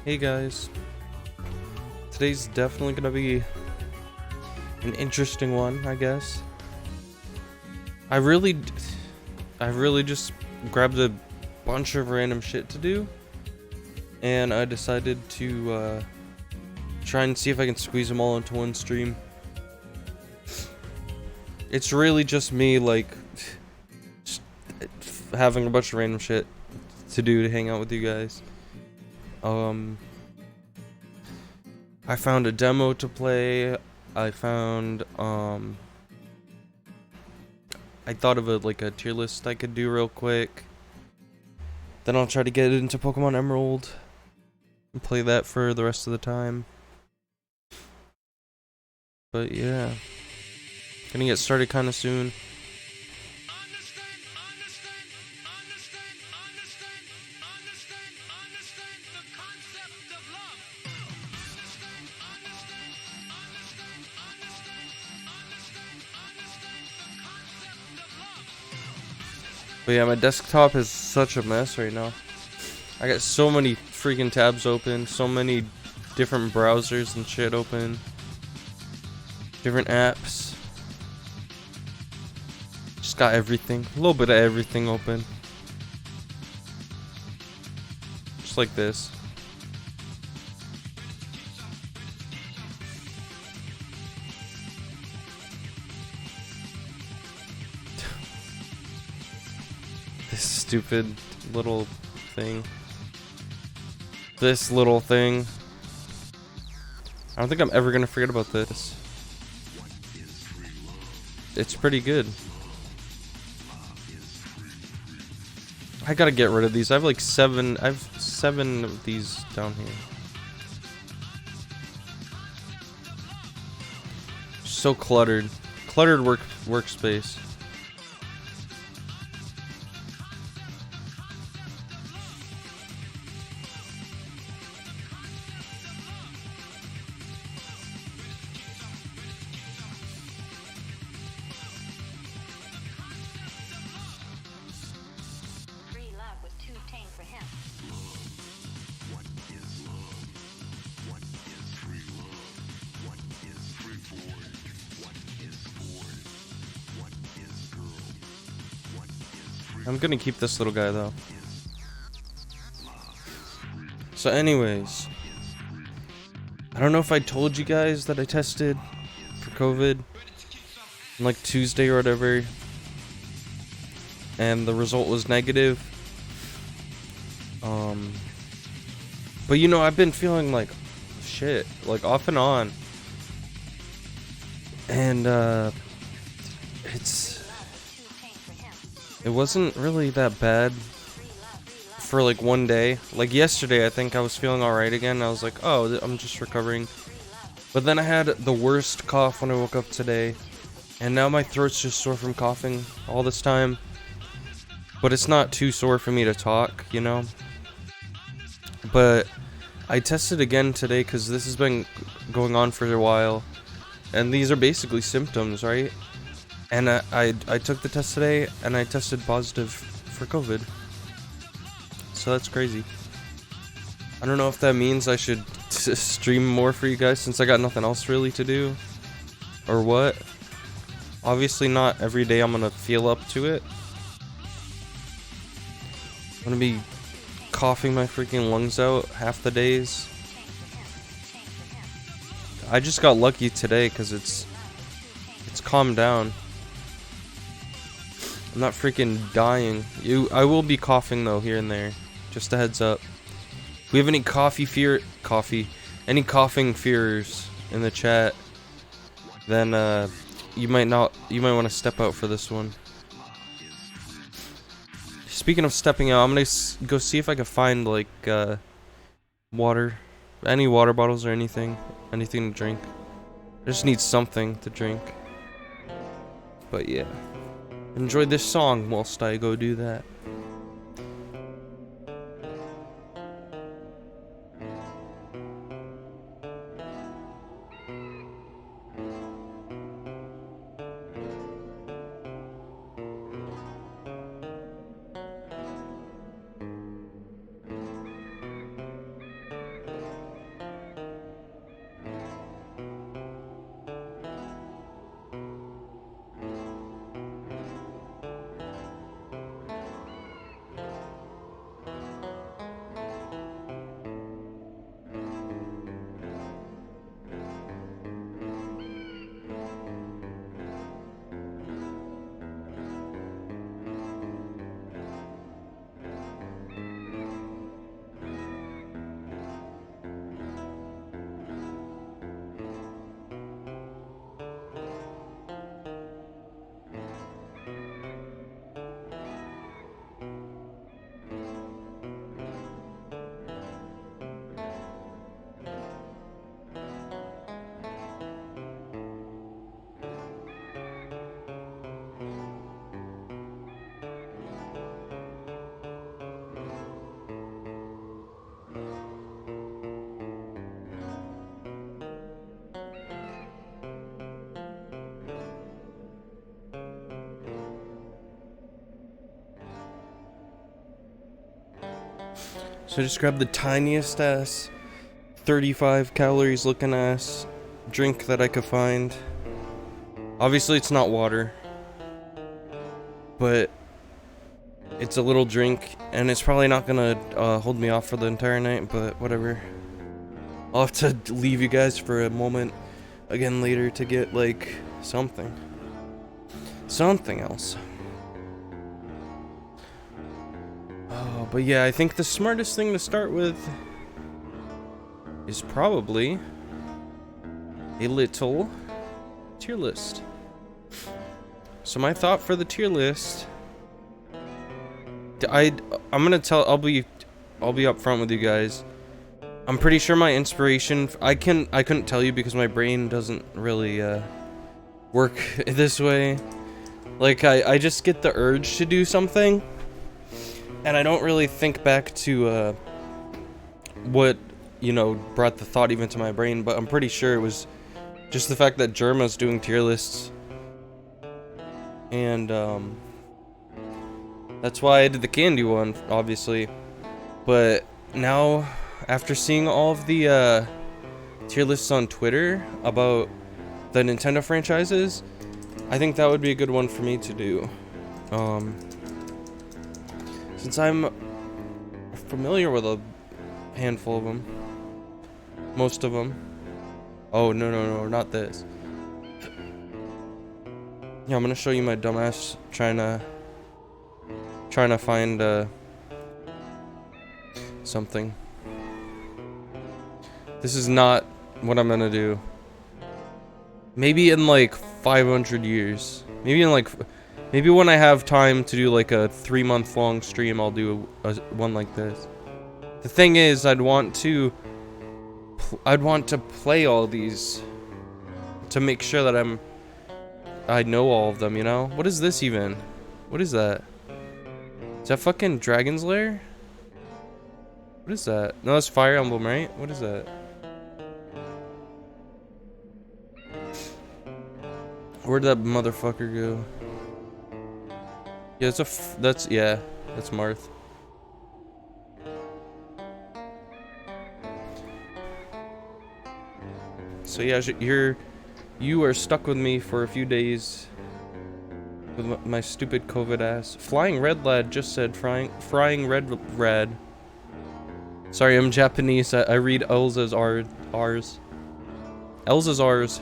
Hey guys, today's definitely gonna be an interesting one, I guess. I really just grabbed a bunch of random shit to do, and I decided to try and see if I can squeeze them all into one stream. It's really just me, like, just having a bunch of random shit to do to hang out with you guys. I found a demo to play. I found, I thought of a tier list I could do real quick. Then I'll try to get into Pokémon Emerald and play that for the rest of the time. But yeah, gonna get started kind of soon. But yeah, my desktop is such a mess right now. I got so many freaking tabs open, so many different browsers and shit open, different apps. Just got everything, a little bit of everything open. Just like this. This stupid little thing. This little thing. I don't think I'm ever gonna forget about this. It's pretty good. I gotta get rid of these. I have like seven. I have 7 of these down here. So cluttered. Cluttered workspace. I'm gonna keep this little guy though. So anyways, I don't know if I told you guys that I tested for COVID on like Tuesday or whatever, and the result was negative. But you know, I've been feeling like shit, like off and on, and it wasn't really that bad for like one day. Like yesterday, I think I was feeling alright again. I was like, oh, I'm just recovering. But then I had the worst cough when I woke up today, and now my throat's just sore from coughing all this time. But it's not too sore for me to talk, you know? But I tested again today because this has been going on for a while, and these are basically symptoms, right? And I took the test today, and I tested positive for COVID. So that's crazy. I don't know if that means I should stream more for you guys since I got nothing else really to do, or what. Obviously not every day I'm gonna feel up to it. I'm gonna be coughing my freaking lungs out half the days. I just got lucky today because it's calmed down. I'm not freaking dying. I will be coughing though here and there. Just a heads up. If we have any any coughing fears in the chat, then you might want to step out for this one. Speaking of stepping out, I'm gonna go see if I can find like water, any water bottles or anything to drink. I just need something to drink. But yeah. Enjoy this song whilst I go do that. So I just grabbed the tiniest ass 35 calories looking ass drink that I could find. Obviously it's not water, but it's a little drink, and it's probably not gonna hold me off for the entire night, but whatever. I'll have to leave you guys for a moment again later to get like something else. Oh, but yeah, I think the smartest thing to start with is probably a little tier list. So my thought for the tier list, I'm gonna tell, I'll be upfront with you guys. I'm pretty sure my inspiration, I couldn't tell you because my brain doesn't really work this way. Like I just get the urge to do something, and I don't really think back to what, you know, brought the thought even to my brain, but I'm pretty sure it was just the fact that Germa's doing tier lists. And that's why I did the candy one, obviously. But now, after seeing all of the tier lists on Twitter about the Nintendo franchises, I think that would be a good one for me to do. Since I'm familiar with a handful of them. Most of them. Oh, no, not this. Yeah, I'm gonna show you my dumbass trying to find something. This is not what I'm gonna do. Maybe in like 500 years. Maybe when I have time to do like a 3-month long stream, I'll do one like this. The thing is, I'd want to play all these to make sure that I know all of them, you know? What is this even? What is that? Is that fucking Dragon's Lair? What is that? No, that's Fire Emblem, right? What is that? Where'd that motherfucker go? Yeah, that's Marth. So yeah, you are stuck with me for a few days with my stupid COVID ass. Flying Red Lad just said frying red rad. Sorry, I'm Japanese. I read L's as R's. L's as R's.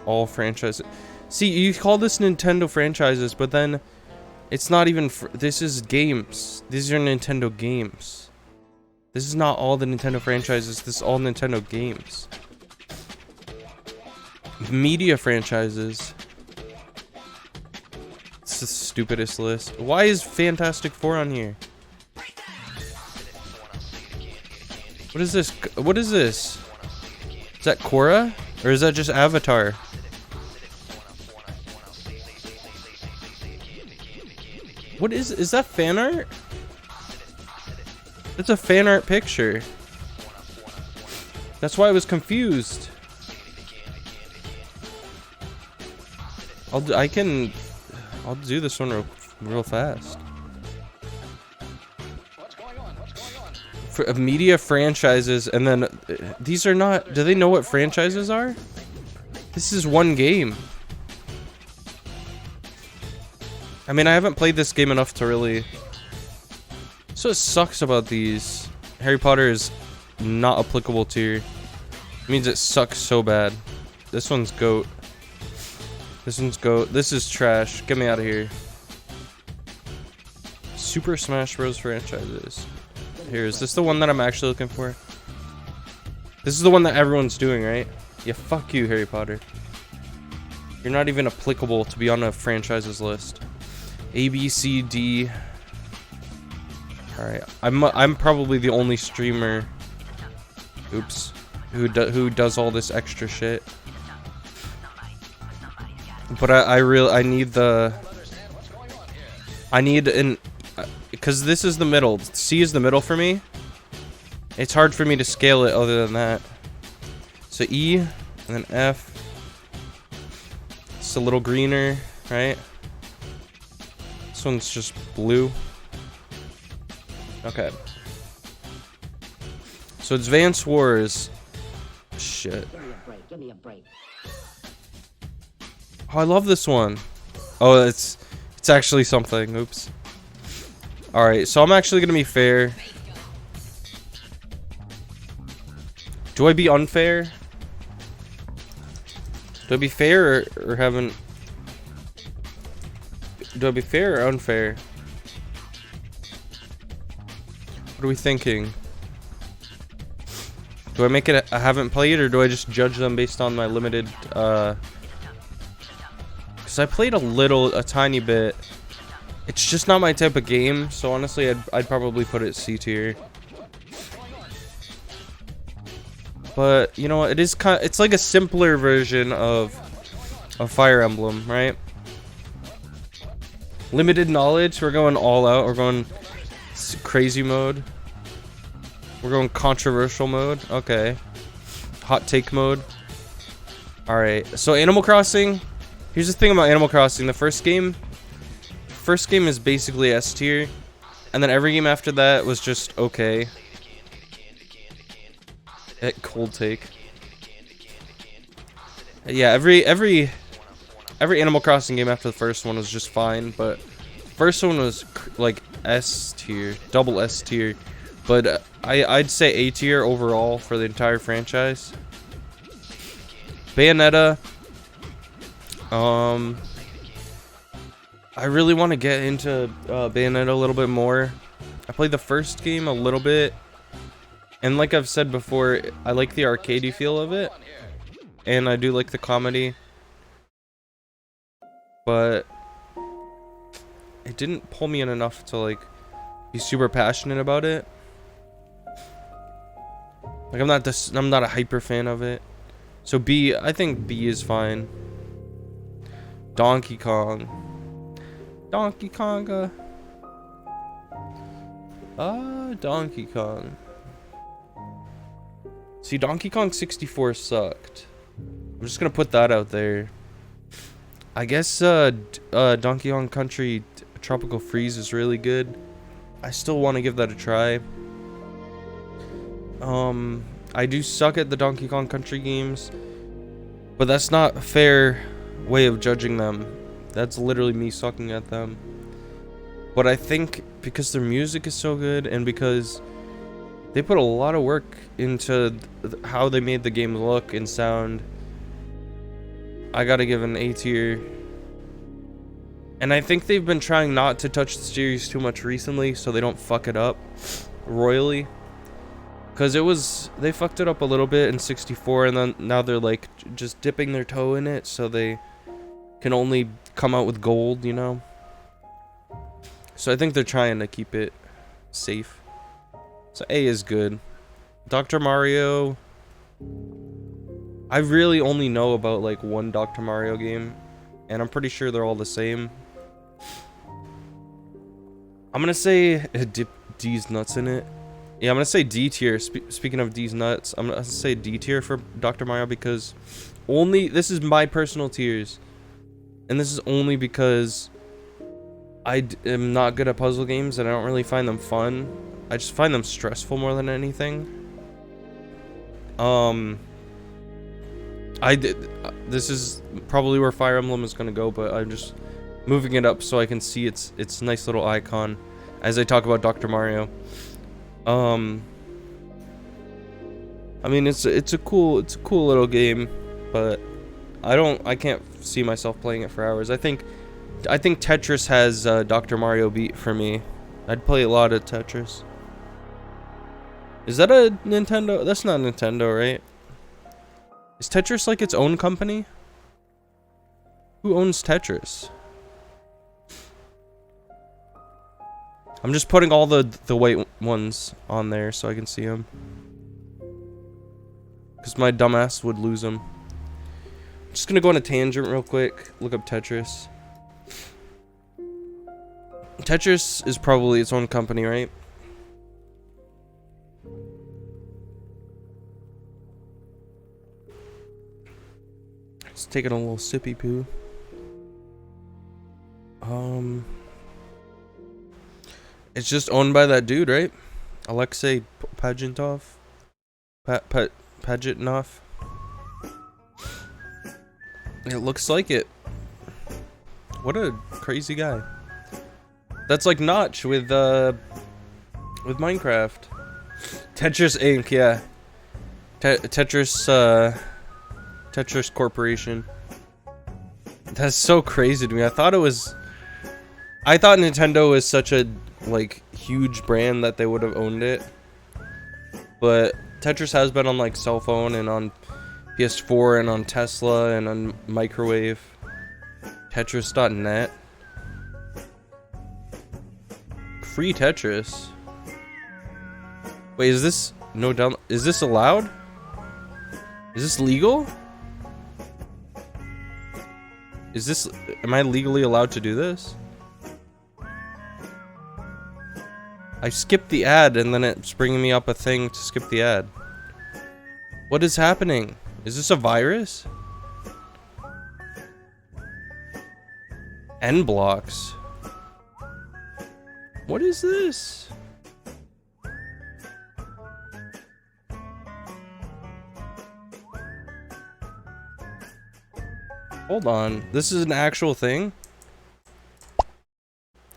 All franchises. See, you call this Nintendo franchises, but then it's not even. This is games. These are Nintendo games. This is not all the Nintendo franchises. This is all Nintendo games. Media franchises. It's the stupidest list. Why is Fantastic Four on here? What is this? What is this? Is that Korra? Or is that just Avatar? What is that fan art? That's a fan art picture. That's why I was confused. I'll do this one real fast. For media franchises, and then these are not. Do they know what franchises are? This is one game. I mean, I haven't played this game enough to really. So it sucks about these. Harry Potter is not applicable to you. It means it sucks so bad. This one's goat. This one's goat. This is trash. Get me out of here. Super Smash Bros. Franchises. Here, is this the one that I'm actually looking for? This is the one that everyone's doing, right? Yeah, fuck you, Harry Potter. You're not even applicable to be on a franchises list. A, B, C, D. Alright, I'm probably the only streamer, oops, who does all this extra shit. But I need an, because this is the middle. C is the middle for me. It's hard for me to scale it other than that. So E, and then F. It's a little greener, right? This one's just blue. Okay. So Advance Wars. Shit. Give me a break. Oh, I love this one. Oh, it's actually something. Oops. Alright, so I'm actually gonna be fair. Do I be unfair? Do I be fair or haven't? Do I be fair or unfair? What are we thinking? Do I make it I haven't played, or do I just judge them based on my limited, because I played a tiny bit. It's just not my type of game, so honestly, I'd probably put it C tier. But you know what? It is it's like a simpler version of Fire Emblem, right? Limited knowledge. We're going all out. We're going crazy mode. We're going controversial mode. Okay. Hot take mode. Alright. So Animal Crossing. Here's the thing about Animal Crossing. The first game is basically S tier. And then every game after that was just okay. Cold take. Yeah, every Animal Crossing game after the first one was just fine, but first one was like S tier, double S tier. But I'd say A tier overall for the entire franchise. Bayonetta. I really want to get into Bayonetta a little bit more. I played the first game a little bit, and like I've said before, I like the arcadey feel of it, and I do like the comedy, but it didn't pull me in enough to like be super passionate about it. Like I'm not a hyper fan of it. So B, I think B is fine. Donkey Kong. Donkey Konga. Donkey Kong. See, Donkey Kong 64 sucked. I'm just gonna put that out there. I guess Donkey Kong Country Tropical Freeze is really good. I still want to give that a try. I do suck at the Donkey Kong Country games, but that's not a fair way of judging them. That's literally me sucking at them. But I think because their music is so good, and because they put a lot of work into how they made the game look and sound, I gotta give an A tier. And I think they've been trying not to touch the series too much recently, so they don't fuck it up royally. Because they fucked it up a little bit in 64, and then now they're like just dipping their toe in it, so they can only come out with gold, you know? So I think they're trying to keep it safe. So A is good. Dr. Mario, I really only know about like one Dr. Mario game, and I'm pretty sure they're all the same. I'm gonna say dip D's nuts in it. Yeah, I'm gonna say D tier. Speaking of D's nuts, I'm gonna say D tier for Dr. Mario, because this is my personal tiers, and this is only because I am not good at puzzle games and I don't really find them fun. I just find them stressful more than anything. This is probably where Fire Emblem is gonna go, but I'm just moving it up so I can see its nice little icon as I talk about Dr. Mario. I mean, it's a cool little game, but I can't see myself playing it for hours. I think Tetris has Dr. Mario beat for me. I'd play a lot of Tetris. Is that a Nintendo? That's not Nintendo, right? Is Tetris like its own company? Who owns Tetris? I'm just putting all the white ones on there so I can see them, because my dumbass would lose them. I'm just gonna go on a tangent real quick. Look up Tetris. Tetris is probably its own company, right? Just taking a little sippy poo. It's just owned by that dude, right? Alexei Pajitnov? Pajitnov? It looks like it. What a crazy guy. That's like Notch with Minecraft. Tetris Inc., yeah. Tetris Corporation. That's so crazy to me. I thought Nintendo was such a like huge brand that they would have owned it. But Tetris has been on like cell phone and on PS4 and on Tesla and on microwave. Tetris.net. Free Tetris. Wait, is this is this allowed? Is this legal? Am I legally allowed to do this? I skipped the ad and then it's bringing me up a thing to skip the ad. What is happening? Is this a virus? N blocks. What is this? Hold on. This is an actual thing?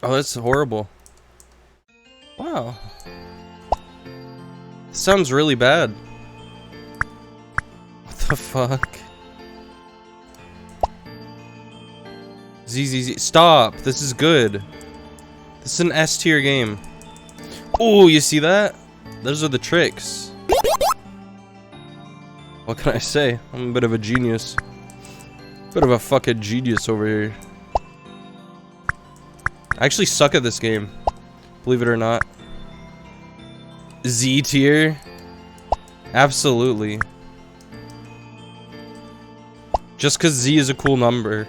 Oh, that's horrible. Wow. Sounds really bad. What the fuck? ZZZ. Stop. This is good. This is an S tier game. Oh, you see that? Those are the tricks. What can I say? I'm a bit of a genius. Bit of a fucking genius over here. I actually suck at this game. Believe it or not. Z tier? Absolutely. Just because Z is a cool number.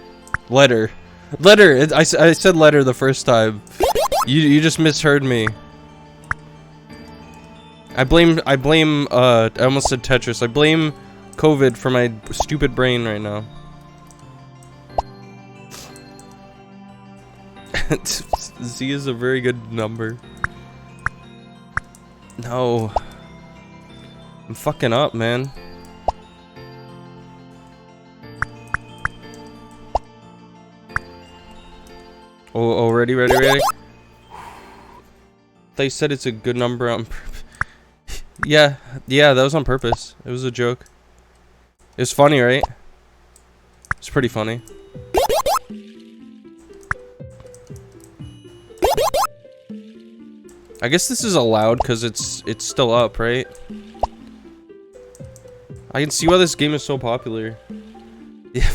Letter. Letter! I said letter the first time. You just misheard me. I almost said Tetris. I blame COVID for my stupid brain right now. Z is a very good number. No. I'm fucking up, man. Oh, ready? They said it's a good number on purpose. Yeah, that was on purpose. It was a joke. It was funny, right? It's pretty funny. I guess this is allowed because it's still up, right? I can see why this game is so popular. Yeah,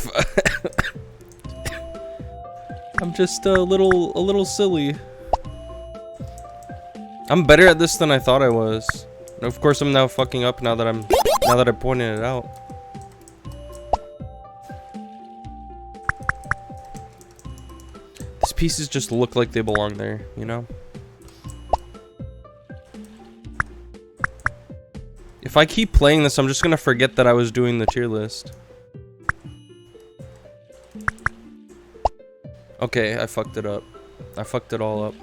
I'm just a little silly. I'm better at this than I thought I was. And of course, I'm now fucking up now that I pointed it out. These pieces just look like they belong there, you know? If I keep playing this, I'm just gonna forget that I was doing the tier list. Okay, I fucked it up. I fucked it all up.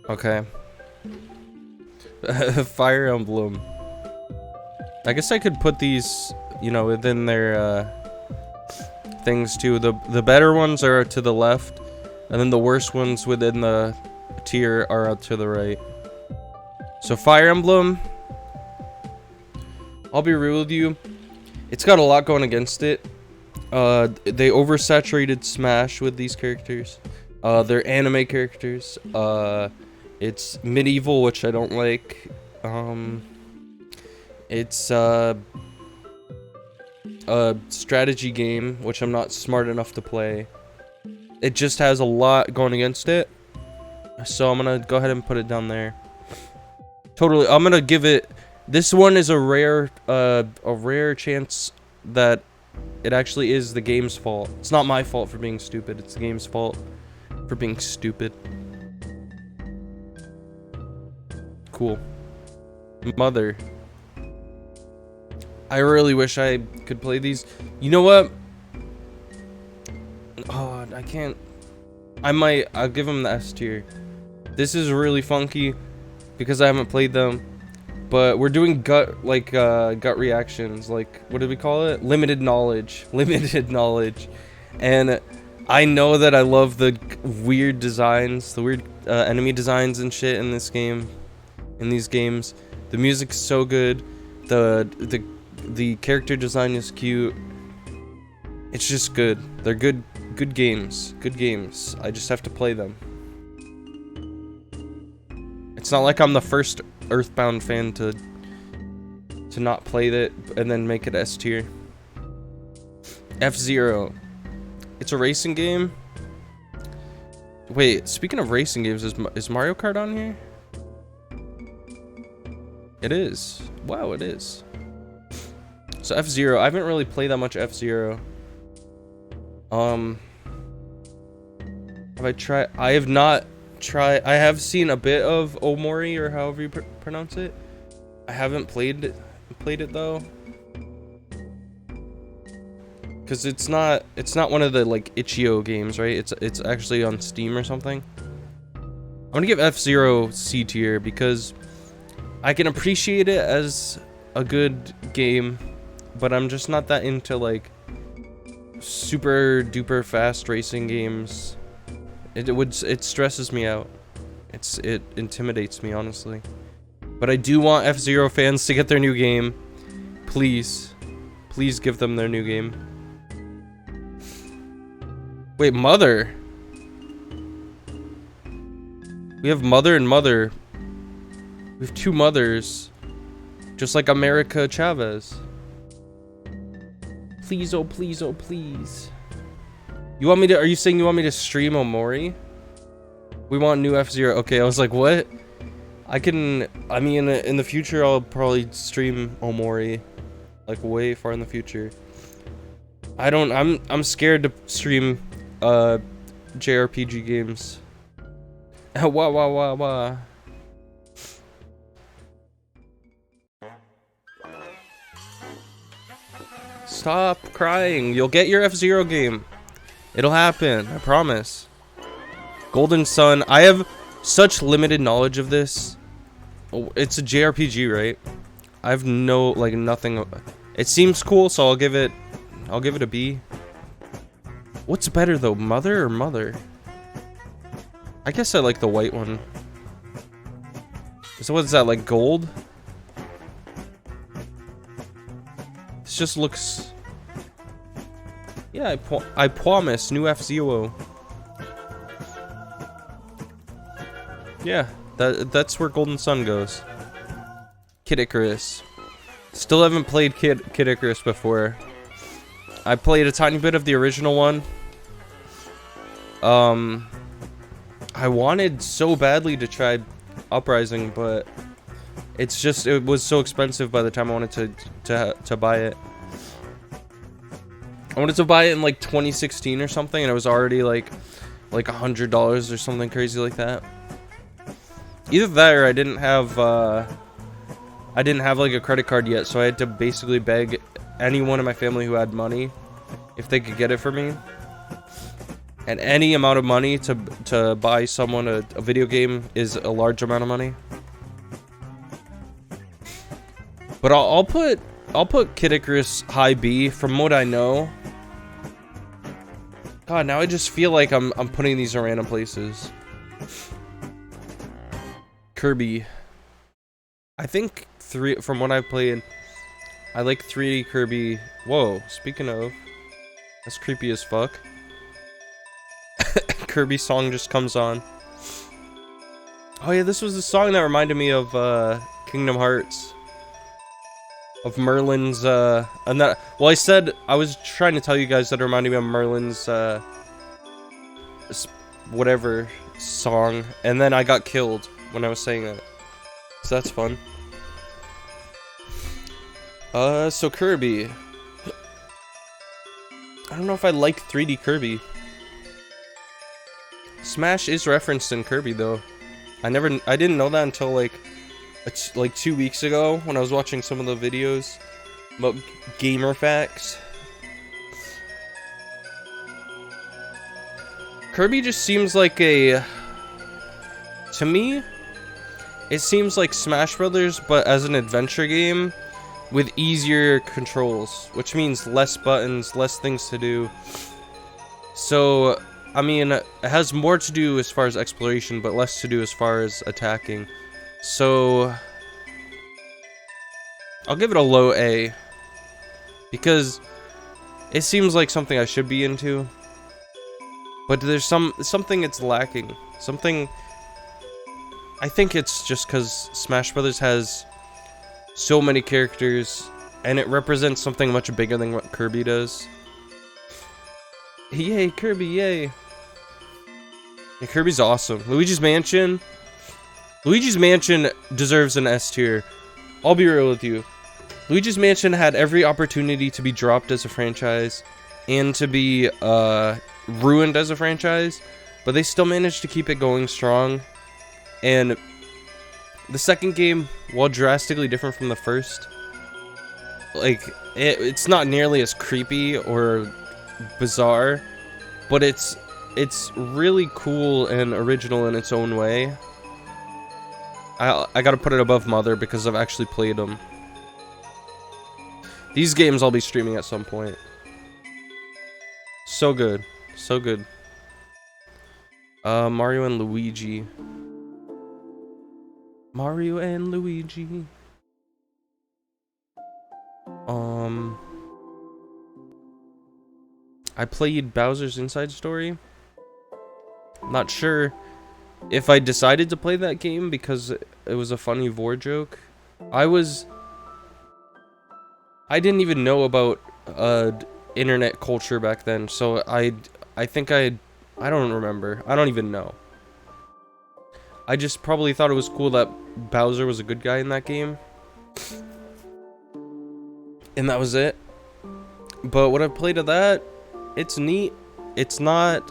Okay. Fire Emblem. I guess I could put these, you know, within their things too. The better ones are to the left, and then the worst ones within the tier are out to the right. So Fire Emblem, I'll be real with you, it's got a lot going against it. They oversaturated Smash with these characters. They're anime characters. It's medieval, which I don't like. It's a strategy game, which I'm not smart enough to play. It just has a lot going against it. So I'm gonna go ahead and put it down there. Totally, I'm gonna give it. This one is a rare chance that it actually is the game's fault. It's not my fault for being stupid. It's the game's fault for being stupid. Cool. Mother. I really wish I could play these. You know what? Oh, I can't. I'll give them the S tier. This is really funky because I haven't played them, but we're doing gut reactions, like, what do we call it? Limited knowledge, and I know that I love the weird designs, the weird enemy designs and shit in this game, in these games. The music's so good, the character design is cute. It's just good. They're good games. Good games. I just have to play them. It's not like I'm the first Earthbound fan to not play that and then make it S tier. F-Zero. It's a racing game. Wait, speaking of racing games, is Mario Kart on here? It is. Wow, it is. So F-Zero. I haven't really played that much F-Zero. Have I tried? I have not tried. I have seen a bit of Omori, or however you pronounce it. I haven't played it though, because it's not one of the like itch.io games, right? It's actually on Steam or something. I'm gonna give F-Zero C tier because I can appreciate it as a good game, but I'm just not that into like super duper fast racing games. It stresses me out. It intimidates me, honestly. But I do want F-Zero fans to get their new game. Please give them their new game. Wait, Mother. We have Mother and Mother. We have two mothers, just like America Chavez. Please, oh please, oh please. You want me to? Are you saying you want me to stream Omori? We want new F-Zero. Okay, I was like, what? I mean, in the future, I'll probably stream Omori, like way far in the future. I'm scared to stream JRPG games. Wah. Stop crying. You'll get your F-Zero game. It'll happen. I promise. Golden Sun. I have such limited knowledge of this. Oh, it's a JRPG, right? I have nothing. It seems cool, so I'll give it a B. What's better though, Mother or Mother? I guess I like the white one. So what's that, like gold? This just looks... Yeah, I promise, new F-Zero. Yeah, that's where Golden Sun goes. Kid Icarus. Still haven't played Kid Icarus before. I played a tiny bit of the original one. I wanted so badly to try Uprising, but it was so expensive by the time I wanted to buy it. I wanted to buy it in like 2016 or something, and it was already like $100 or something crazy like that. Either that or I didn't have like a credit card yet, so I had to basically beg anyone in my family who had money if they could get it for me. And any amount of money to buy someone a video game is a large amount of money. But I'll put Kid Icarus high B from what I know. God, now I just feel like I'm putting these in random places. Kirby. I think from what I've played, I like 3D Kirby. Whoa, speaking of, that's creepy as fuck. Kirby song just comes on. Oh yeah, this was the song that reminded me of Kingdom Hearts. Of Merlin's and that, well, I was trying to tell you guys that it reminded me of Merlin's whatever song, and then I got killed when I was saying that. So that's fun. So Kirby. I don't know if I like 3D Kirby. Smash is referenced in Kirby though. I didn't know that until like 2 weeks ago when I was watching some of the videos about gamer facts. Kirby just seems like a... To me, it seems like Smash Brothers, but as an adventure game with easier controls, which means less buttons, less things to do. So, I mean, it has more to do as far as exploration, but less to do as far as attacking. So, I'll give it a low A, because it seems like something I should be into, but there's something it's lacking. Something, I think it's just because Smash Brothers has so many characters, and it represents something much bigger than what Kirby does. Yay, Kirby, yay. Yeah, Kirby's awesome. Luigi's Mansion deserves an S tier. I'll be real with you. Luigi's Mansion had every opportunity to be dropped as a franchise and to be ruined as a franchise, but they still managed to keep it going strong. And the second game, while drastically different from the first, like, it's not nearly as creepy or bizarre, but it's really cool and original in its own way. I gotta put it above Mother because I've actually played them. These games I'll be streaming at some point. So good. So good. Mario and Luigi. Mario and Luigi. I played Bowser's Inside Story. Not sure if I decided to play that game because it was a funny vor joke. I didn't even know about internet culture back then, so I don't remember. I don't even know. I just probably thought it was cool that Bowser was a good guy in that game. And that was it. But what I played of that, it's neat. It's nowhere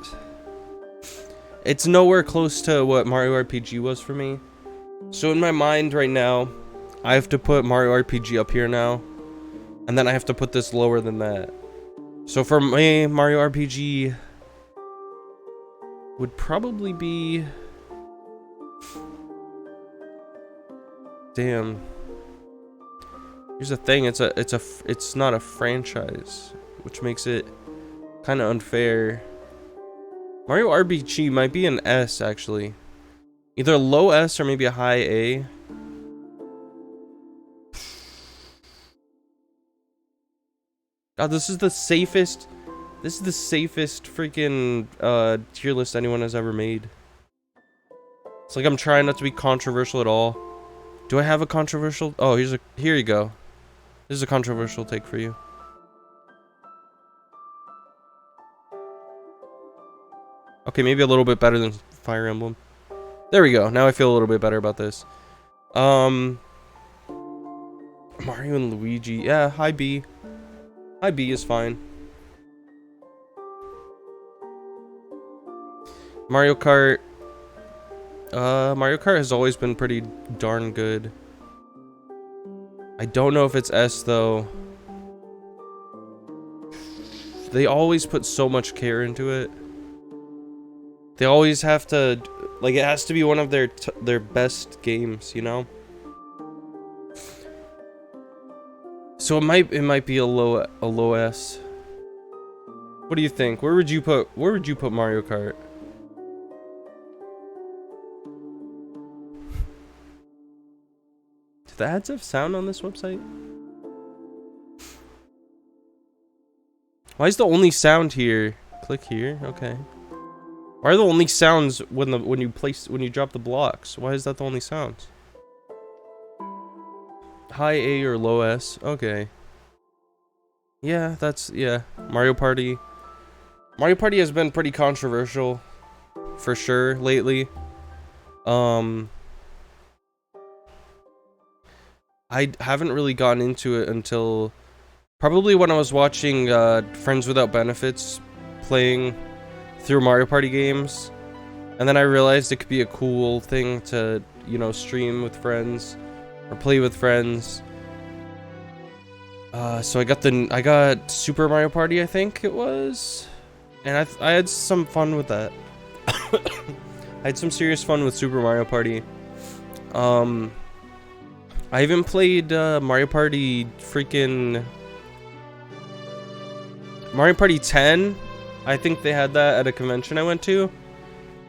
close to what Mario RPG was for me. So in my mind right now, I have to put Mario RPG up here now. And then I have to put this lower than that. So for me, Mario RPG would probably be... Damn. Here's the thing, it's not a franchise, which makes it kind of unfair. Mario RPG might be an S, actually. Either a low S or maybe a high A. God, this is the safest freaking tier list anyone has ever made. It's like I'm trying not to be controversial at all. Do I have a controversial? Oh, here you go. This is a controversial take for you. Okay, maybe a little bit better than Fire Emblem. There we go. Now I feel a little bit better about this. Mario and Luigi. Yeah, high B. High B is fine. Mario Kart. Mario Kart has always been pretty darn good. I don't know if it's S though. They always put so much care into it. They always have to, like, it has to be one of their best games, you know? So it might be a low S. What do you think? Where would you put Mario Kart? Do the ads have sound on this website? Why is the only sound here? Click here. Okay. Why are the only sounds when you drop the blocks? Why is that the only sounds? High A or low S. Okay. Yeah, yeah. Mario Party. Mario Party has been pretty controversial for sure lately. I haven't really gotten into it until probably when I was watching Friends Without Benefits playing through Mario Party games, and then I realized it could be a cool thing to, you know, stream with friends or play with friends. So I got Super Mario Party, I think it was, and I had some fun with that. I had some serious fun with Super Mario Party. I even played Mario Party freaking Mario Party 10. I think they had that at a convention I went to,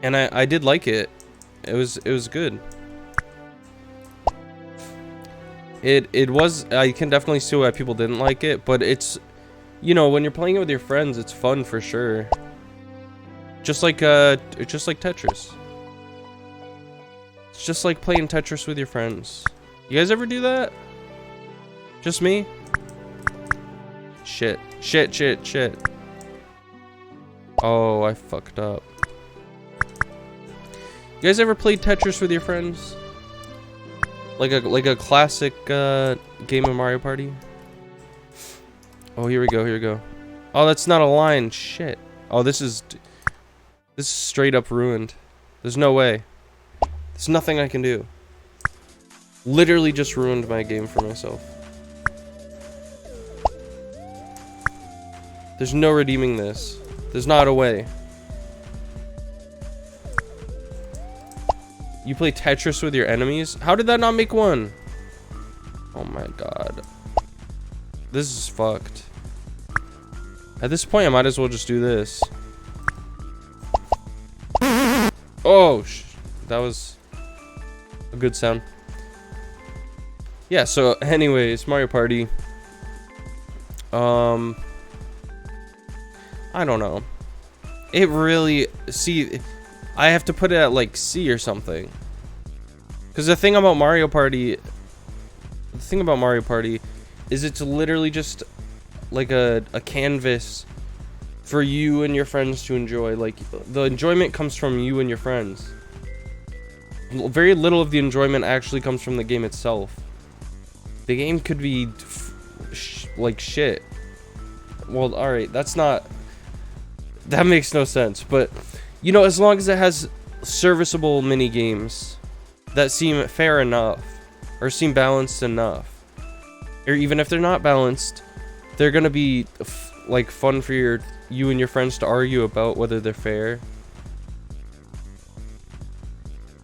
and I did like it. It was good. It was, I can definitely see why people didn't like it, but it's, you know, when you're playing it with your friends, it's fun for sure. Just like Tetris. It's just like playing Tetris with your friends. You guys ever do that? Just me? Shit. Shit. Oh, I fucked up. You guys ever played Tetris with your friends? Like a classic game of Mario Party? Oh, here we go. Oh, that's not a line. Shit. Oh, this is straight up ruined. There's no way. There's nothing I can do. Literally just ruined my game for myself. There's no redeeming this. There's not a way. You play Tetris with your enemies? How did that not make one? Oh my god. This is fucked. At this point, I might as well just do this. Oh, that was a good sound. Yeah, so anyways, Mario Party. I don't know. It really, see, I have to put it at like C or something. Because the thing about Mario Party is it's literally just like a canvas for you and your friends to enjoy. Like, the enjoyment comes from you and your friends. Very little of the enjoyment actually comes from the game itself. The game could be like shit. Well, alright, that makes no sense. But, you know, as long as it has serviceable mini games that seem fair enough, or seem balanced enough, or even if they're not balanced, they're gonna be like fun for you and your friends to argue about whether they're fair.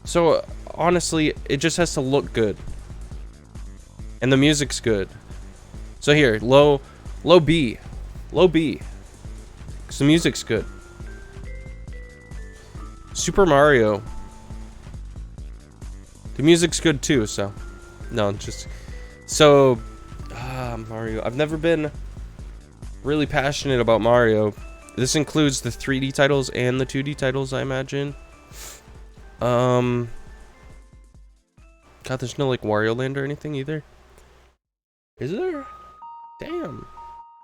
So honestly, it just has to look good, and the music's good. So here, low B, because the music's good. Super Mario. The music's good too, so. No, just. So. Mario. I've never been really passionate about Mario. This includes the 3D titles and the 2D titles, I imagine. God, there's no like Wario Land or anything either. Is there? Damn.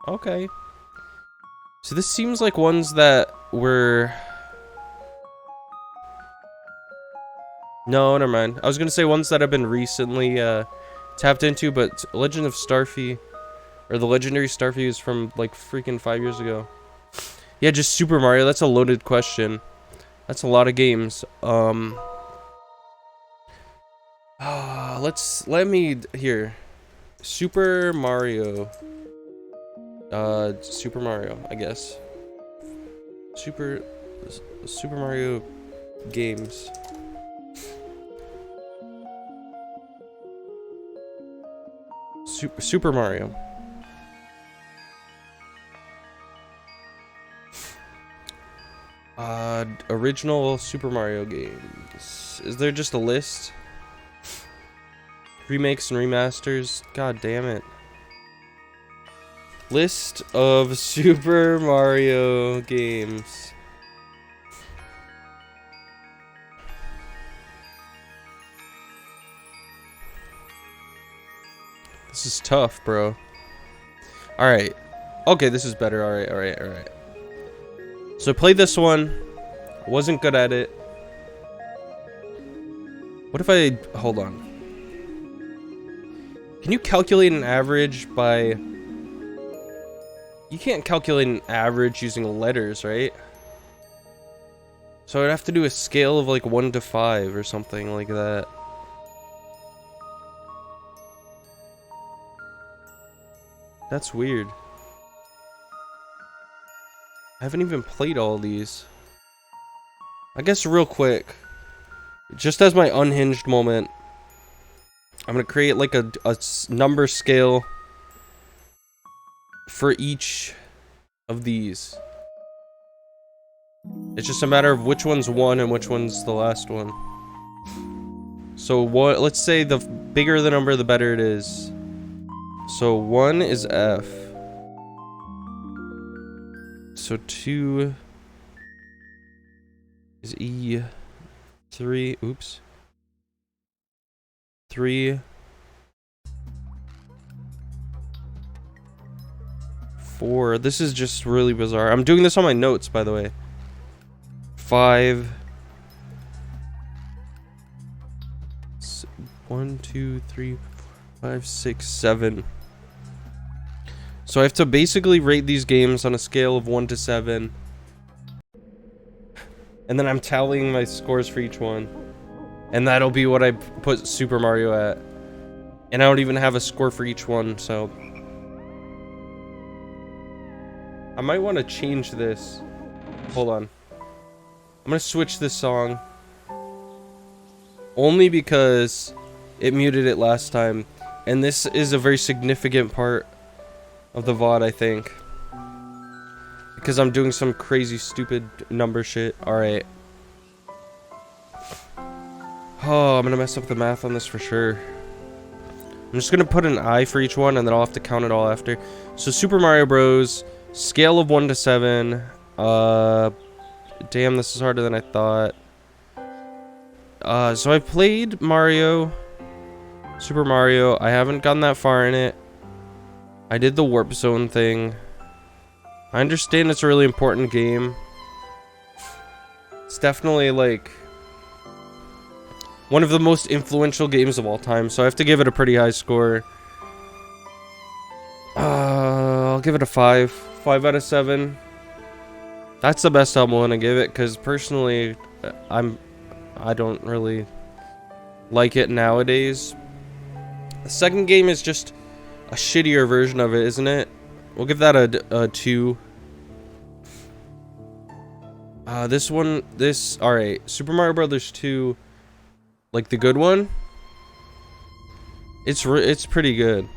Okay. So this seems like ones that were. No, never mind. I was gonna say ones that have been recently tapped into, but Legend of Starfy, or the legendary Starfy, is from like freaking 5 years ago. Yeah, just Super Mario. That's a loaded question. That's a lot of games. Let me here. Super Mario. Super Mario, I guess. Super Mario games. Super Mario. Original Super Mario games. Is there just a list? Remakes and remasters? God damn it. List of Super Mario games. This is tough, bro. Alright. Okay, this is better. Alright. So I played this one. Wasn't good at it. What if I... Hold on. Can you calculate an average by... You can't calculate an average using letters, right? So I'd have to do a scale of like 1 to 5 or something like that. That's weird. I haven't even played all these. I guess real quick, just as my unhinged moment, I'm gonna create like a number scale for each of these. It's just a matter of which one's 1 and which one's the last one. So what? Let's say the bigger the number, the better it is. So 1 is F. So 2 is E. 3, oops. 3. 4. This is just really bizarre. I'm doing this on my notes, by the way. 5. 1, 2, 3, 4, 5, 6, 7. So I have to basically rate these games on a scale of 1 to 7. And then I'm tallying my scores for each one. And that'll be what I put Super Mario at. And I don't even have a score for each one, so... I might want to change this. Hold on. I'm gonna switch this song. Only because it muted it last time. And this is a very significant part of the VOD, I think. Because I'm doing some crazy, stupid number shit. Alright. Oh, I'm gonna mess up the math on this for sure. I'm just gonna put an I for each one, and then I'll have to count it all after. So, Super Mario Bros. Scale of 1 to 7. Damn, this is harder than I thought. So I've played Mario. Super Mario. I haven't gotten that far in it. I did the Warp Zone thing. I understand it's a really important game. It's definitely, like, one of the most influential games of all time, so I have to give it a pretty high score. I'll give it a 5. 5 out of 7. That's the best I'm willing to give it, because personally, I don't really like it nowadays. The second game is just a shittier version of it, isn't it? We'll give that a 2. Alright, Super Mario Brothers 2, like the good one, it's pretty good.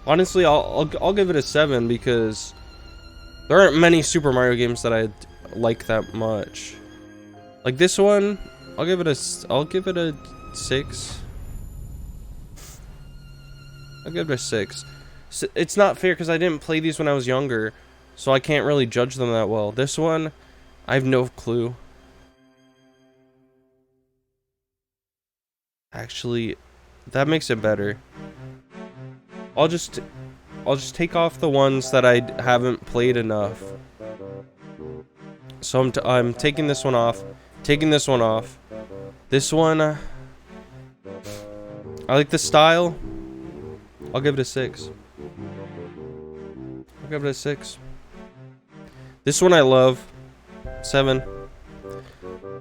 Honestly, I'll give it a 7 because there aren't many Super Mario games that I like that much. Like this one, I'll give it a 6. I'll give it a 6. It's not fair because I didn't play these when I was younger, so I can't really judge them that well. This one, I have no clue. Actually, that makes it better. I'll just take off the ones that I haven't played enough. So I'm taking this one off, taking this one off. This one, I like the style. I'll give it a 6. I'll give it a 6. This one I love. 7.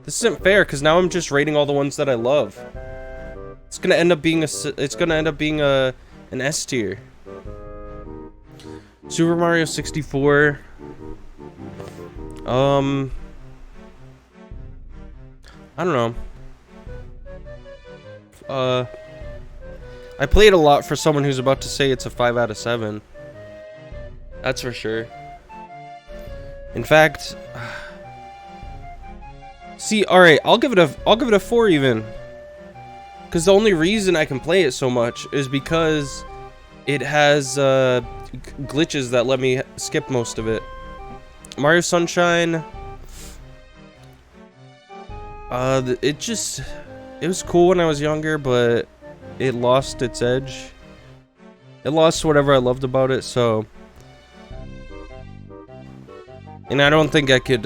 This isn't fair because now I'm just rating all the ones that I love. It's gonna end up being an S tier. Super Mario 64. I don't know. I played a lot for someone who's about to say it's a 5 out of 7. That's for sure. In fact, see, alright, I'll give it a 4 even. Because the only reason I can play it so much is because it has glitches that let me skip most of it. Mario Sunshine, it was cool when I was younger, but it lost its edge. It lost whatever I loved about it, so. And I don't think I could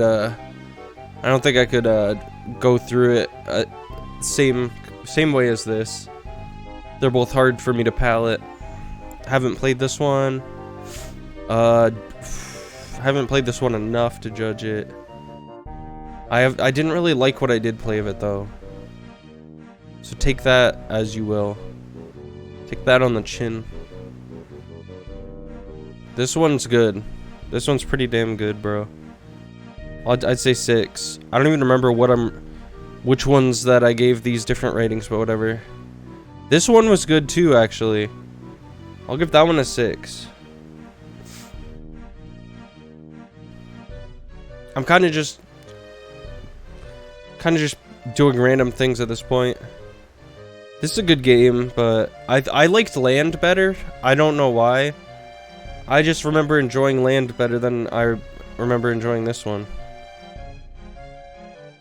go through it same way as this. They're both hard for me to palate. Haven't played this one. Haven't played this one enough to judge it. I didn't really like what I did play of it though. So take that as you will. Take that on the chin. This one's good. This one's pretty damn good, bro. I'd say 6. I don't even remember which ones that I gave these different ratings, but whatever. This one was good too, actually. I'll give that one a 6. I'm kind of just doing random things at this point. This is a good game, but I liked Land better. I don't know why. I just remember enjoying Land better than I remember enjoying this one.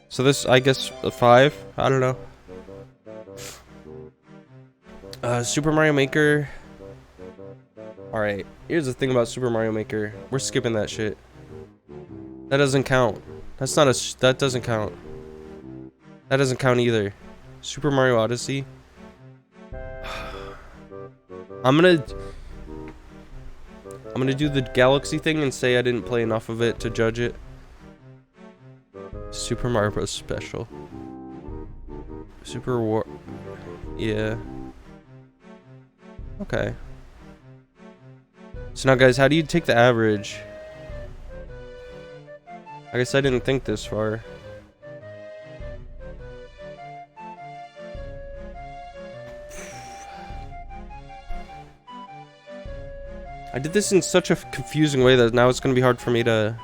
So this, I guess, a 5. I don't know. Super Mario Maker. Alright, here's the thing about Super Mario Maker. We're skipping that shit. That doesn't count. That doesn't count. That doesn't count either. Super Mario Odyssey. I'm gonna do the Galaxy thing and say I didn't play enough of it to judge it. Super Mario Bros. Special. Super War. Yeah. Okay. So now, guys, how do you take the average? I guess I didn't think this far. I did this in such a confusing way that now it's going to be hard for me to...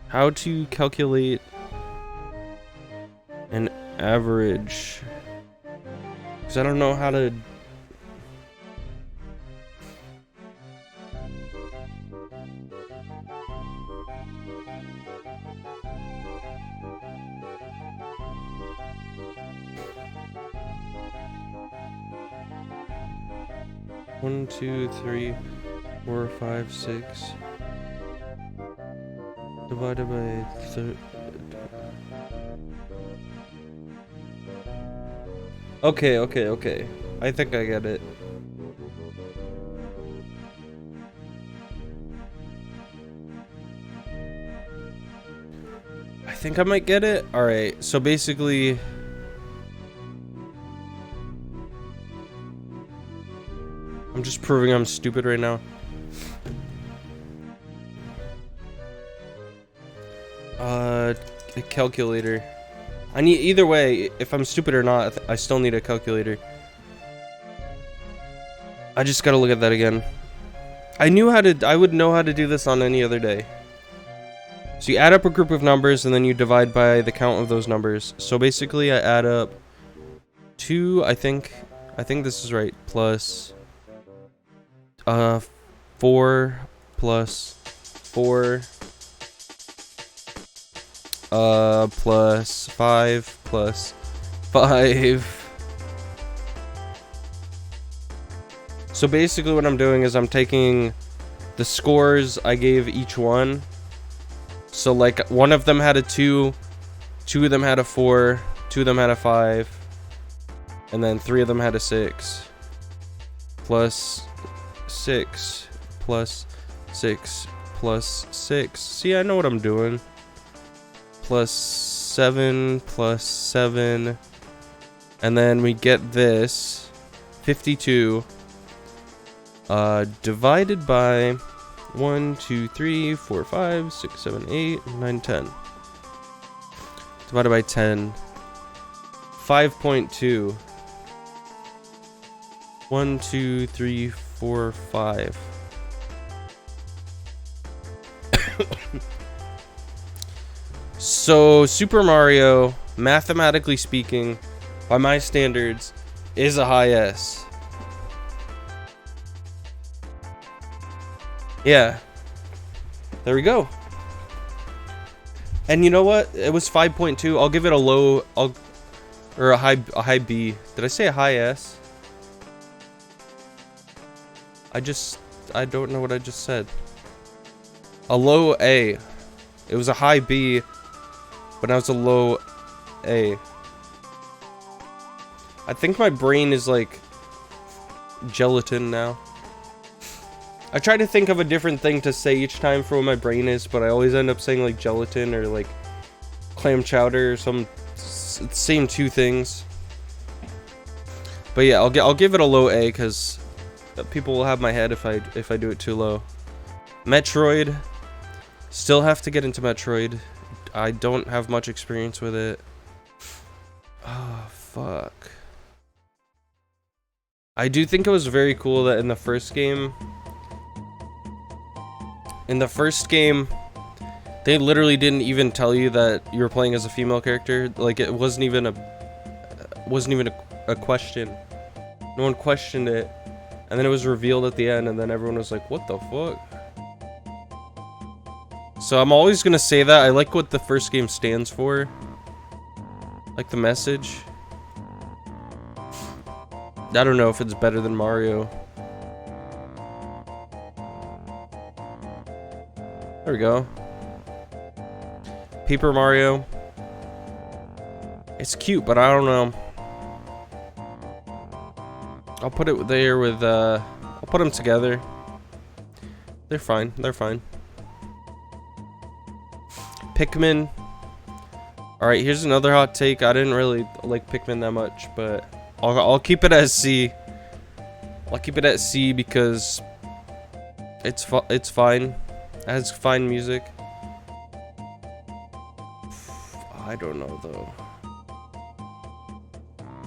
How to calculate an average? Because I don't know how to... One, two, three, 4, 5, 6 divided by 30. Okay. I think I get it. I think I might get it. Alright, so basically... I'm just proving I'm stupid right now. A calculator. I need, either way, if I'm stupid or not, I still need a calculator. I just gotta look at that again. I would know how to do this on any other day. So you add up a group of numbers and then you divide by the count of those numbers. So basically I add up 2, I think this is right, plus 4 plus 4 plus 5 plus 5. So basically what I'm doing is I'm taking the scores I gave each one. So like one of them had a 2, 2 of them had a 4, 2 of them had a 5, and then 3 of them had a 6. Plus 6 plus 6 plus 6. See, I know what I'm doing. Plus 7 plus 7. And then we get this 52 divided by 1, 2, 3, 4, 5, 6, 7, 8, 9, 10. Divided by 10. 5.2. 1, 2, 3, 4, 5. So, Super Mario, mathematically speaking, by my standards, is a high S. Yeah. There we go. And you know what? It was 5.2. I'll give it a low, or a high B. Did I say a high S? I don't know what I just said. A low A. It was a high B, but now it's a low A. I think my brain is like gelatin now. I try to think of a different thing to say each time for what my brain is, but I always end up saying like gelatin or like clam chowder or some same two things. But yeah, I'll give it a low A because people will have my head if I do it too low. Metroid. Still have to get into Metroid. I don't have much experience with it. Oh, fuck. I do think it was very cool that in the first game, they literally didn't even tell you that you were playing as a female character. Like, it wasn't even a question. No one questioned it. And then it was revealed at the end, and then everyone was like, what the fuck? So I'm always gonna say that. I like what the first game stands for. Like the message. I don't know if it's better than Mario. There we go. Paper Mario. It's cute, but I don't know. I'll put it there with, I'll put them together. They're fine. They're fine. Pikmin. Alright, here's another hot take. I didn't really like Pikmin that much, but I'll keep it as C. I'll keep it at C because it's fine. It has fine music. I don't know though.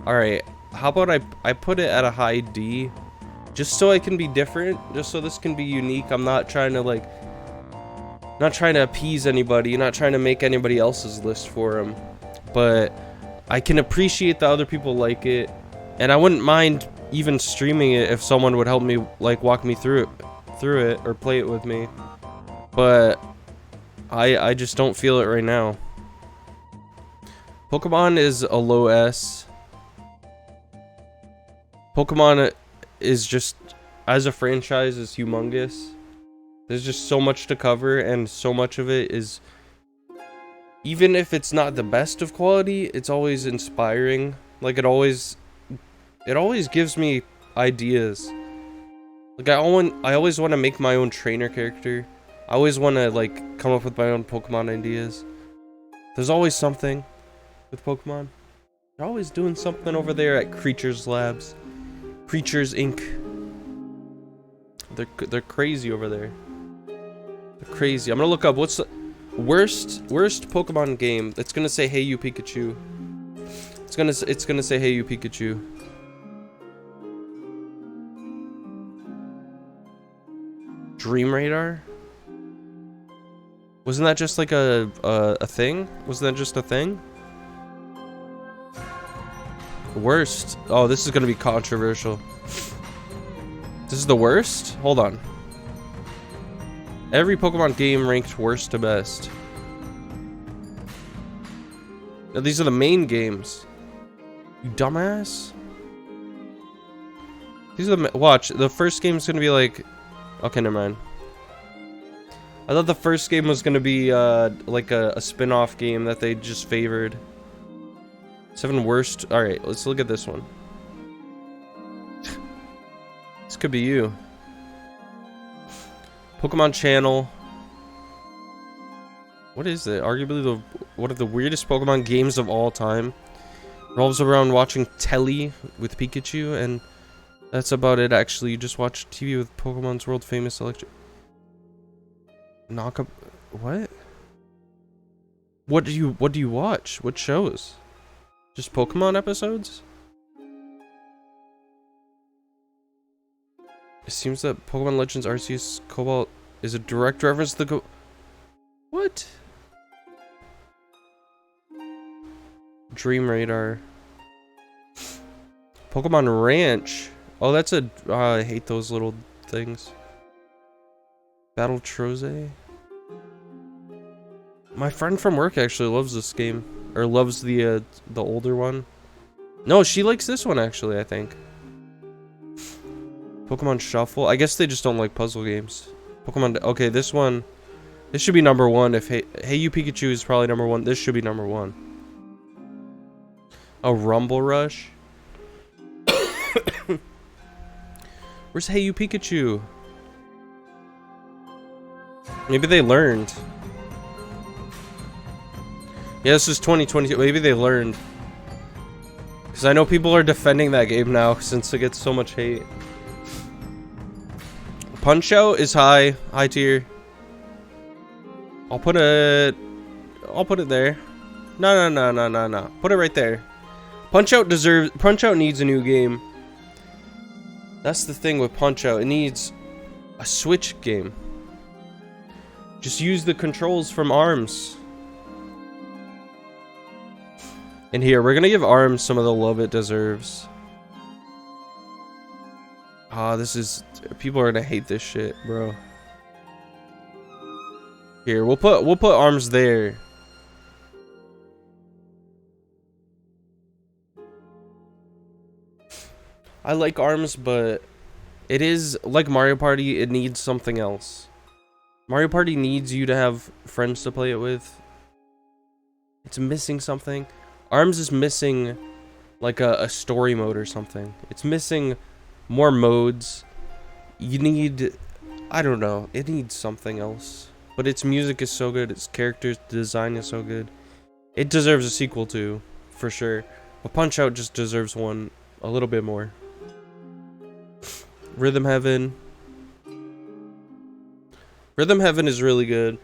Alright, how about I put it at a high D, just so I can be different, just so this can be unique. I'm not trying to like, not trying to appease anybody, not trying to make anybody else's list for them, but I can appreciate that other people like it, and I wouldn't mind even streaming it if someone would help me, like, walk me through it or play it with me. But I just don't feel it right now. Pokemon is a low S. Pokemon is just, as a franchise, is humongous. There's just so much to cover, and so much of it is, even if it's not the best of quality, it's always inspiring. Like, it always gives me ideas. Like, I always want to make my own trainer character. I always want to, like, come up with my own Pokemon ideas. There's always something with Pokemon. They're always doing something over there at Creatures Labs. Creatures Inc. They're crazy over there. They're crazy. I'm gonna look up what's the worst Pokemon game. It's gonna say Hey You Pikachu. It's gonna say Hey You Pikachu. Dream Radar? Wasn't that just like a thing? Wasn't that just a thing? Worst. Oh, this is gonna be controversial. This is the worst? Hold on. Every Pokemon game ranked worst to best. Now, these are the main games. You dumbass. These are the... Watch, the first game's gonna be like... Okay, never mind. I thought the first game was gonna be like a spin-off game that they just favored. 7 worst... Alright, let's look at this one. This could be you. Pokemon Channel. What is it? Arguably one of the weirdest Pokemon games of all time. Revolves around watching telly with Pikachu, and that's about it. Actually, you just watch TV with Pokemon's world famous electric. Knock up. What? What do you watch? What shows? Just Pokemon episodes? It seems that Pokemon Legends Arceus Cobalt is a direct reference to the What? Dream Radar. Pokemon Ranch. Oh, that's a... I hate those little things. Battle Troze. My friend from work actually loves this game. Or loves the older one. No, she likes this one actually, I think. Pokemon Shuffle. I guess they just don't like puzzle games. Pokemon... Okay, this one... This should be number 1. If Hey You Pikachu is probably number 1. This should be number 1. A Rumble Rush. Where's Hey You Pikachu? Maybe they learned. Yeah, this is 2022. Maybe they learned. Because I know people are defending that game now since it gets so much hate. Punch-Out is high tier. I'll put it there. No. Put it right there. Punch-Out needs a new game. That's the thing with Punch-Out. It needs a Switch game. Just use the controls from ARMS. And here, we're gonna give ARMS some of the love it deserves. This is... People are gonna hate this shit, bro. Here, we'll put ARMS there. I like ARMS, but it is like Mario Party, it needs something else. Mario Party needs you to have friends to play it with. It's missing something. ARMS is missing like a story mode or something. It's missing more modes. You need, I don't know, it needs something else. But its music is so good, its character design is so good. It deserves a sequel too, for sure. But Punch-Out just deserves one a little bit more. Rhythm Heaven. Rhythm Heaven is really good.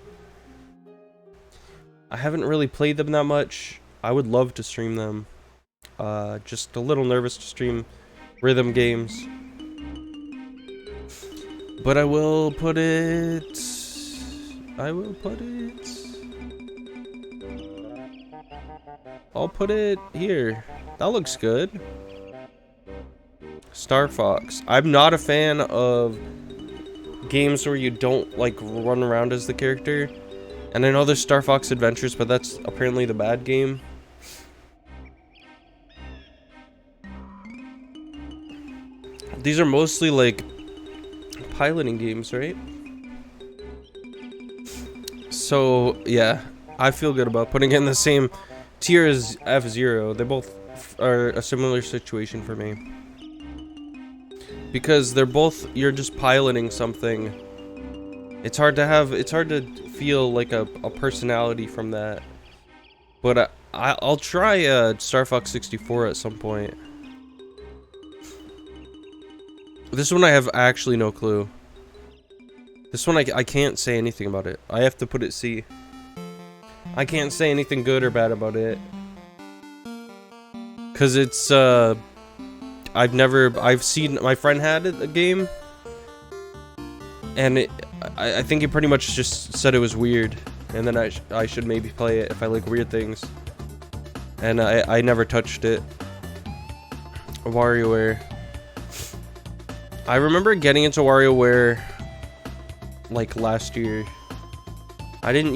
I haven't really played them that much. I would love to stream them. Just a little nervous to stream rhythm games. But I will put it... I'll put it here. That looks good. Star Fox. I'm not a fan of games where you don't like run around as the character. And I know there's Star Fox Adventures, but that's apparently the bad game. These are mostly like piloting games, right? So yeah, I feel good about putting it in the same tier as F-Zero. They both are a similar situation for me. Because they're both, you're just piloting something. It's hard to feel like a personality from that. But I'll try Star Fox 64 at some point. This one I have actually no clue. This one I can't say anything about it. I have to put it C. I can't say anything good or bad about it. Cause it's I've seen my friend had a game, and I think he pretty much just said it was weird, and then I should maybe play it if I like weird things. And I never touched it. WarioWare. I remember getting into WarioWare like last year. I didn't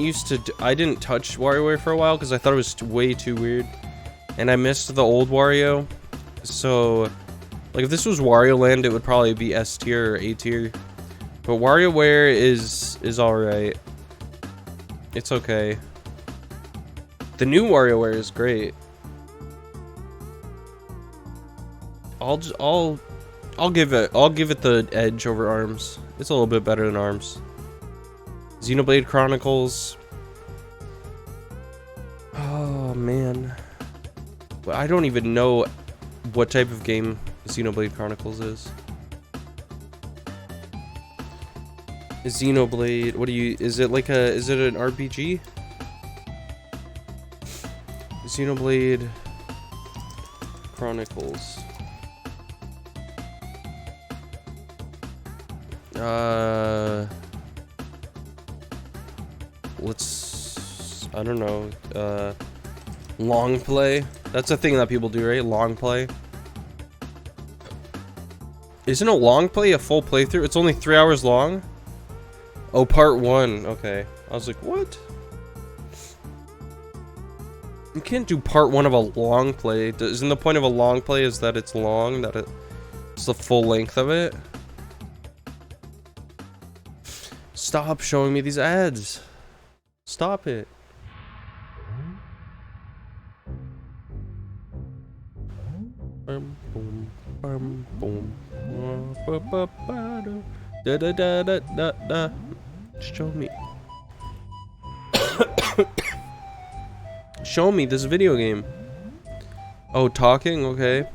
touch WarioWare for a while because I thought it was way too weird, and I missed the old Wario. So, like, if this was Wario Land, it would probably be S tier or A tier. But WarioWare is alright. It's okay. The new WarioWare is great. I'll give it the edge over ARMS. It's a little bit better than ARMS. Xenoblade Chronicles. Oh man. But I don't even know what type of game Xenoblade Chronicles is. Xenoblade, is it an RPG? Xenoblade Chronicles. I don't know, long play. That's a thing that people do, right? Long play. Isn't a long play a full playthrough? It's only 3 hours long? Oh, part 1. Okay. I was like, what? You can't do part 1 of a long play. Isn't the point of a long play is that it's long? That it's the full length of it? Stop showing me these ads. Stop it. Show me. Show me this video game. Oh, talking? Okay.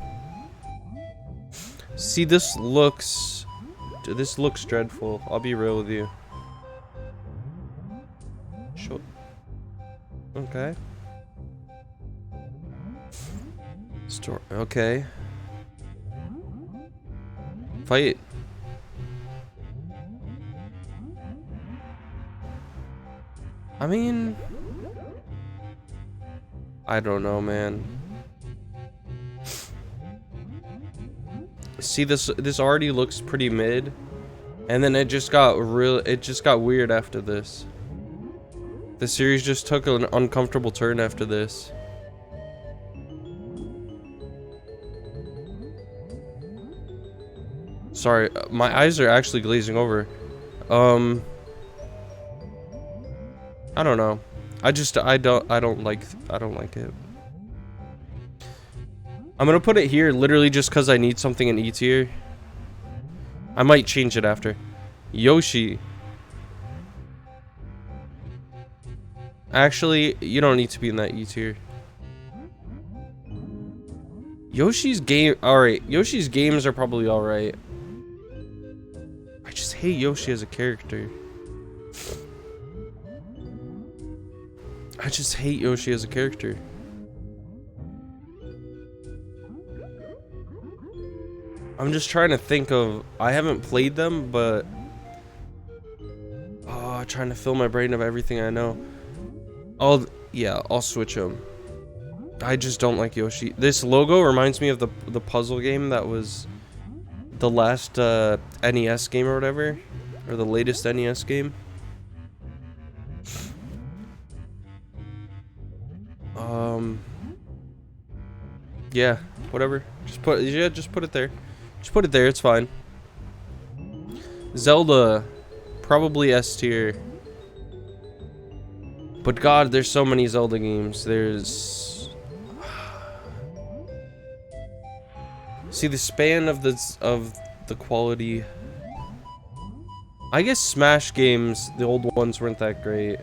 See, this looks dreadful. I'll be real with you. Sure. Okay. Store. Okay. Fight. I mean, I don't know, man. See, this already looks pretty mid, and then it just got weird after this. The series just took an uncomfortable turn after this. Sorry, my eyes are actually glazing over. I don't know. I don't like it. I'm gonna put it here literally just because I need something in E tier. I might change it after. Yoshi. Actually, you don't need to be in that E tier. Yoshi's alright. Yoshi's games are probably alright. I just hate Yoshi as a character. I just hate Yoshi as a character. I'm just trying to think of... I haven't played them, but... Oh, trying to fill my brain of everything I know. I'll switch them. I just don't like Yoshi. This logo reminds me of the puzzle game that was... the last NES game or whatever. Or the latest NES game. Yeah, whatever. Just put it there. Just put it there, it's fine. Zelda, probably S tier. But God, there's so many Zelda games. There's... See, the span of the quality... I guess Smash games, the old ones weren't that great.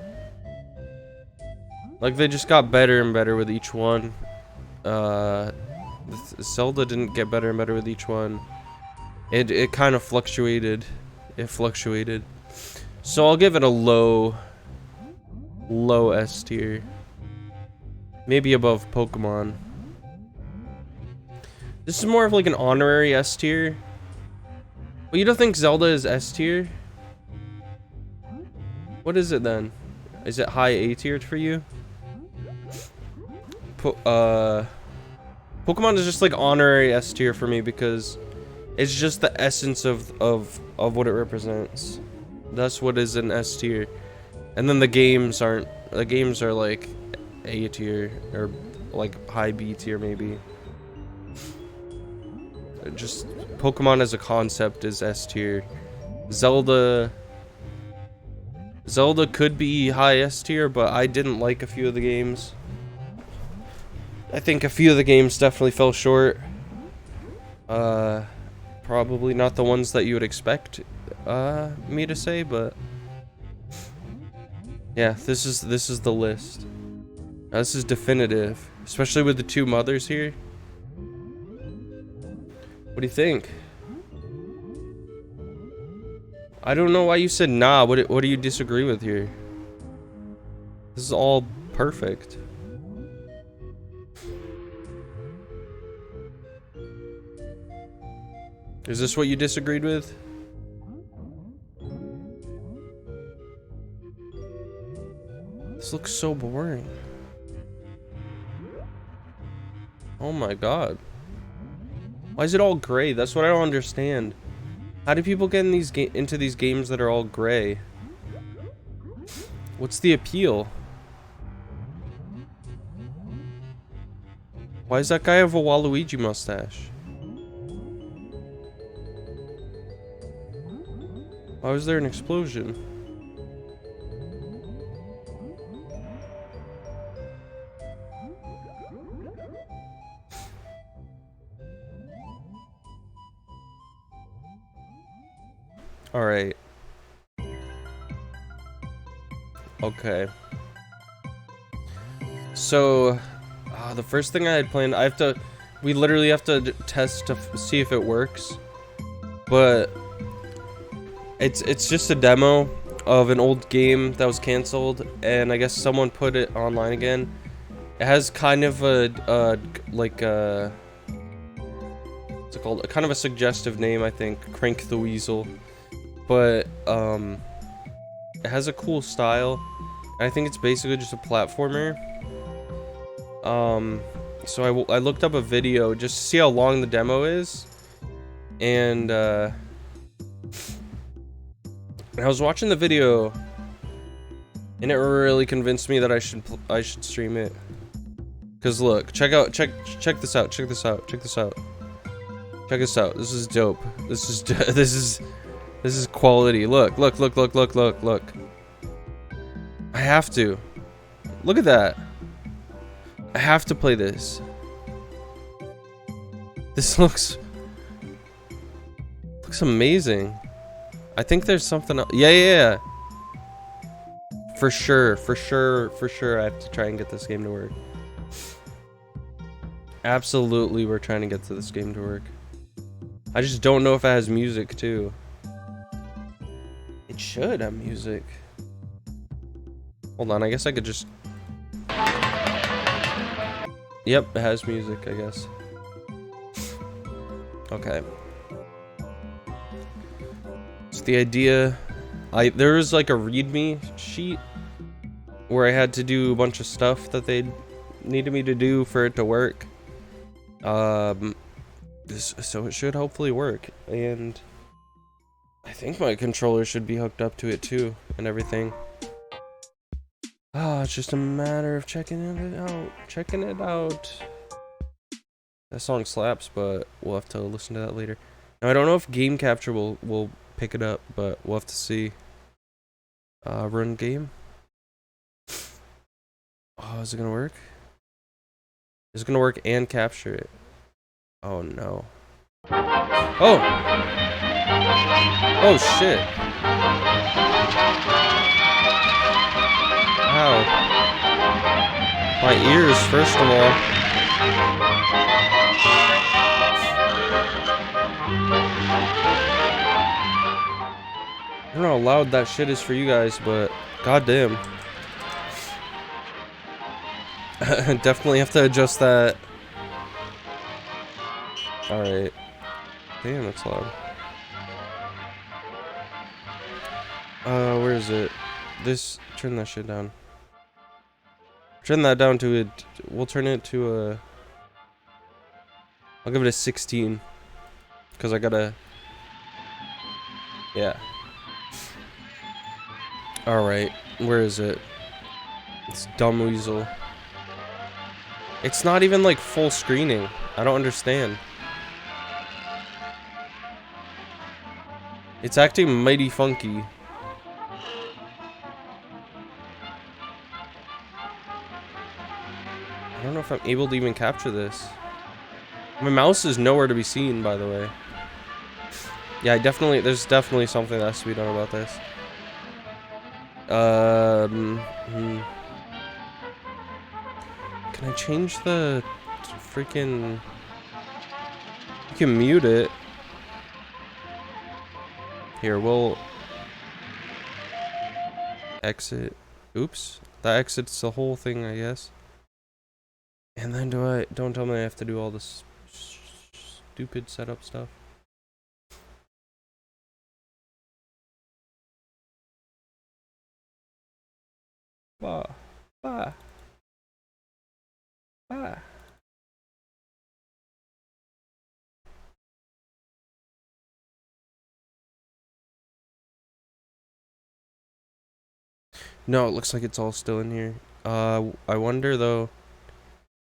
Like, they just got better and better with each one. Zelda didn't get better and better with each one. It kind of fluctuated. It fluctuated. So I'll give it a low S tier. Maybe above Pokemon. This is more of like an honorary S tier. Well, you don't think Zelda is S tier? What is it then? Is it high A tier for you? Pokemon is just like honorary S tier for me because it's just the essence of what it represents. That's what is an S tier. And then the games aren't. The games are like A tier or like high B tier maybe. Just Pokemon as a concept is S tier. Zelda could be high S tier, but I didn't like a few of the games. I think a few of the games definitely fell short. Probably not the ones that you would expect me to say, but yeah, this is the list. This is definitive, especially with the two mothers here. What do you think? I don't know why you said nah. What do you disagree with here? This is all perfect. Is this what you disagreed with? This looks so boring. Oh my god. Why is it all gray? That's what I don't understand. How do people get in into these games that are all gray? What's the appeal? Why does that guy have a Waluigi mustache? Why was there an explosion? All right. Okay. So, The first thing I had planned, we literally have to test to see if it works. But it's just a demo of an old game that was canceled, and I guess someone put it online again. It has kind of what's it called? Kind of a suggestive name, I think. Crank the Weasel. But it has a cool style. I think it's basically just a platformer. So I looked up a video just to see how long the demo is, and I was watching the video, and it really convinced me that I should stream it. Cause look, check this out. Check this out. Check this out. Check this out. This is dope. This is quality. Look. I have to. Look at that. I have to play this. This looks amazing. I think there's something else. Yeah. For sure. I have to try and get this game to work. Absolutely, we're trying to get to this game to work. I just don't know if it has music too. It should have music. Hold on, I guess I could just... Yep, it has music, I guess. Okay. So the idea... there was like a readme sheet where I had to do a bunch of stuff that they needed me to do for it to work. So it should hopefully work, and I think my controller should be hooked up to it too, and everything. It's just a matter of checking it out. That song slaps, but we'll have to listen to that later. Now, I don't know if game capture will pick it up, but we'll have to see. Run game. Oh, is it gonna work? Is it gonna work and capture it? Oh no. Oh! Oh shit. Ow. My ears, first of all. I don't know how loud that shit is for you guys, but goddamn. Definitely have to adjust that. Alright. Damn, that's loud. Where is it? Turn that shit down. Turn that down to it. We'll turn it to a... I'll give it a 16. Because I gotta... Yeah. Alright. Where is it? It's dumb Weasel. It's not even like full screening. I don't understand. It's acting mighty funky. I don't know if I'm able to even capture this. My mouse is nowhere to be seen, by the way. Yeah, there's definitely something that has to be done about this. Can I change the freaking... You can mute it. Here, we'll... Exit. Oops. That exits the whole thing, I guess. And then don't tell me I have to do all this stupid setup stuff. Bah. No, it looks like it's all still in here. I wonder though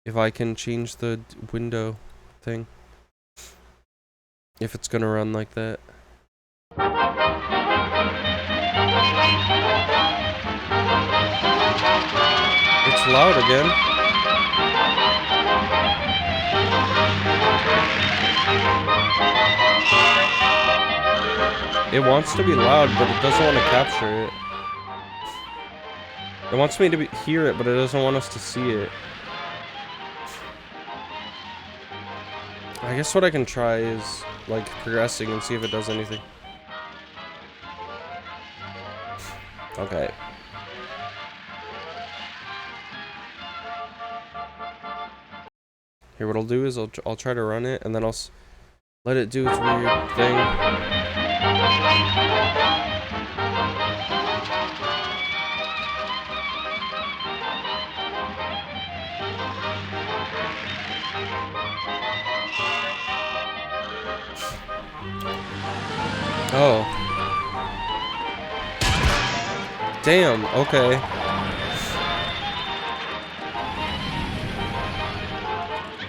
if I can change the window thing. If it's gonna run like that. It's loud again. It wants to be loud, but it doesn't want to capture it. It wants me to hear it, but it doesn't want us to see it. I guess what I can try is like progressing and see if it does anything. Okay. Here, what I'll do is I'll try to run it and then I'll let it do its weird thing. Oh. Damn, okay.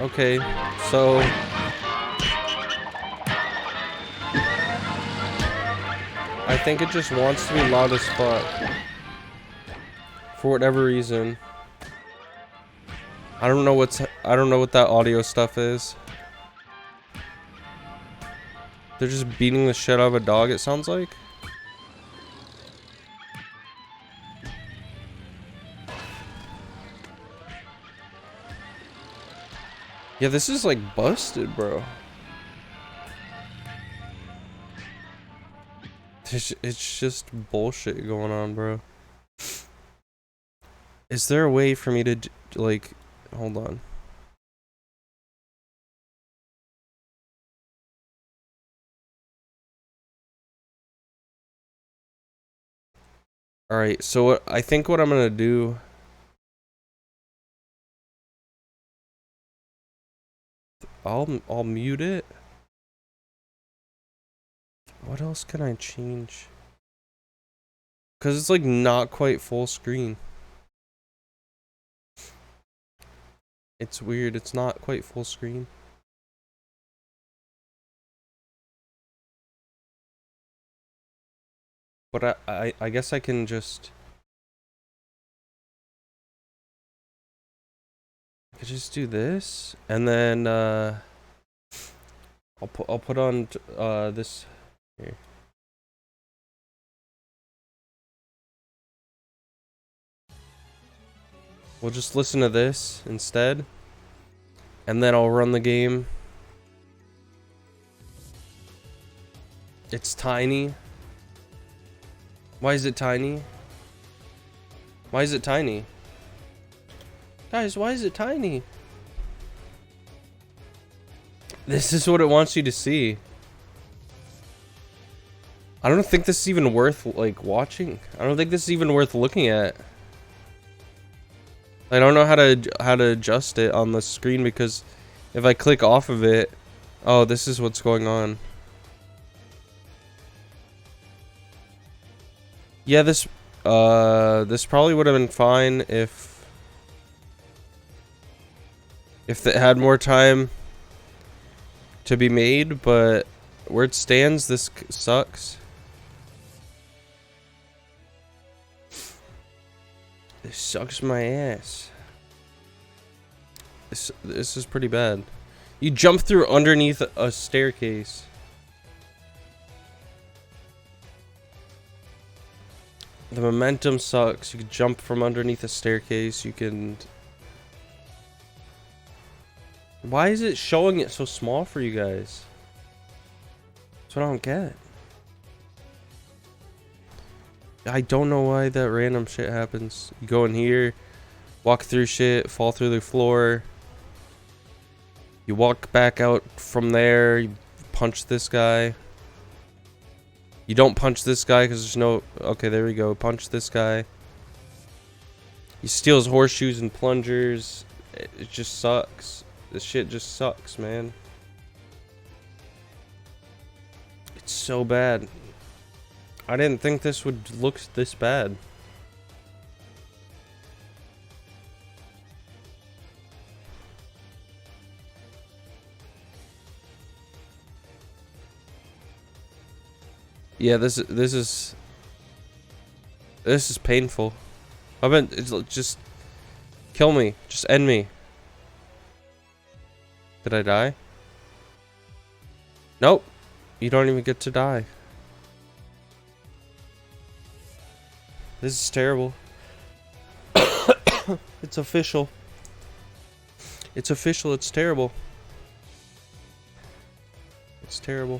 Okay, so... I think it just wants to be loud as fuck. For whatever reason. I don't know what that audio stuff is. They're just beating the shit out of a dog, it sounds like. Yeah, this is like busted, bro. It's just bullshit going on, bro. Is there a way for me to, like, hold on. Alright, so I think what I'm gonna do... I'll mute it. What else can I change? Because it's like not quite full screen. It's weird, it's not quite full screen. But I guess I can just... I could just do this, and then I'll put on this here. We'll just listen to this instead, and then I'll run the game. It's tiny. Why is it tiny? Why is it tiny? Guys, why is it tiny? This is what it wants you to see. I don't think this is even worth, like, watching. I don't think this is even worth looking at. I don't know how to adjust it on the screen, because if I click off of it... Oh, this is what's going on. Yeah, this probably would have been fine if it had more time to be made, but where it stands, this sucks. This sucks my ass. This is pretty bad. You jump through underneath a staircase. The momentum sucks. You can jump from underneath a staircase. You can... Why is it showing it so small for you guys? That's what I don't get. I don't know why that random shit happens. You go in here, walk through shit, fall through the floor. You walk back out from there, you punch this guy. You don't punch this guy because there's no... Okay, there we go. Punch this guy. He steals horseshoes and plungers. It just sucks. This shit just sucks, man. It's so bad. I didn't think this would look this bad. Yeah, this is painful. It's just kill me. Just end me. Did I die? Nope. You don't even get to die. This is terrible. It's official. It's official. It's terrible. It's terrible.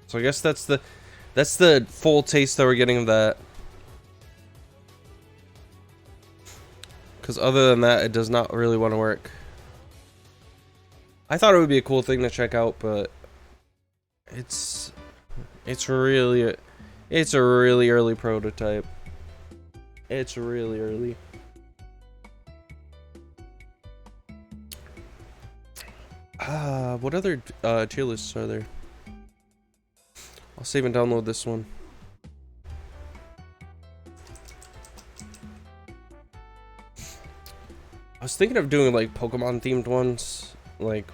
So I guess that's the full taste that we're getting of that. Because other than that, it does not really want to work. I thought it would be a cool thing to check out, but it's really it's a really early prototype. It's really early. What other tier lists are there? I'll save and download this one. I was thinking of doing like Pokemon themed ones, like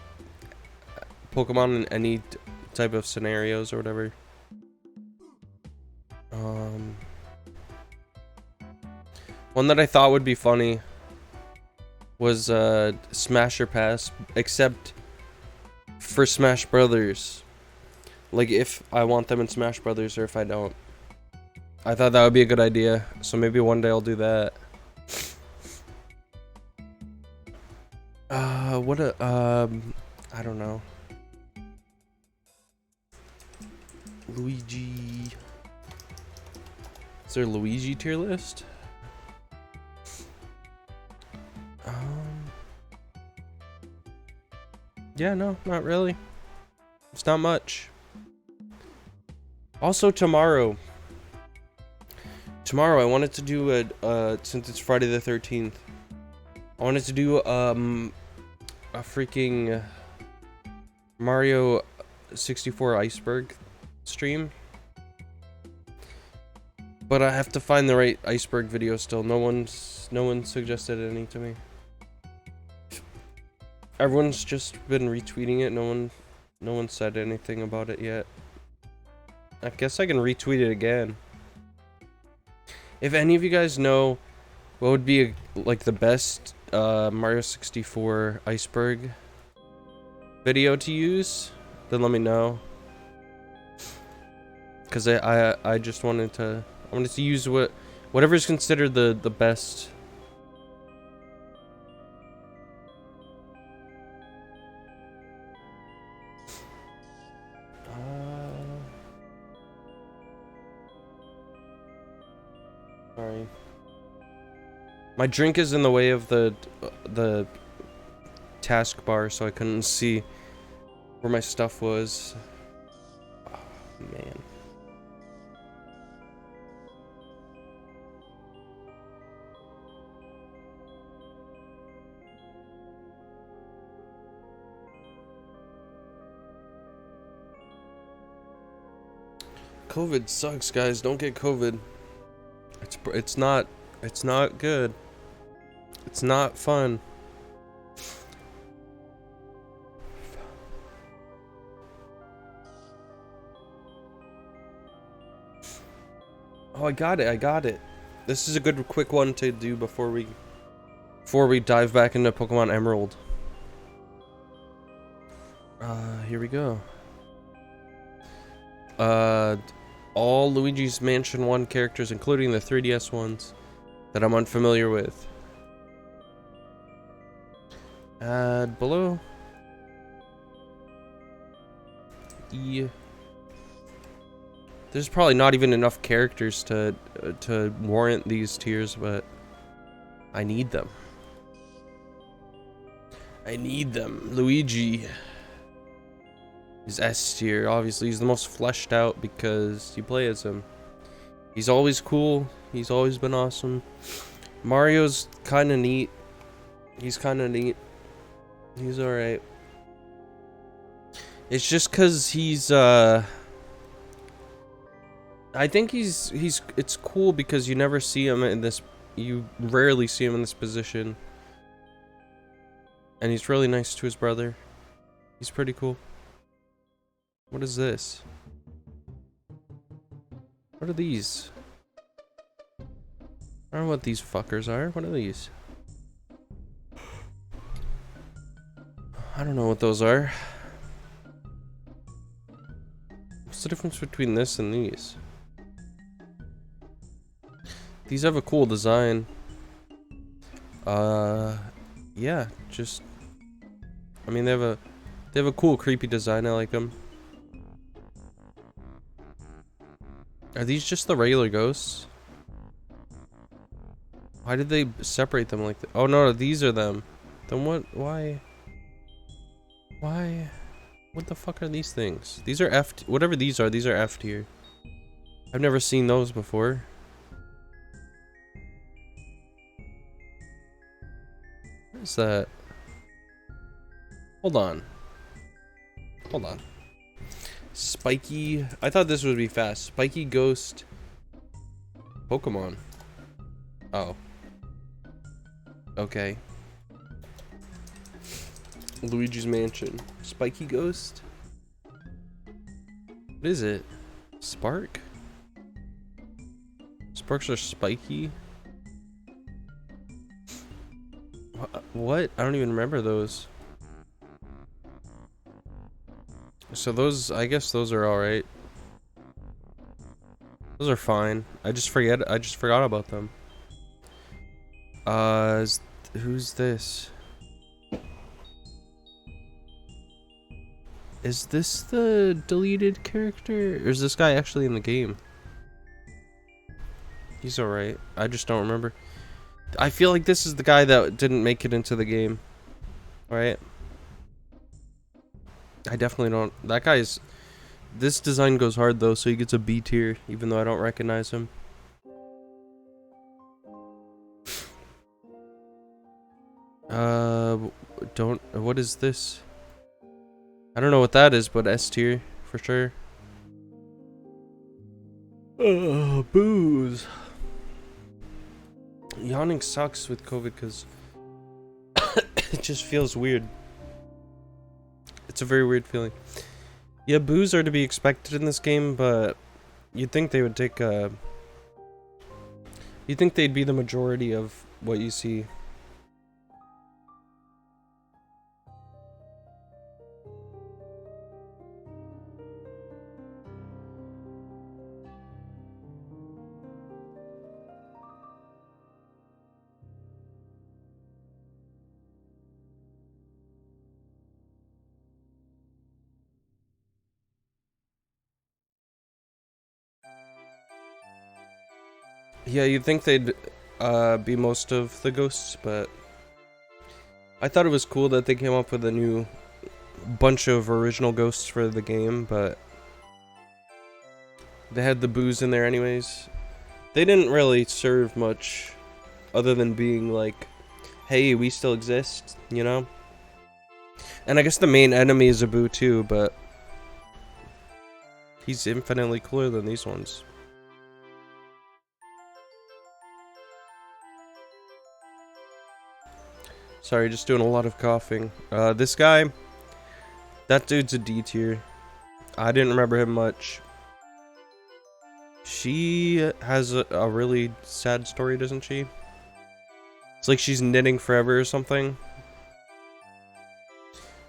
Pokemon in any type of scenarios or whatever. One that I thought would be funny was Smash or Pass, except for Smash Brothers. Like if I want them in Smash Brothers or if I don't. I thought that would be a good idea, so maybe one day I'll do that. I don't know. Luigi. Is there a Luigi tier list? Yeah, no, not really. It's not much. Also, tomorrow I wanted to do since it's Friday the 13th, I wanted to do a freaking Mario 64 iceberg stream. But I have to find the right iceberg video still. No one suggested any to me. Everyone's just been retweeting it. No one said anything about it yet. I guess I can retweet it again. If any of you guys know what would be like the best Mario 64 iceberg video to use, then let me know. Cause I just wanted to use whatever is considered the best. Sorry. My drink is in the way of the taskbar, so I couldn't see where my stuff was. Oh, man. COVID sucks, guys. Don't get COVID. It's not good. It's not fun. Oh, I got it. This is a good quick one to do before we dive back into Pokemon Emerald. Here we go. All Luigi's Mansion 1 characters, including the 3DS ones that I'm unfamiliar with. Add below. There's probably not even enough characters to warrant these tiers, but I need them. Luigi is S tier. Obviously, he's the most fleshed out because you play as him. He's always cool. He's always been awesome. Mario's kind of neat. He's alright. It's just because he's, I think it's cool because you never see him in this, you rarely see him in this position. And he's really nice to his brother. He's pretty cool. What is this? What are these? I don't know what these fuckers are. What are these? I don't know what those are. What's the difference between this and these? These have a cool design. yeah, just I mean they have a cool creepy design. I like them. Are these just the regular ghosts? Why did they separate them like that? Oh no, these are them. Then what? Why? Why? What the fuck are these things? These are F. Whatever these are F tier. I've never seen those before. What is that? Hold on. Hold on. Spiky. I thought this would be fast. Spiky ghost. Pokemon. Oh. Okay. Luigi's Mansion. Spiky ghost? What is it? Spark? Sparks are spiky? What? I don't even remember those. So those, I guess those are alright. Those are fine. I just forgot about them. Who's this? Is this the deleted character? Or is this guy actually in the game? He's alright. I just don't remember. I feel like this is the guy that didn't make it into the game. Right? I definitely don't. That guy's... This design goes hard though, so he gets a B tier, even though I don't recognize him. What is this? I don't know what that is, but S tier, for sure. Booze. Yawning sucks with COVID because it just feels weird. It's a very weird feeling. Yeah, boos are to be expected in this game, but you'd think they would take you'd think they'd be the majority of what you see. Yeah, you'd think they'd be most of the ghosts, but I thought it was cool that they came up with a new bunch of original ghosts for the game, but they had the boos in there anyways. They didn't really serve much other than being like, hey, we still exist, you know? And I guess the main enemy is a boo too, but he's infinitely cooler than these ones. Sorry, just doing a lot of coughing. This guy, that dude's a D tier. I didn't remember him much. She has a really sad story, doesn't she? It's like she's knitting forever or something.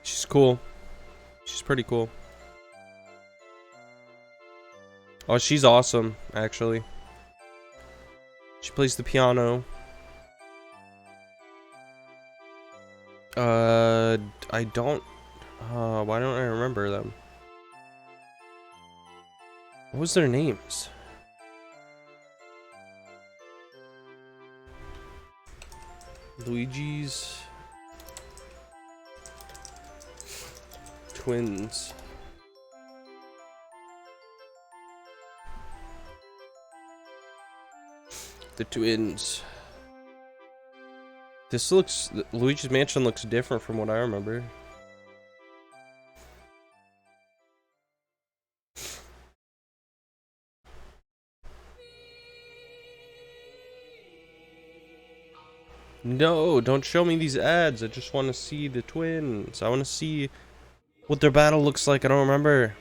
She's cool. She's pretty cool. Oh, she's awesome, actually. She plays the piano. I don't... why don't I remember them? What was their names? Luigi's... twins. The twins. This looks... Luigi's Mansion looks different from what I remember. No, don't show me these ads. I just want to see the twins. I want to see what their battle looks like. I don't remember.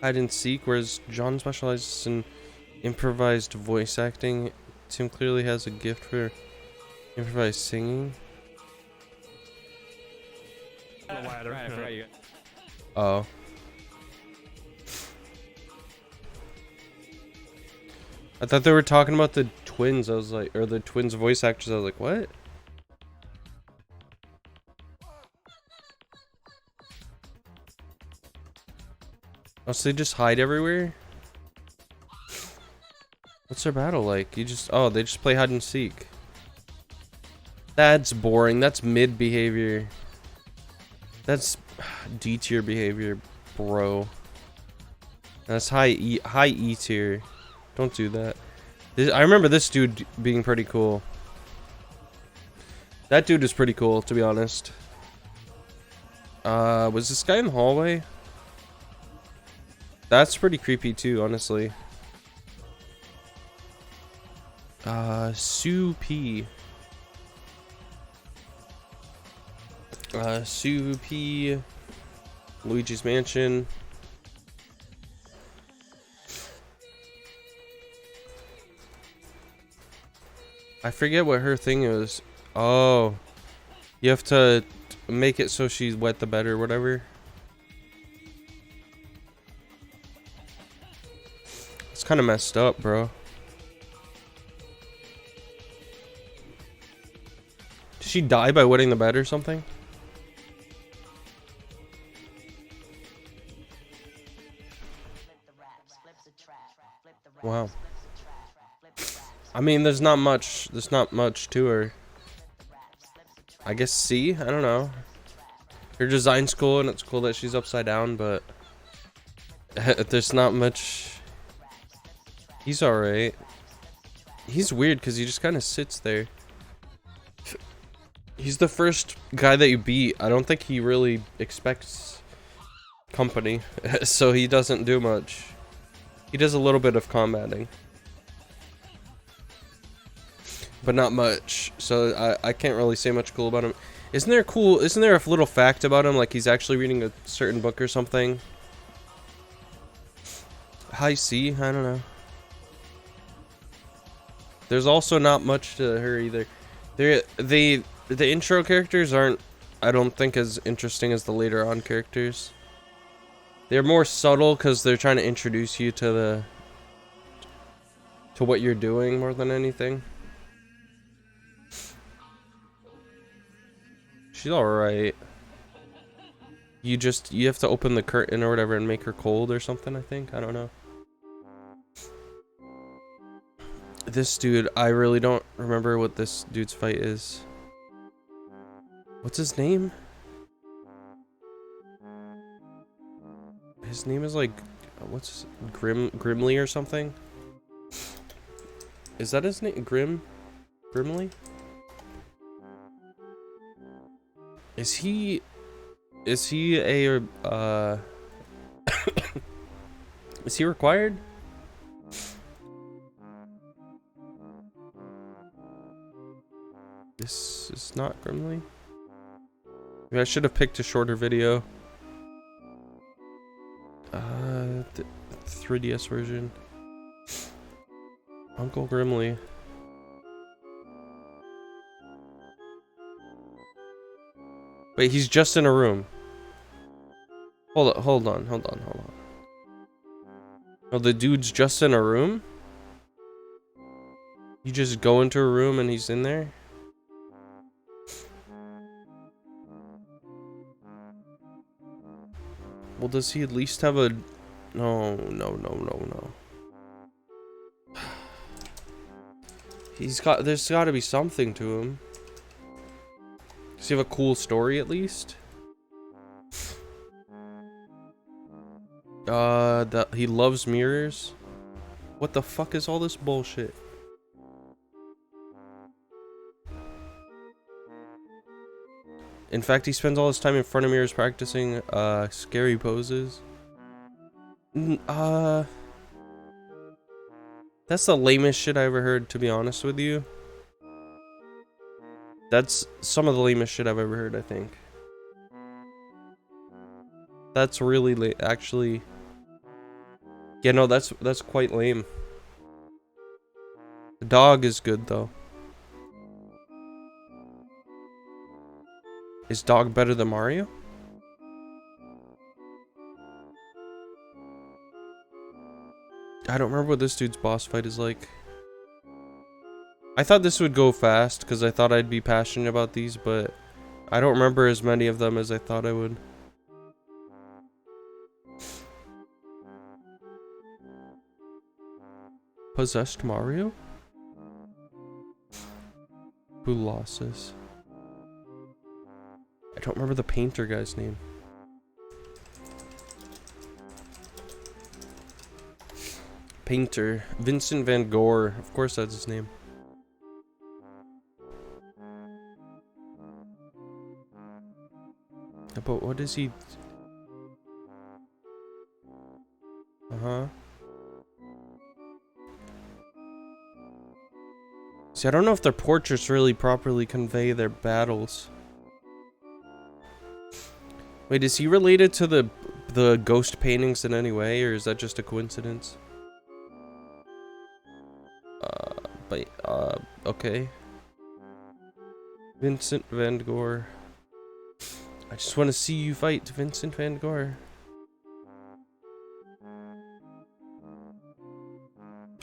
Hide and seek, whereas John specializes in improvised voice acting. Tim clearly has a gift for improvised singing. Oh. I thought they were talking about the twins. twins. I was like, or the twins voice actors. I was like, what? Oh, so they just hide everywhere? What's their battle like? You just, oh, they just play hide and seek. That's boring. That's mid behavior. That's D tier behavior, bro. That's high E tier. Don't do that. I remember this dude being pretty cool. That dude is pretty cool, to be honest. Was this guy in the hallway? That's pretty creepy too, honestly. Sue P. Sue P. Luigi's Mansion. I forget what her thing is. Oh. You have to make it so she's wet the bed or whatever. It's kind of messed up, bro. Did she die by wetting the bed or something? Wow. I mean, there's not much to her. I guess C? I don't know. Her design's cool and it's cool that she's upside down, but there's not much. He's alright. He's weird because he just kind of sits there. He's the first guy that you beat. I don't think he really expects company, so he doesn't do much. He does a little bit of combating, but not much. So I can't really say much cool about him. Isn't there a little fact about him, like he's actually reading a certain book or something? High C? I don't know. There's also not much to her either. The intro characters aren't, I don't think, as interesting as the later on characters. They're more subtle because they're trying to introduce you to what you're doing more than anything. She's alright. You have to open the curtain or whatever and make her cold or something, I think. I don't know. This dude, I really don't remember what this dude's fight is. What's his name? His name is like, what's Grimly or something? Is that his name? Grimly? Is he a is he required? This is not Grimly. Maybe I should have picked a shorter video. The 3DS version. Uncle Grimly. Wait, he's just in a room. Hold on. Oh, the dude's just in a room? You just go into a room and he's in there? Well, does he at least have a... No. There's gotta be something to him. Does he have a cool story at least? That he loves mirrors? What the fuck is all this bullshit? In fact, he spends all his time in front of mirrors practicing scary poses. That's the lamest shit I ever heard, to be honest with you. That's some of the lamest shit I've ever heard, I think. That's really actually. Yeah, no, that's quite lame. The dog is good though. Is dog better than Mario? I don't remember what this dude's boss fight is like. I thought this would go fast because I thought I'd be passionate about these, but I don't remember as many of them as I thought I would. Possessed Mario? Who lost this? I don't remember the painter guy's name. Painter. Vincent van Gogh. Of course that's his name. But what is he? Uh-huh. See, I don't know if their portraits really properly convey their battles. Wait, is he related to the ghost paintings in any way, or is that just a coincidence? Okay. Vincent van Gogh. I just want to see you fight, Vincent van Gogh.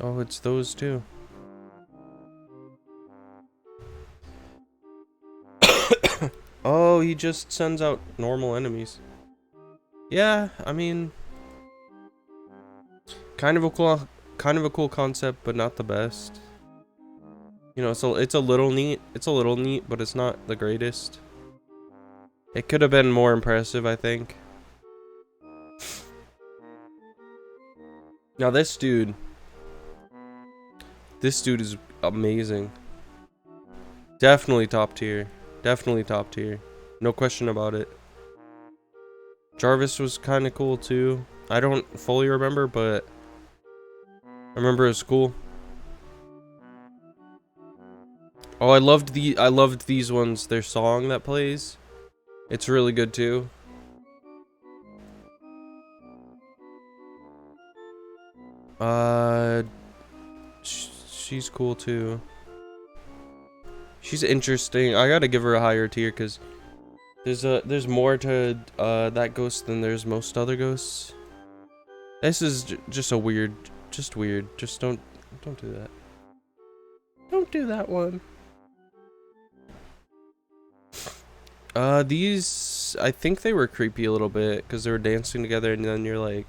Oh, it's those two. Oh, he just sends out normal enemies. Yeah, I mean, kind of a cool concept, but not the best. You know, so it's a little neat. It's a little neat, but it's not the greatest. It could have been more impressive, I think. Now this dude is amazing. Definitely top tier. Definitely top tier. No question about it. Jarvis was kind of cool too. I don't fully remember, but I remember it was cool. Oh, I loved these ones. Their song that plays. It's really good too. She's cool too. She's interesting. I gotta give her a higher tier because there's more to that ghost than there's most other ghosts. This is just a weird, just weird. Just don't do that. Don't do that one. These, I think they were creepy a little bit because they were dancing together, and then you're like,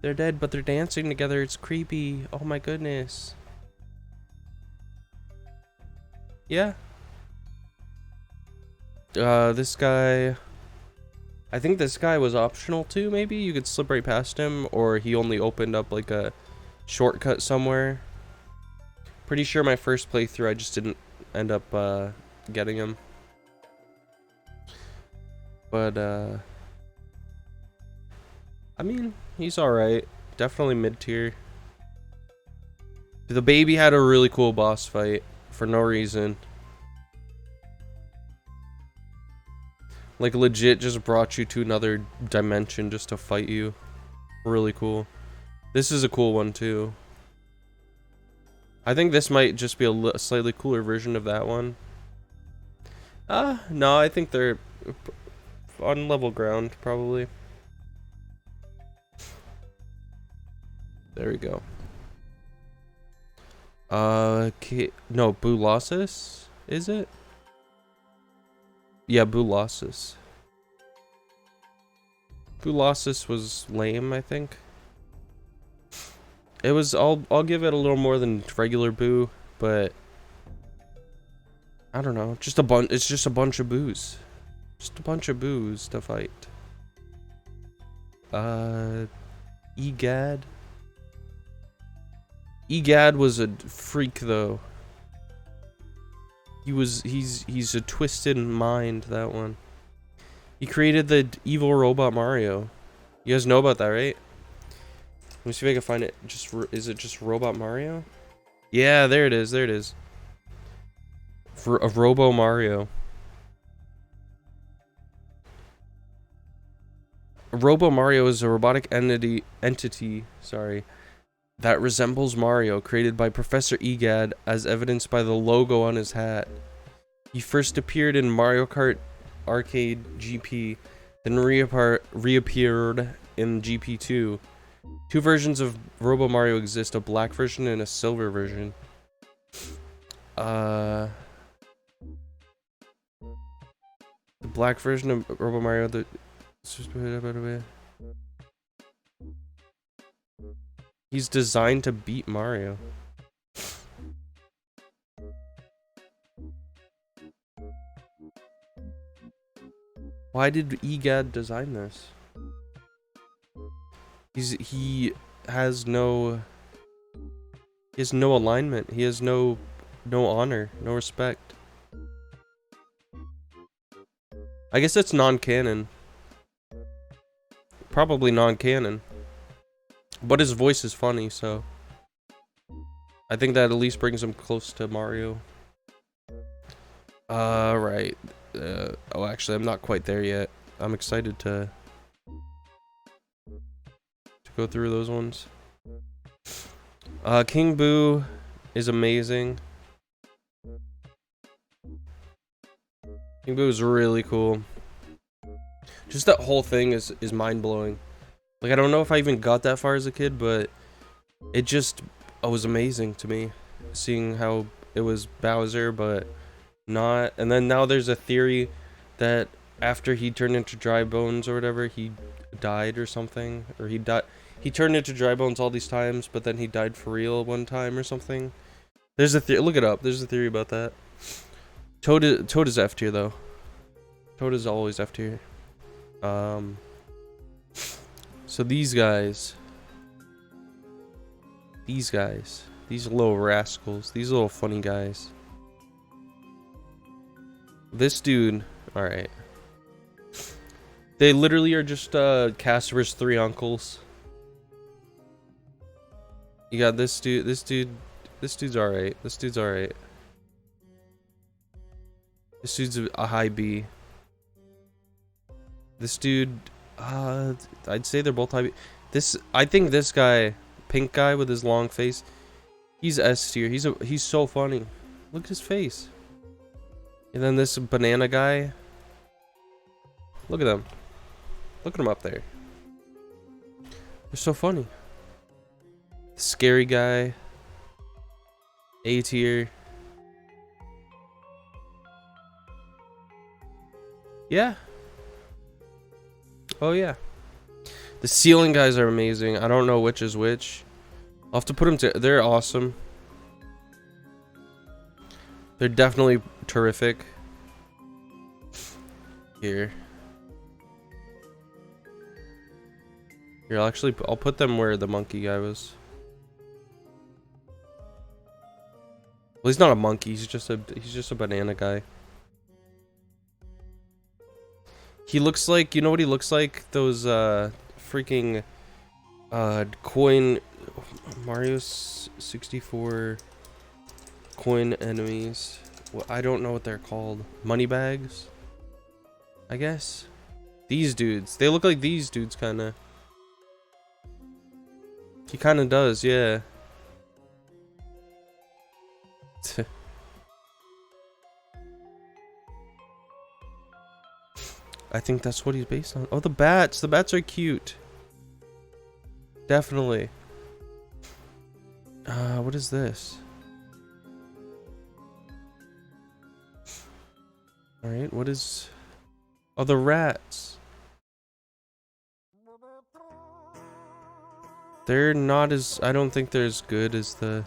they're dead, but they're dancing together. It's creepy. Oh my goodness. Yeah. This guy, I think this guy was optional too, maybe? You could slip right past him, or he only opened up like a shortcut somewhere. Pretty sure my first playthrough I just didn't end up getting him. But I mean, he's alright. Definitely mid-tier. The baby had a really cool boss fight for no reason. Like legit just brought you to another dimension just to fight you. Really cool. This is a cool one too. I think this might just be a slightly cooler version of that one. No, I think they're on level ground probably. There we go. Okay. No, Bulossus? Is it? Yeah, Bulossus. Bulossus was lame, I think. It was, I'll give it a little more than regular Boo, but I don't know. It's just a bunch of Boos. Just a bunch of Boos to fight. Egad. Egad was a freak though. He's a twisted mind, that one. He created the evil robot Mario. You guys know about that, right? Let me see if I can find it. Is it just Robot Mario? Yeah, there it is. There it is. For a Robo Mario. Robo Mario is a robotic entity, sorry, that resembles Mario, created by Professor Egad, as evidenced by the logo on his hat. He first appeared in Mario Kart Arcade GP, then reappeared in GP2. Two versions of Robo Mario exist, a black version and a silver version. The black version of Robo Mario. He's designed to beat Mario. Why did EGAD design this? He has no alignment. He has no honor, no respect. I guess it's non-canon. Probably non-canon. But his voice is funny, so I think that at least brings him close to Mario. Right. Oh, actually, I'm not quite there yet. I'm excited to go through those ones. King Boo is amazing. King Boo is really cool. Just that whole thing is mind-blowing. Like, I don't know if I even got that far as a kid, but it just was amazing to me, seeing how it was Bowser, but not. And then now there's a theory that after he turned into Dry Bones or whatever, he died or something, or he turned into Dry Bones all these times, but then he died for real one time or something. There's a theory. Look it up. There's a theory about that. Toad is F tier though. Toad is always F tier. So these little rascals, these little funny guys. This dude, all right. They literally are just Casper's three uncles. You got this dude. This dude's all right. This dude's all right. This dude's a high B. This dude, I'd say they're both high B. I think this guy, pink guy with his long face, he's S tier. He's so funny. Look at his face. And then this banana guy. Look at them. Look at him up there. They're so funny. The scary guy. A tier. Yeah. Oh yeah. The ceiling guys are amazing. I don't know which is which. I'll have to put them to. They're awesome. They're definitely terrific. Here. Here, I'll put them where the monkey guy was. Well, he's not a monkey. He's just a banana guy. He looks like, you know what he looks like? Those freaking coin Mario 64 coin enemies. Well, I don't know what they're called. Money bags, I guess. These dudes. They look like these dudes, kind of. He kind of does, yeah. I think that's what he's based on. Oh, the bats. The bats are cute. Definitely. What is this? Alright, what is... Oh, the rats. They're not as... I don't think they're as good as the...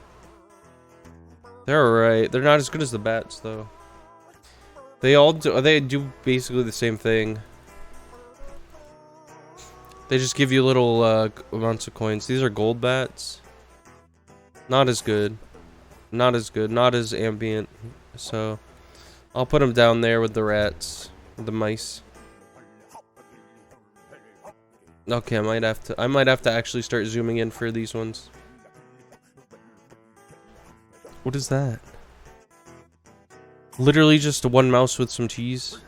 They're alright. They're not as good as the bats, though. They do basically the same thing. They just give you little amounts of coins. These are gold bats. Not as good. Not as good. Not as ambient. So I'll put them down there with the rats, with the mice. Okay, I might have to actually start zooming in for these ones. What is that? Literally just one mouse with some cheese.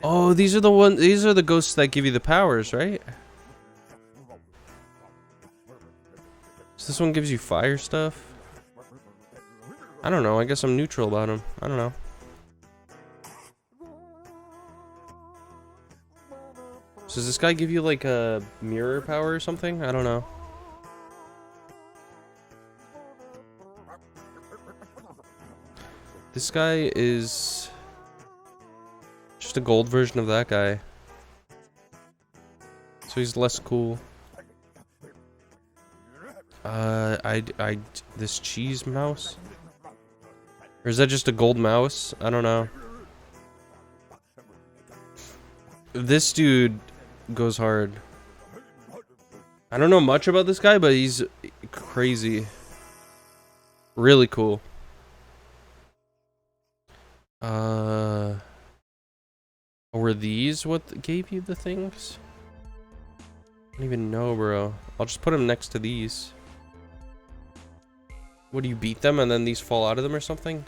Oh, these are the ghosts that give you the powers, right? So this one gives you fire stuff? I don't know, I guess I'm neutral about them. I don't know. So does this guy give you like a mirror power or something? I don't know. This guy is just a gold version of that guy. So he's less cool. This cheese mouse? Or is that just a gold mouse? I don't know. This dude goes hard. I don't know much about this guy, but he's crazy. Really cool. Were these what gave you the things? I don't even know, bro. I'll just put them next to these. What, do you beat them and then these fall out of them or something?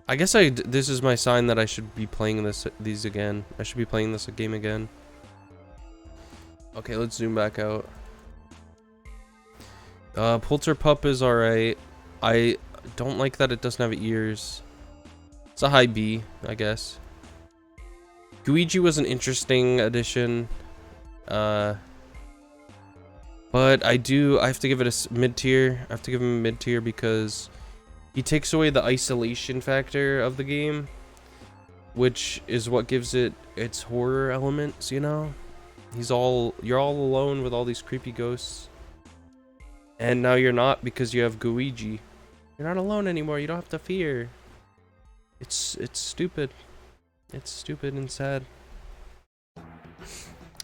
I guess this is my sign that I should be playing these again. I should be playing this game again. Okay, let's zoom back out. Polterpup is alright. I don't like that it doesn't have ears. It's a high B, I guess. Luigi was an interesting addition. But I have to give it a mid-tier. I have to give him a mid-tier because he takes away the isolation factor of the game, which is what gives it its horror elements, you know? You're all alone with all these creepy ghosts. And now you're not because you have Luigi. You're not alone anymore. You don't have to fear. It's stupid. It's stupid and sad.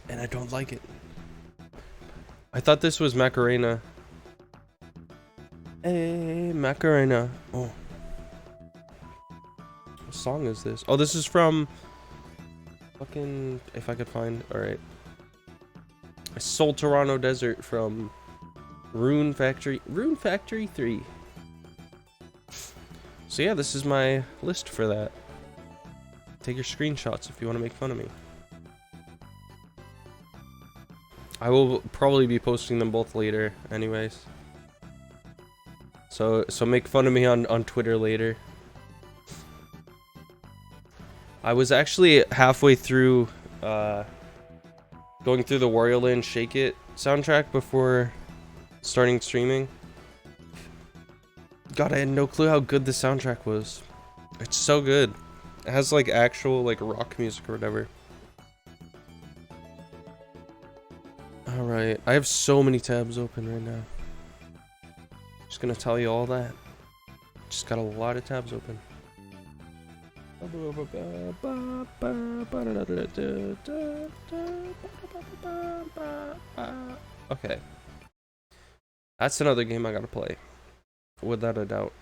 And I don't like it. I thought this was Macarena. Hey, Macarena. Oh. What song is this? Oh, this is from fucking, if I could find. Alright. Soul Toronto Desert from Rune Factory 3. So yeah, this is my list for that. Take your screenshots if you want to make fun of me. I will probably be posting them both later anyways. So make fun of me on Twitter later. I was actually halfway through going through the Wario Land Shake It soundtrack before starting streaming. God, I had no clue how good the soundtrack was. It's so good. It has like actual like rock music or whatever. Alright, I have so many tabs open right now. Just gonna tell you all that. Just got a lot of tabs open. Okay. That's another game I gotta play. Without a doubt.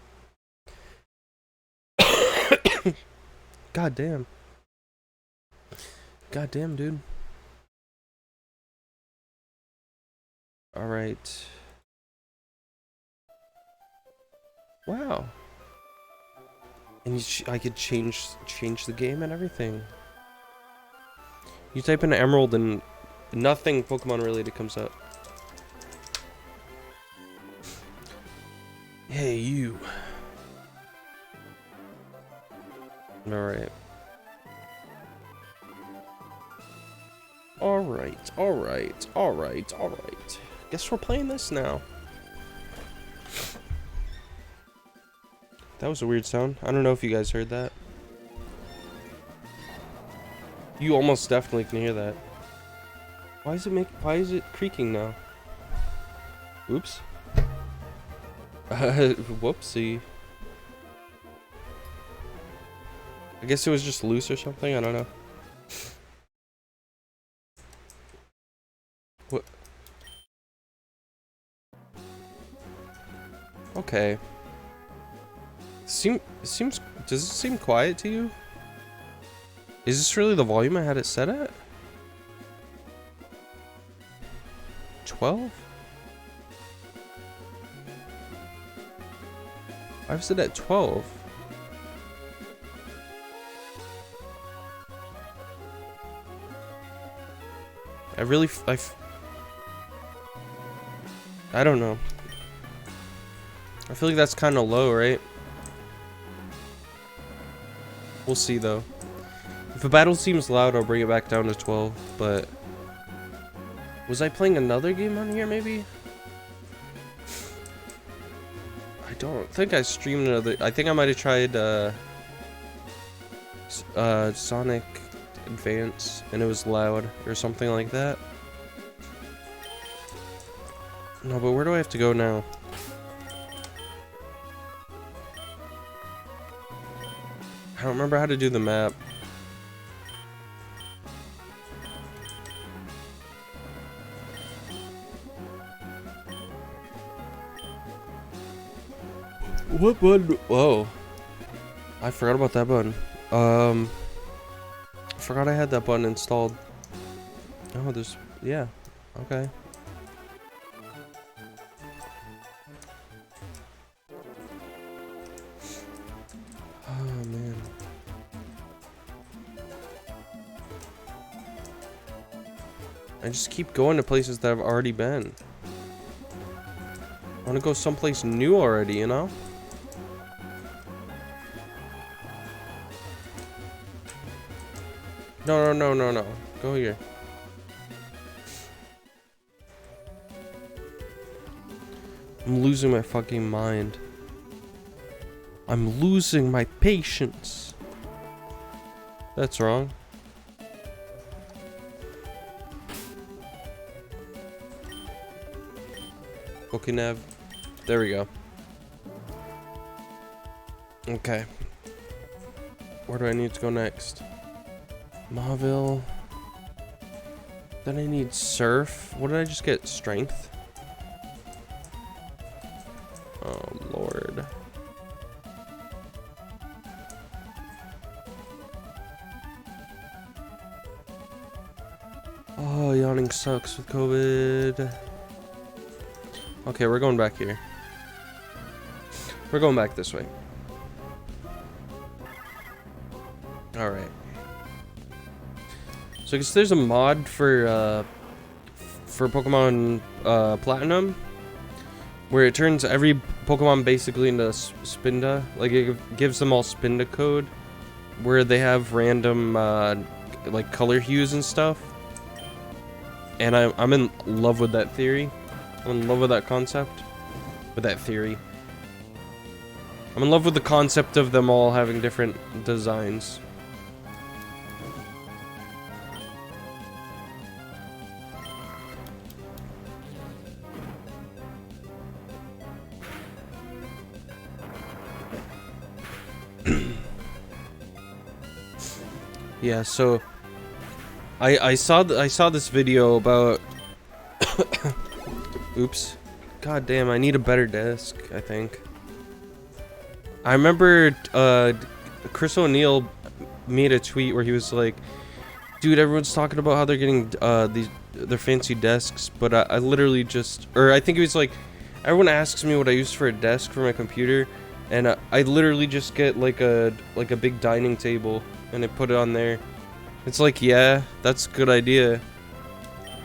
God damn. God damn, dude. Alright. Wow. And I could change the game and everything. You type in Emerald and nothing Pokemon related comes up. Hey, you. Alright. Alright. Guess we're playing this now. That was a weird sound. I don't know if you guys heard that. You almost definitely can hear that. Why is it creaking now? Oops. Whoopsie. I guess it was just loose or something, I don't know. What? Okay. Does it seem quiet to you? Is this really the volume I had it set at? 12? I've set at 12. I don't know. I feel like that's kind of low, right? We'll see though. If a battle seems loud, I'll bring it back down to 12, but... Was I playing another game on here, maybe? don't think I streamed another. I think I might have tried Sonic Advance, and it was loud or something like that. No, but where do I have to go now? I don't remember how to do the map. What button? Whoa. I forgot about that button. I forgot I had that button installed. Oh, there's... yeah. Okay. Oh, man. I just keep going to places that I've already been. I want to go someplace new already, you know? No. Go here. I'm losing my fucking mind. I'm losing my patience. That's wrong. Okay, Nav. There we go. Okay. Where do I need to go next? Mauville. Then I need Surf. What did I just get? Strength? Oh, Lord. Oh, yawning sucks with COVID. Okay, we're going back here. We're going back this way. Alright. So I guess there's a mod for Pokemon Platinum where it turns every Pokemon basically into Spinda. Like, it gives them all Spinda code where they have random like color hues and stuff. And I'm in love with that theory. I'm in love with that concept. With that theory. I'm in love with the concept of them all having different designs. Yeah, so I saw this video about oops. God damn, I need a better desk, I think. I remember Chris O'Neill made a tweet where he was like, dude, everyone's talking about how they're getting their fancy desks, but I literally just, or I think he was like, everyone asks me what I use for a desk for my computer, and I literally just get like a big dining table and I put it on there. It's like, yeah, that's a good idea.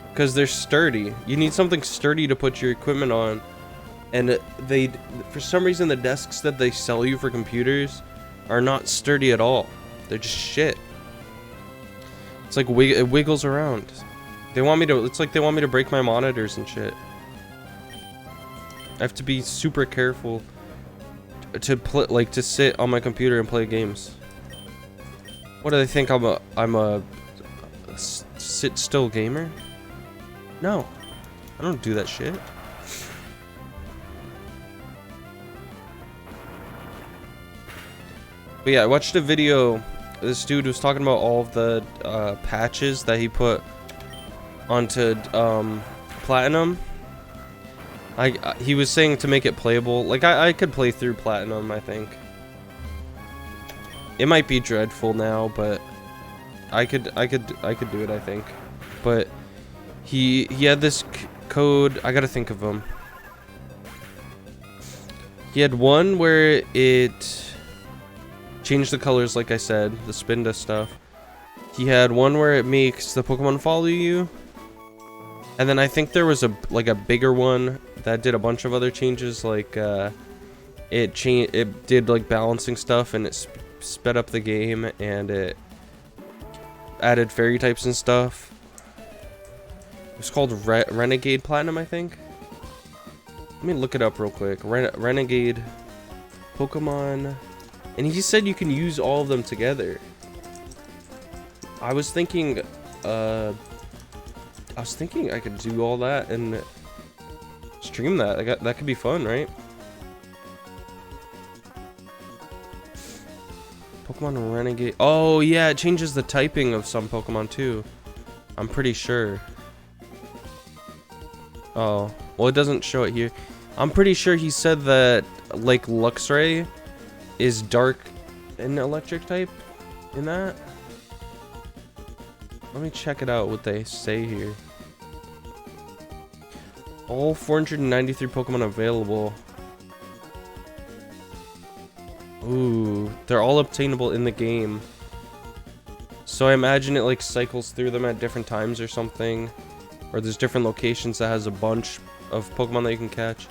Because they're sturdy. You need something sturdy to put your equipment on. And they, for some reason, the desks that they sell you for computers are not sturdy at all. They're just shit. It's like it wiggles around. They want me to, it's like they want me to break my monitors and shit. I have to be super careful to play, like, to sit on my computer and play games. What do they think? I'm a sit still gamer? No, I don't do that shit. But yeah, I watched a video. This dude was talking about all of the patches that he put onto Platinum. He was saying to make it playable. Like, I could play through Platinum, I think. It might be dreadful now, but I could do it, I think. But he had this code. I gotta think of him. He had one where it changed the colors, like I said, the Spinda stuff. He had one where it makes the Pokemon follow you. And then I think there was a bigger one that did a bunch of other changes, like it did like balancing stuff, and it sped up the game, and it added fairy types and stuff. It was called Renegade Platinum, I think. Let me look it up real quick. Renegade Pokemon. And he said you can use all of them together. I was thinking I could do all that and stream that. That could be fun, right? Pokemon Renegade. Oh, yeah, it changes the typing of some Pokemon, too. I'm pretty sure. Oh, well, it doesn't show it here. I'm pretty sure he said that, like, Luxray is dark and electric type in that. Let me check it out, what they say here. All 493 Pokemon available. Ooh, they're all obtainable in the game. So I imagine it like cycles through them at different times or something. Or there's different locations that has a bunch of Pokemon that you can catch.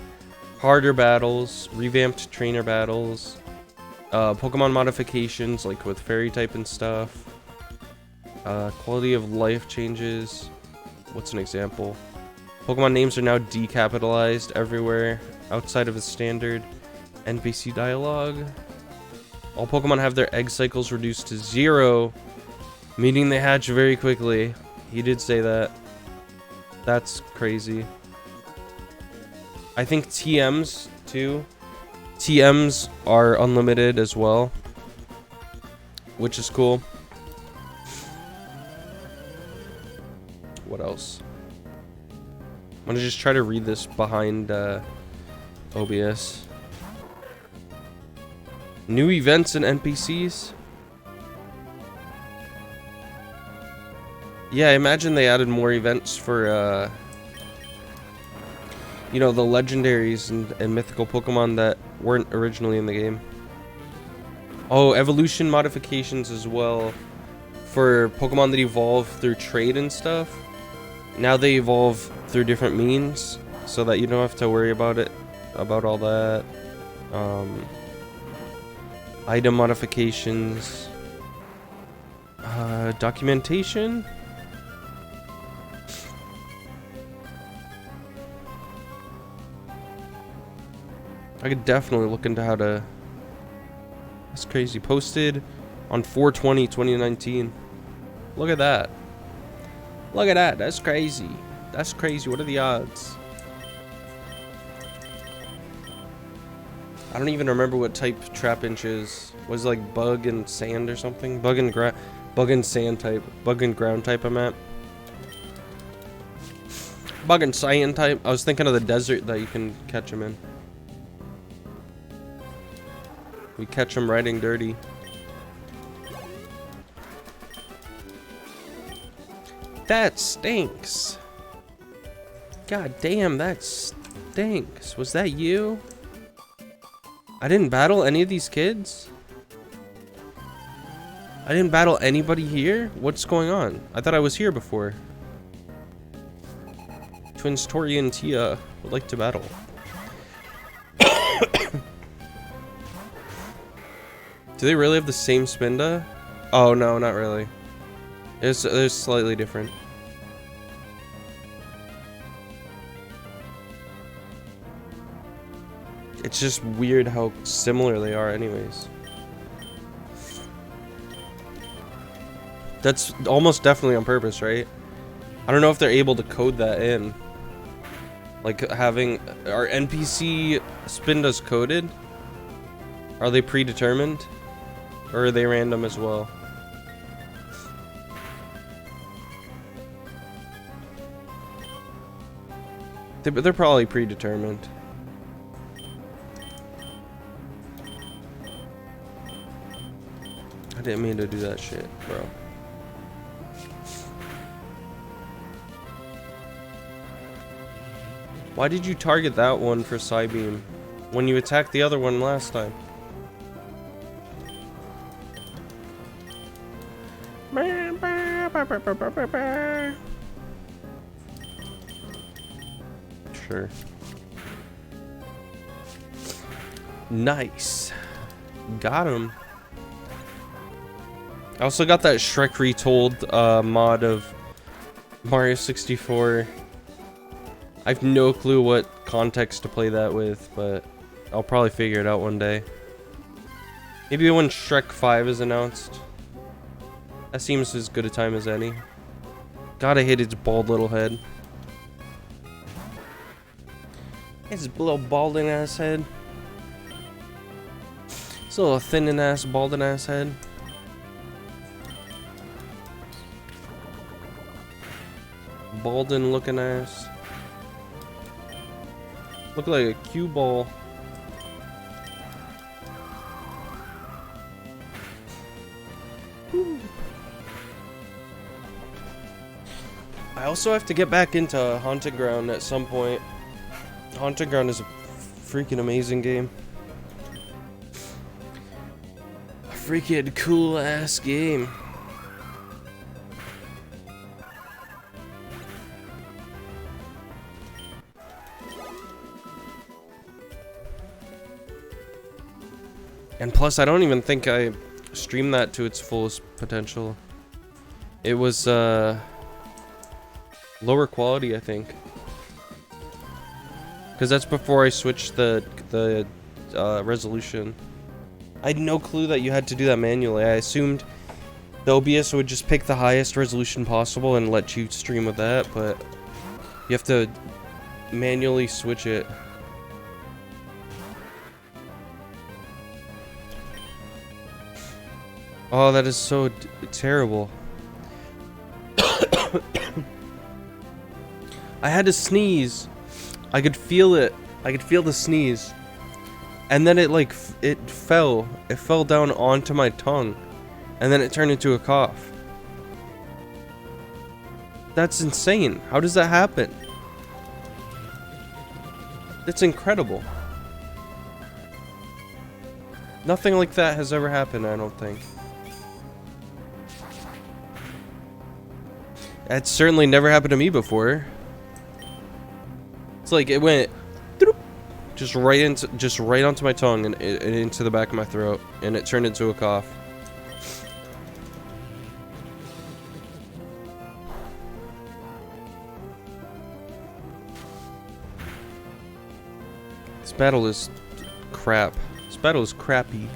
Harder battles, revamped trainer battles, Pokemon modifications like with fairy type and stuff. Quality of life changes. What's an example? Pokemon names are now decapitalized everywhere outside of the standard NPC dialogue. All Pokemon have their egg cycles reduced to 0, meaning they hatch very quickly. He did say that. That's crazy. I think TMs too. TMs are unlimited as well, which is cool. What else? I'm gonna just try to read this behind OBS. New events and NPCs. Yeah, I imagine they added more events for, you know, the legendaries and mythical Pokemon that weren't originally in the game. Oh, evolution modifications as well for Pokemon that evolve through trade and stuff. Now they evolve through different means, so that you don't have to worry about it, about all that. Item modifications. Documentation. I could definitely look into how to. That's crazy. Posted on 4/20/2019. Look at that. Look at that. That's crazy. That's crazy. What are the odds? I don't even remember what type Trapinch is. Was it like bug and sand or something? Bug and sand type. Bug and ground type I'm at. Bug and sand type. I was thinking of the desert that you can catch them in. We catch them riding dirty. That stinks. God damn, that stinks. Was that you? I didn't battle any of these kids? I didn't battle anybody here? What's going on? I thought I was here before. Twins Tori and Tia would like to battle. Do they really have the same Spinda? Oh no, not really. They're slightly different. It's just weird how similar they are anyways. That's almost definitely on purpose, right? I don't know if they're able to code that in. Like having our NPC Spindas coded? Are they predetermined? Or are they random as well? They're probably predetermined. I didn't mean to do that shit, bro. Why did you target that one for Psybeam when you attacked the other one last time? Sure. Nice. Got him. I also got that Shrek Retold mod of Mario 64. I have no clue what context to play that with, but I'll probably figure it out one day. Maybe when Shrek 5 is announced. That seems as good a time as any. God, I hate its bald little head. His little balding ass head. It's a little thinning ass, balding ass head. Balding looking ass. Look like a cue ball. I also have to get back into Haunted Ground at some point. Haunted Ground is a freaking amazing game. A freaking cool ass game. And plus, I don't even think I streamed that to its fullest potential. It was lower quality, I think. Because that's before I switched the resolution. I had no clue that you had to do that manually. I assumed the OBS would just pick the highest resolution possible and let you stream with that, but you have to manually switch it. Oh, that is so terrible. I had to sneeze. I could feel it. I could feel the sneeze. And then it fell. It fell down onto my tongue. And then it turned into a cough. That's insane. How does that happen? It's incredible. Nothing like that has ever happened, I don't think. It's certainly never happened to me before. It's like it went just right onto my tongue and into the back of my throat, and it turned into a cough. This battle is crap. This battle is crappy.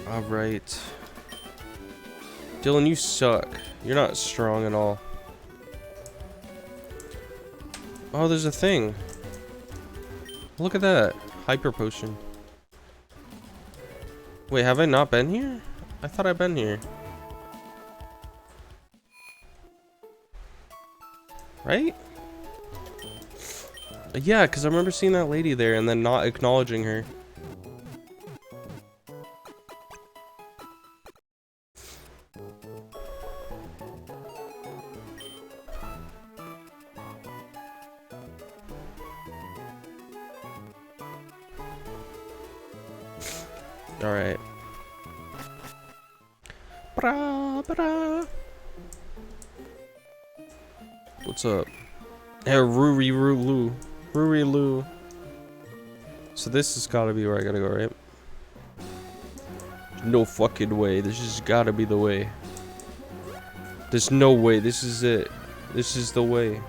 Alright. Dylan, you suck. You're not strong at all. Oh, there's a thing. Look at that. Hyper potion. Wait, have I not been here? I thought I'd been here. Right? Yeah, because I remember seeing that lady there and then not acknowledging her. Alright. What's up? Hey, Ruri Lou. So this has gotta be where I gotta go, right? No fucking way. This has gotta be the way. There's no way. This is it. This is the way.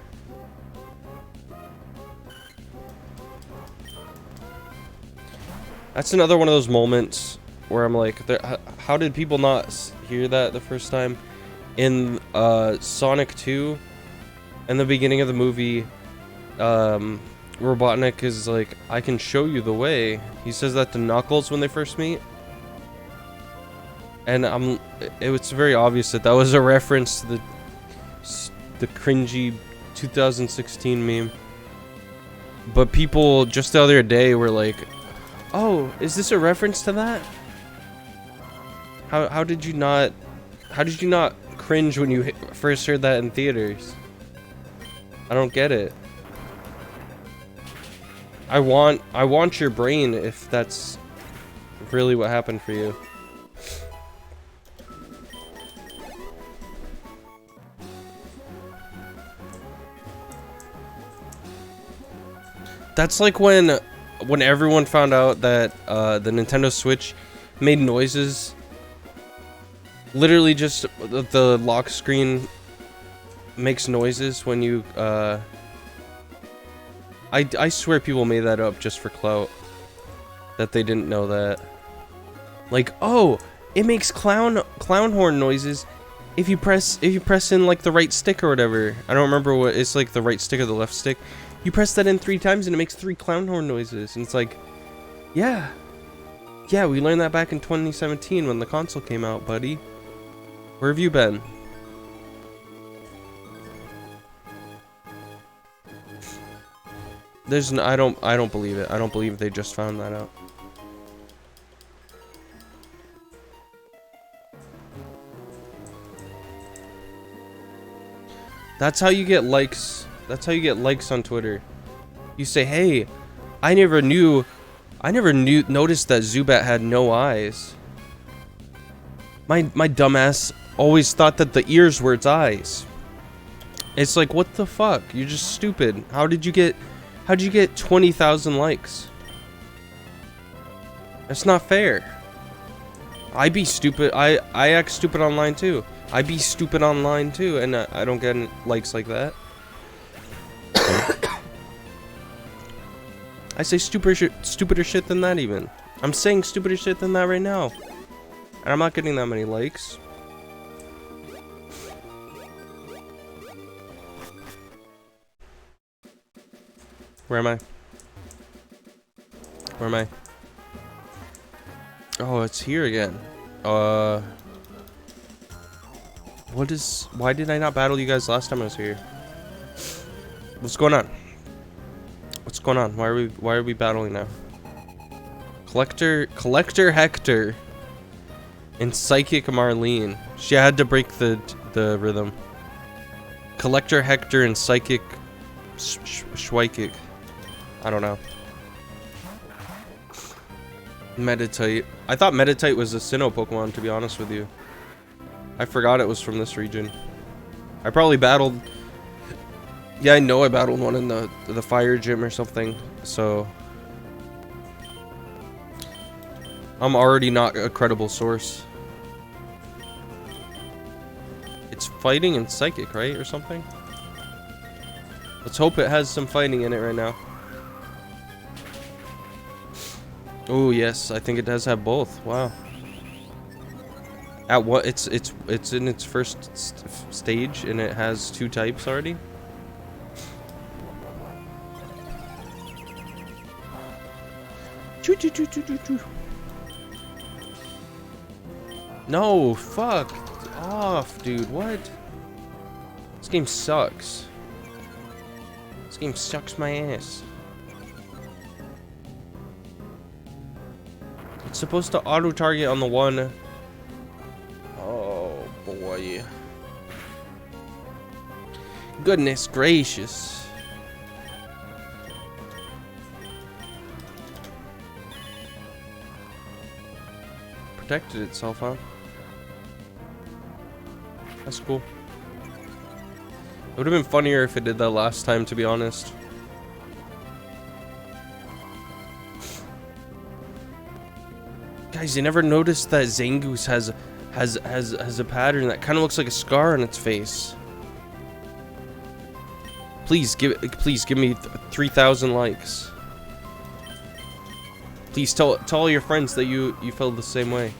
That's another one of those moments where I'm like, how did people not hear that the first time? In Sonic 2, in the beginning of the movie, Robotnik is like, I can show you the way. He says that to Knuckles when they first meet. And it's very obvious that that was a reference to the cringy 2016 meme. But people just the other day were like, oh, is this a reference to that? How did you not cringe when you first heard that in theaters? I don't get it. I want your brain if that's really what happened for you. That's like when everyone found out that the Nintendo Switch made noises. Literally just the lock screen makes noises when you, I swear people made that up just for clout. That they didn't know that. Like, oh, it makes clown horn noises if you press in like the right stick or whatever. I don't remember what it's like, the right stick or the left stick. You press that in 3 times and it makes 3 clown horn noises. And it's like, yeah. Yeah, we learned that back in 2017 when the console came out, buddy. Where have you been? There's no, I don't believe it. I don't believe they just found that out. That's how you get likes. That's how you get likes on Twitter. You say, "Hey, I never noticed that Zubat had no eyes. My dumbass always thought that the ears were its eyes." It's like, what the fuck? You're just stupid. How'd you get 20,000 likes? That's not fair. I be stupid. I act stupid online too. I be stupid online too, and I don't get likes like that. I say stupider shit than that even. I'm saying stupider shit than that right now. And I'm not getting that many likes. Where am I? Where am I? Oh, it's here again. Why did I not battle you guys last time I was here? What's going on? What's going on? Why are we battling now? Collector Hector and Psychic Marlene. She had to break the rhythm. Collector Hector and Psychic Schweikik. I don't know. Meditite. I thought Meditite was a Sinnoh Pokemon, to be honest with you. I forgot it was from this region. I probably battled... Yeah, I know I battled one in the fire gym or something, so... I'm already not a credible source. It's fighting and psychic, right? Or something? Let's hope it has some fighting in it right now. Oh, yes. I think it does have both. Wow. At what? It's in its first stage and it has 2 types already. No, fuck off, dude. What? This game sucks. This game sucks my ass. It's supposed to auto-target on the one. Oh, boy. Goodness gracious. Protected itself, huh? That's cool. It would have been funnier if it did that last time, to be honest. Guys, you never noticed that Zangoose has a pattern that kind of looks like a scar on its face. Please give me 3,000 likes. Please tell all your friends that you felt the same way.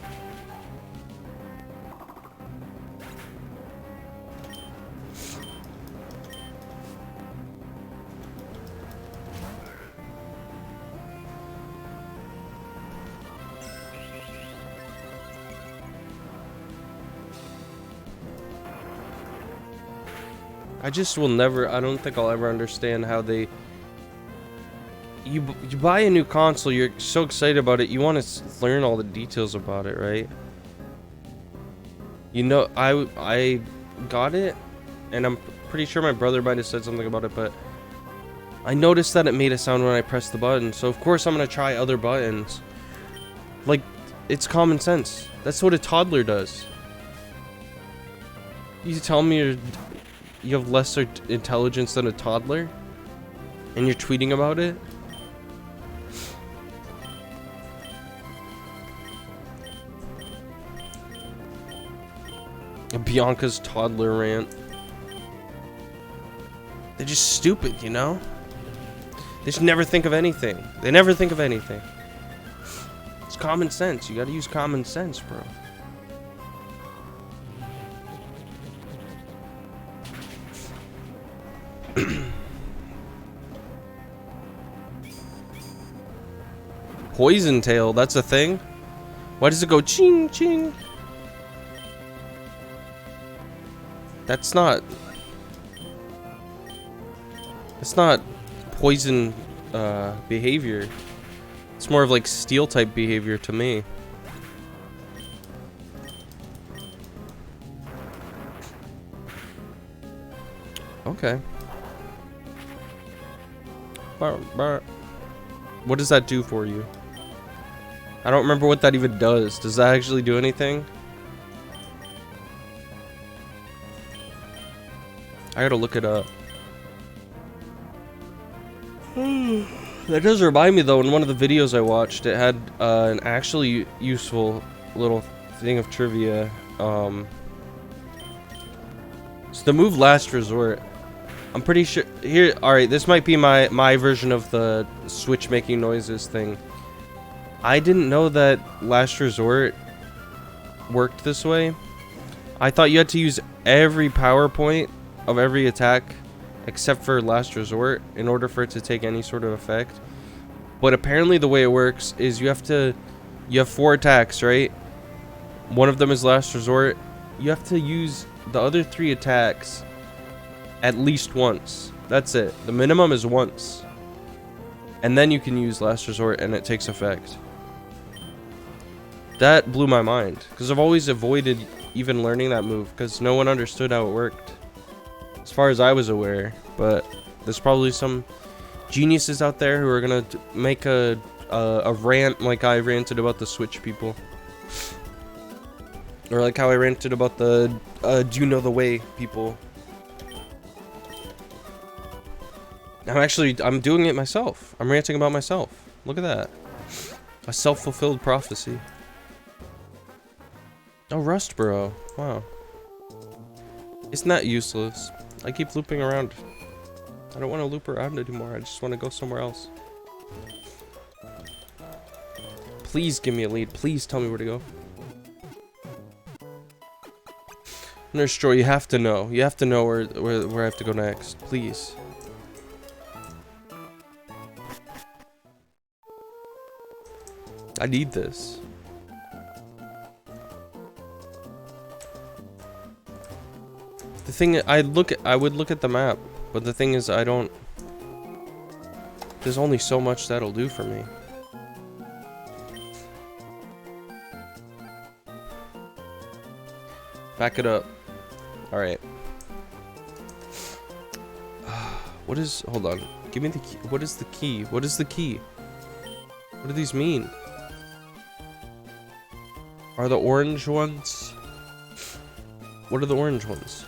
I just will never, I don't think I'll ever understand how they... You buy a new console, you're so excited about it, you want to learn all the details about it, right? You know, I got it, and I'm pretty sure my brother might have said something about it, but... I noticed that it made a sound when I pressed the button, so of course I'm going to try other buttons. Like, it's common sense. That's what a toddler does. You tell me you have lesser intelligence than a toddler? And you're tweeting about it? Bianca's toddler rant. They're just stupid, you know? They just never think of anything. They never think of anything. It's common sense. You gotta use common sense, bro. Poison tail, that's a thing? Why does it go ching ching? That's not poison behavior. It's more of like steel type behavior to me. Okay. What does that do for you? I don't remember what that even does. Does that actually do anything? I gotta look it up. That does remind me though, in one of the videos I watched, it had an actually useful little thing of trivia. It's the move Last Resort. I'm pretty sure here. All right, this might be my version of the Switch making noises thing. I didn't know that Last Resort worked this way. I thought you had to use every power point of every attack except for Last Resort in order for it to take any sort of effect. But apparently the way it works is you have 4 attacks, right? One of them is Last Resort. You have to use the other 3 attacks at least once. That's it. The minimum is once. And then you can use Last Resort and it takes effect. That blew my mind, because I've always avoided even learning that move, because no one understood how it worked, as far as I was aware. But there's probably some geniuses out there who are gonna make a rant like I ranted about the Switch people, or like how I ranted about the do you know the way people. I'm doing it myself. I'm ranting about myself. Look at that. A self-fulfilled prophecy. Oh, Rust Bro. Wow. Isn't that useless? I keep looping around. I don't want to loop around anymore. I just want to go somewhere else. Please give me a lead. Please tell me where to go. Nurse Joy, you have to know. You have to know where I have to go next. Please. I need this. The thing I would look at the map, but the thing is there's only so much that'll do for me. Back it up. All right. Hold on. Give me the key. What is the key? What is the key? What do these mean? Are the orange ones? What are the orange ones?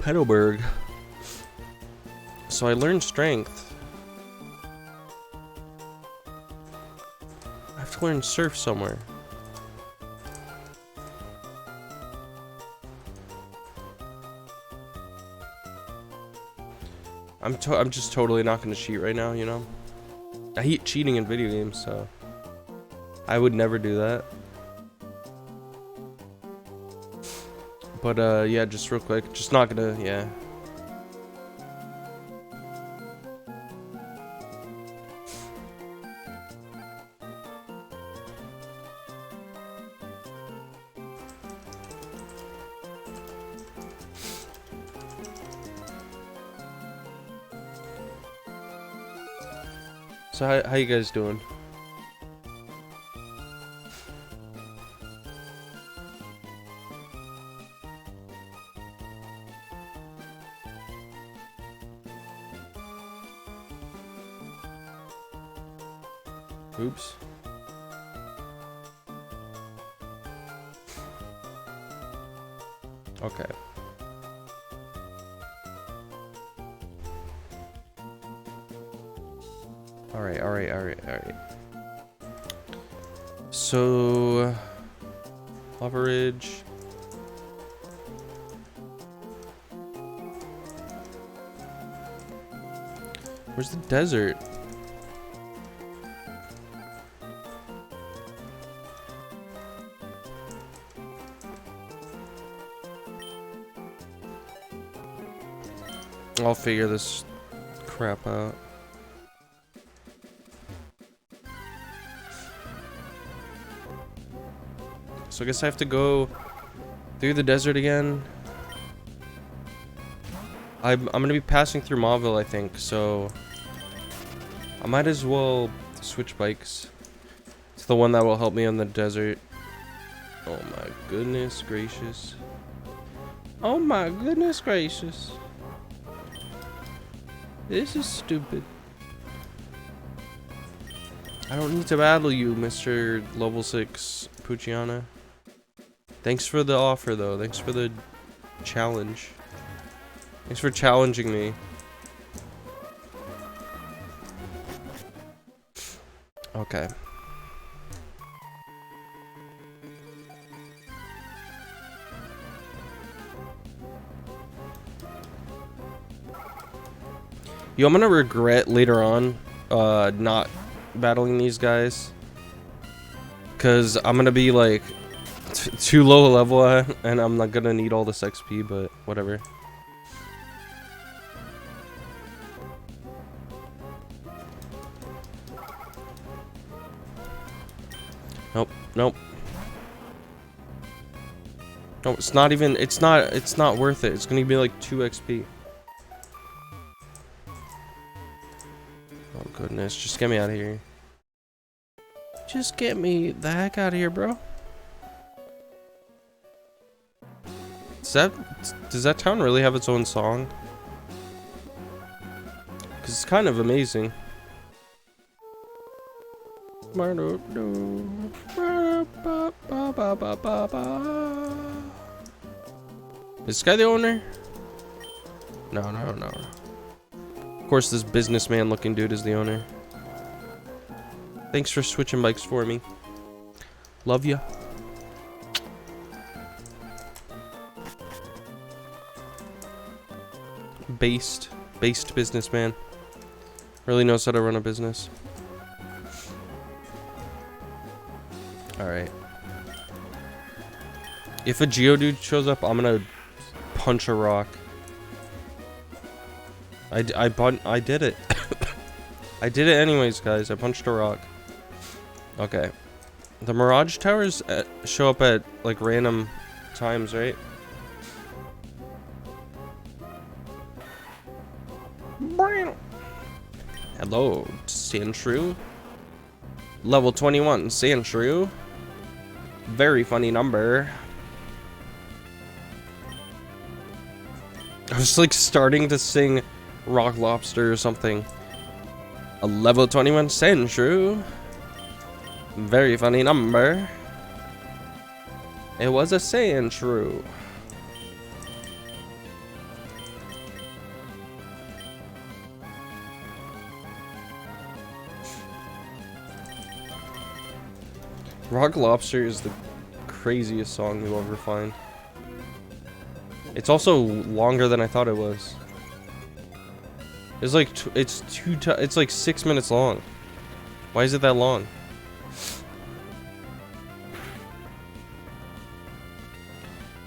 Petalburg. So I learned strength. I have to learn surf somewhere. I'm just totally not gonna cheat right now, you know? I hate cheating in video games, so I would never do that. But yeah, just real quick, just not gonna, yeah. So how you guys doing? Oops. Okay. Alright. So, Lava Ridge. Where's the desert? I'll figure this crap out. So I guess I have to go through the desert again. I'm gonna be passing through Mauville, I think, so I might as well switch bikes. It's the one that will help me on the desert. Oh my goodness gracious. Oh my goodness gracious. This is stupid. I don't need to battle you, Mr. Level 6 Pucciana. Thanks for the offer, though. Thanks for the challenge. Thanks for challenging me. Okay. Yo, I'm gonna regret later on not battling these guys, cause I'm gonna be like too low level and I'm not gonna need all this XP, but whatever. Nope, nope. No, it's not even, it's not worth it. It's gonna be like 2 XP. Oh goodness, just get me out of here. Just get me the heck out of here, bro. Does that town really have its own song? Cause it's kind of amazing. Is this guy the owner? No. Of course, this businessman looking dude is the owner. Thanks for switching bikes for me. Love ya. Based businessman. Really knows how to run a business. Alright. If a Geodude shows up, I'm gonna punch a rock. I did it. I did it anyways, guys. I punched a rock. Okay. The Mirage Towers show up at, like, random times, right? Hello, Sandshrew. Level 21, Sandshrew. Very funny number. I was like starting to sing Rock Lobster or something. A level 21 Sandshrew. Very funny number. It was a Sandshrew. Rock Lobster is the craziest song you'll ever find. It's also longer than I thought it was. It's like it's like 6 minutes long. Why is it that long?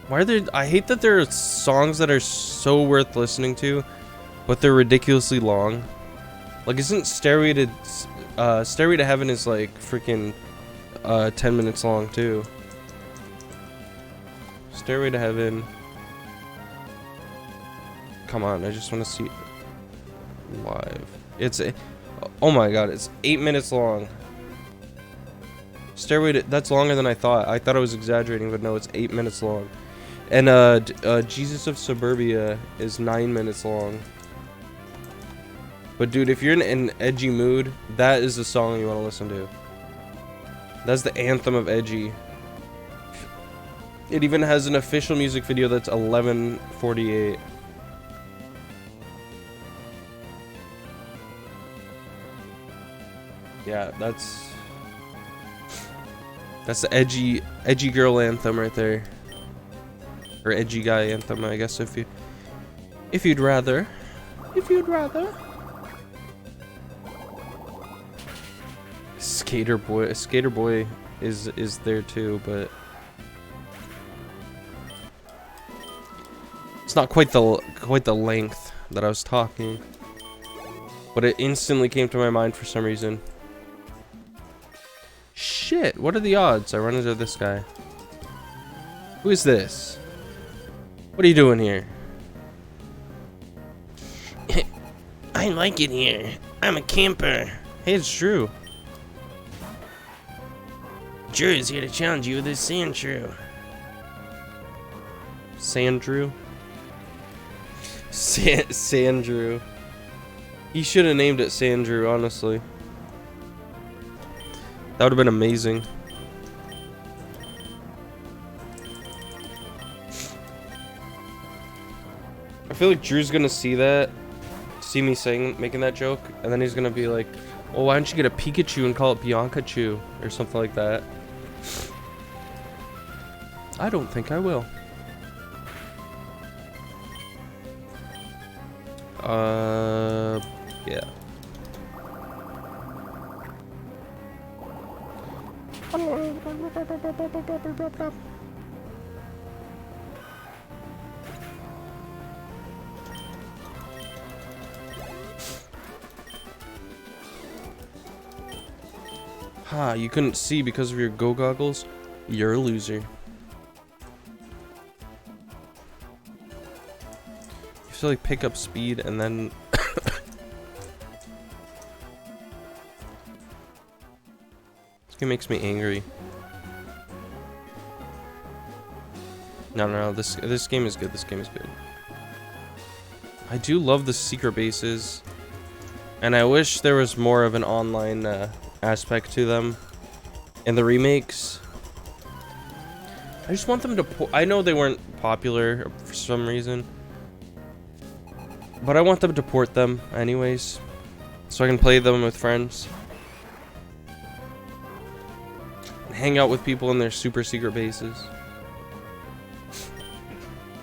Why are there? I hate that there are songs that are so worth listening to, but they're ridiculously long. Like, isn't Stairway to Heaven is like freaking 10 minutes long too. Stairway to Heaven. Come on, I just want to see it live. It's oh my god, it's 8 minutes long. That's longer than I thought. I thought I was exaggerating, but no, it's 8 minutes long. And Jesus of Suburbia is 9 minutes long. But dude, if you're in an edgy mood, that is the song you want to listen to. That's the anthem of edgy. It even has an official music video that's 11:48. Yeah, that's the edgy girl anthem right there. Or edgy guy anthem, I guess, if you'd rather. Skater Boy is there too, but it's not quite the length that I was talking. But it instantly came to my mind for some reason. Shit, what are the odds I run into this guy? Who is this? What are you doing here? I like it here. I'm a camper. Hey, it's Drew. Drew is here to challenge you with his sand shrew. Sandrew? Sandrew. He should have named it Sandrew, honestly. That would have been amazing. I feel like Drew's gonna see that, see me making that joke, and then he's gonna be like, "Well, why don't you get a Pikachu and call it Bianca Chew or something like that?" I don't think I will. Yeah. Ha, you couldn't see because of your go goggles? You're a loser. You have to like pick up speed and then this game makes me angry. No, this game is good. This game is good. I do love the secret bases, and I wish there was more of an online aspect to them in the remakes. I just want them to I know they weren't popular for some reason, but I want them to port them anyways, so I can play them with friends. Hang out with people in their super secret bases.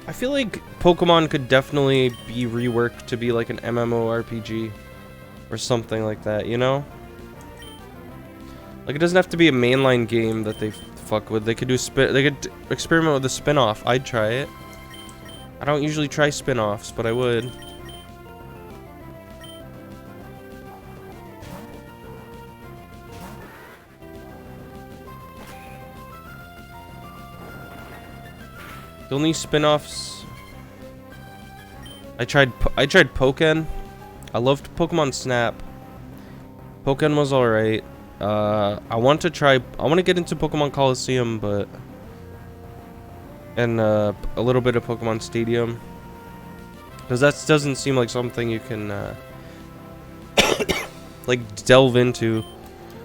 I feel like Pokemon could definitely be reworked to be like an MMORPG or something like that, you know? Like, it doesn't have to be a mainline game that they fuck with. They could do they could experiment with a spin-off. I'd try it. I don't usually try spin-offs, but I would. The only spin-offs I tried Pokken. I loved Pokemon Snap. Pokken was alright. I want to get into Pokemon Coliseum, but and a little bit of Pokemon Stadium, because that doesn't seem like something you can like delve into.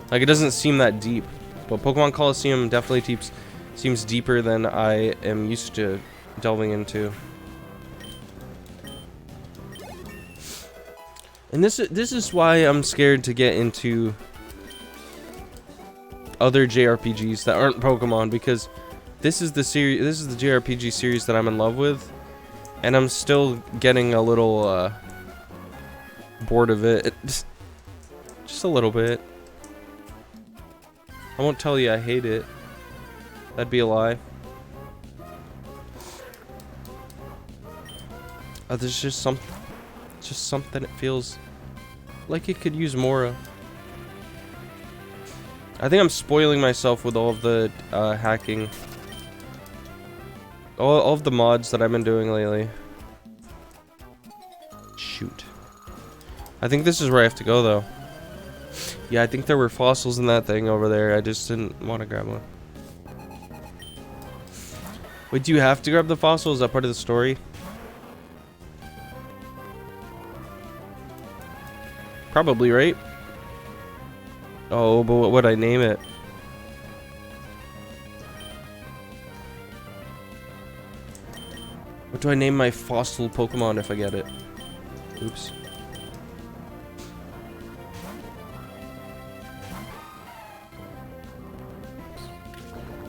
Like, it doesn't seem that deep, but Pokemon Coliseum definitely seems deeper than I am used to delving into. And this is why I'm scared to get into other JRPGs that aren't Pokemon, because this is the JRPG series that I'm in love with, and I'm still getting a little bored of it. Just a little bit. I won't tell you I hate it. That'd be a lie. There's just something it feels like it could use more of. I think I'm spoiling myself with all of the hacking. All of the mods that I've been doing lately. Shoot. I think this is where I have to go, though. Yeah, I think there were fossils in that thing over there. I just didn't want to grab one. Wait, do you have to grab the fossil? Is that part of the story? Probably, right? Oh, but what would I name it? What do I name my fossil Pokemon if I get it? Oops.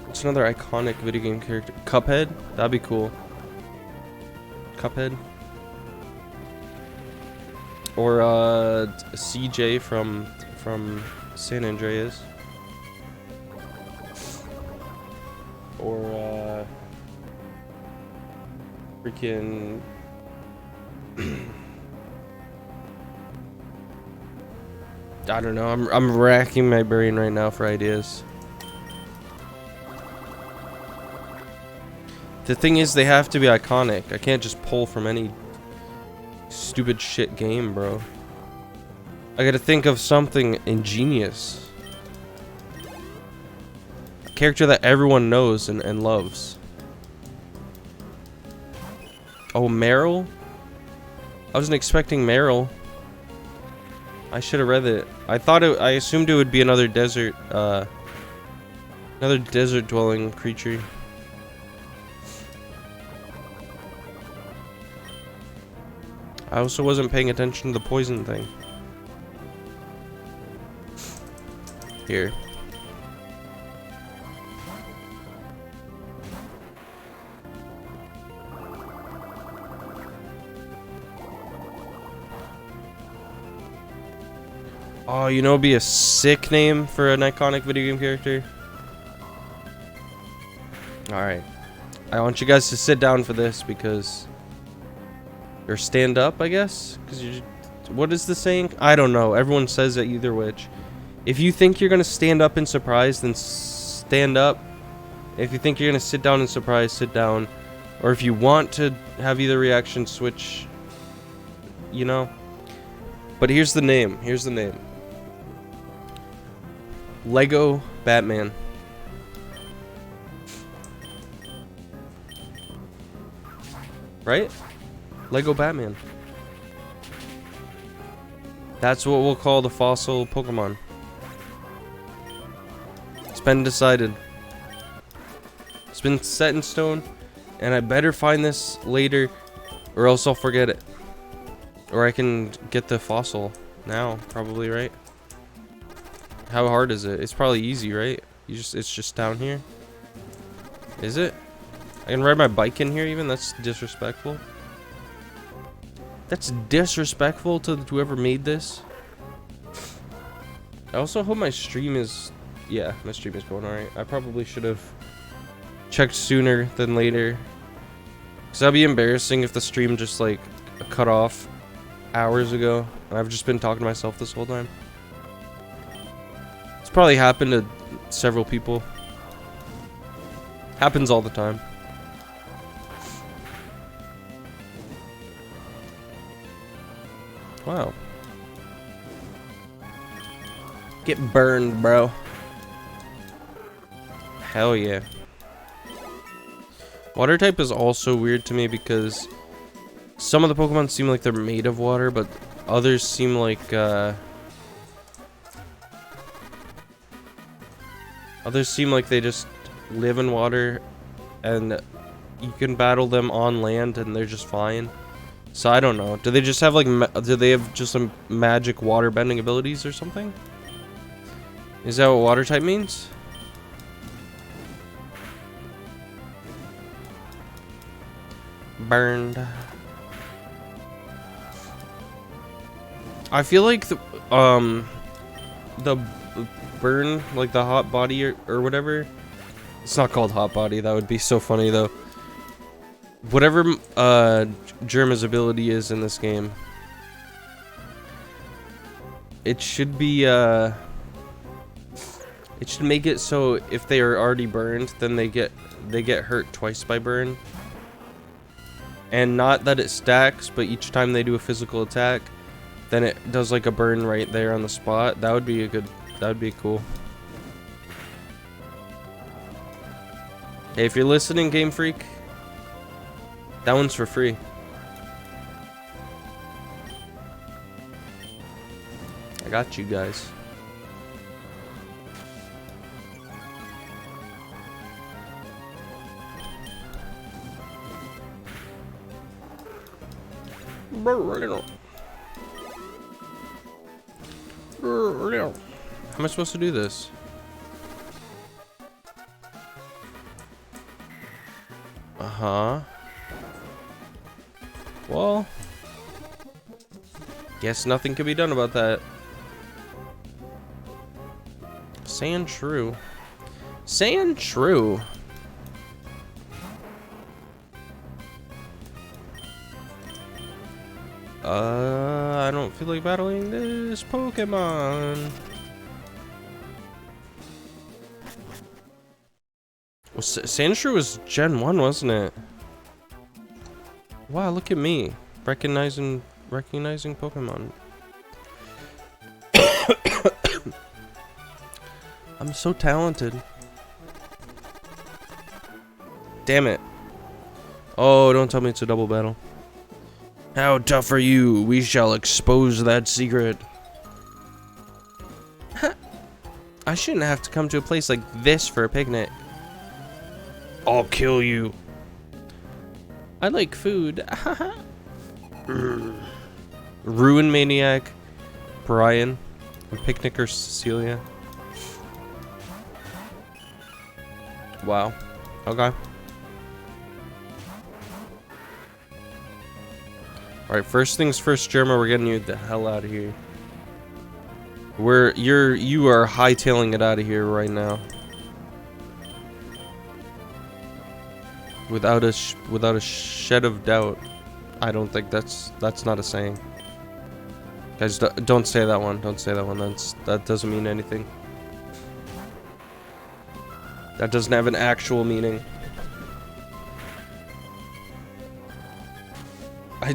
What's another iconic video game character? Cuphead? That'd be cool. Cuphead? Or CJ from San Andreas. or freaking I don't know. I'm racking my brain right now for ideas. The thing is, they have to be iconic. I can't just pull from any stupid shit game, bro. I gotta think of something ingenious. A character that everyone knows and loves. Oh, Meryl? I wasn't expecting Meryl. I should have read it. I assumed it would be another desert dwelling creature. I also wasn't paying attention to the poison thing. Here. Oh, you know, it'd be a sick name for an iconic video game character. Alright. I want you guys to sit down for this because... Or stand up, I guess? Because you... What is the saying? I don't know. Everyone says it either which. If you think you're going to stand up in surprise, then stand up. If you think you're going to sit down in surprise, sit down. Or if you want to have either reaction, switch. You know? But here's the name. Here's the name. Lego Batman. Right? Lego Batman. That's what we'll call the fossil Pokemon. It's been decided. It's been set in stone. And I better find this later, or else I'll forget it. Or I can get the fossil now, probably, right? How hard is it? It's probably easy, right? It's just down here. Is it? I can ride my bike in here even? That's disrespectful. That's disrespectful to whoever made this. I also hope my stream is... Yeah, my stream is going alright. I probably should have checked sooner than later. Because that'd be embarrassing if the stream just, like, cut off hours ago. And I've just been talking to myself this whole time. It's probably happened to several people. Happens all the time. Wow. Get burned, bro. Hell yeah. Water type is also weird to me because some of the Pokemon seem like they're made of water, but others seem like they just live in water, and you can battle them on land and they're just fine. So I don't know. Do they just have like do they have just some magic water bending abilities or something? Is that what water type means? Burned. I feel like the burn, like the hot body or whatever. It's not called hot body. That would be so funny though. Whatever Germa's ability is in this game, it should be it should make it so if they are already burned, then they get hurt twice by burn. And not that it stacks, but each time they do a physical attack, then it does like a burn right there on the spot. That would be cool. Hey, if you're listening, Game Freak, that one's for free. I got you guys. How am I supposed to do this? Uh-huh. Well, guess nothing can be done about that. Saying true. Saying true. I don't feel like battling this Pokemon. Well, Sandshrew was Gen 1, wasn't it? Wow, look at me. Recognizing Pokemon. I'm so talented. Damn it. Oh, don't tell me it's a double battle. How tough are you? We shall expose that secret. I shouldn't have to come to a place like this for a picnic. I'll kill you. I like food. Ruin Maniac, Brian, and Picnicker Cecilia. Wow. Okay. Alright, first things first, Jerma, we're getting you the hell out of here. You are hightailing it out of here right now. Without a shed of doubt. I don't think that's not a saying. Guys, don't say that one. Don't say that one. That doesn't mean anything. That doesn't have an actual meaning.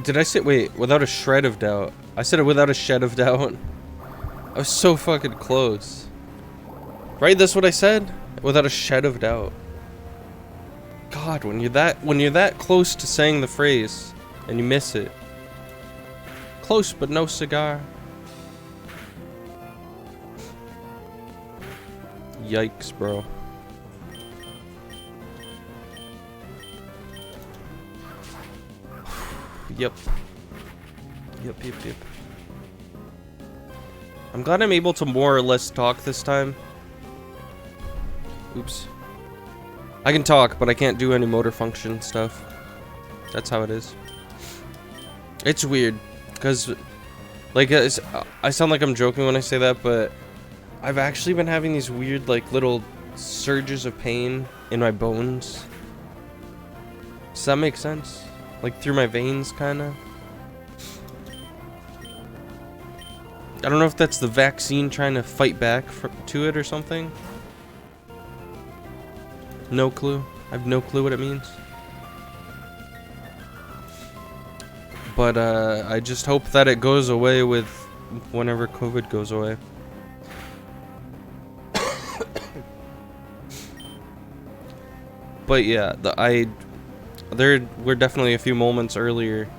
Did I say, wait, without a shred of doubt? I said it without a shed of doubt. I was so fucking close. Right, that's what I said? Without a shed of doubt. God, when you're that close to saying the phrase and you miss it. Close but no cigar. Yikes, bro. Yep. Yep. I'm glad I'm able to more or less talk this time. Oops. I can talk, but I can't do any motor function stuff. That's how it is. It's weird, because, like, I sound like I'm joking when I say that, but I've actually been having these weird, like, little surges of pain in my bones. Does that make sense? Like, through my veins, kind of. I don't know if that's the vaccine trying to fight back to it or something. No clue. I have no clue what it means. But, I just hope that it goes away with whenever COVID goes away. But yeah, there were definitely a few moments earlier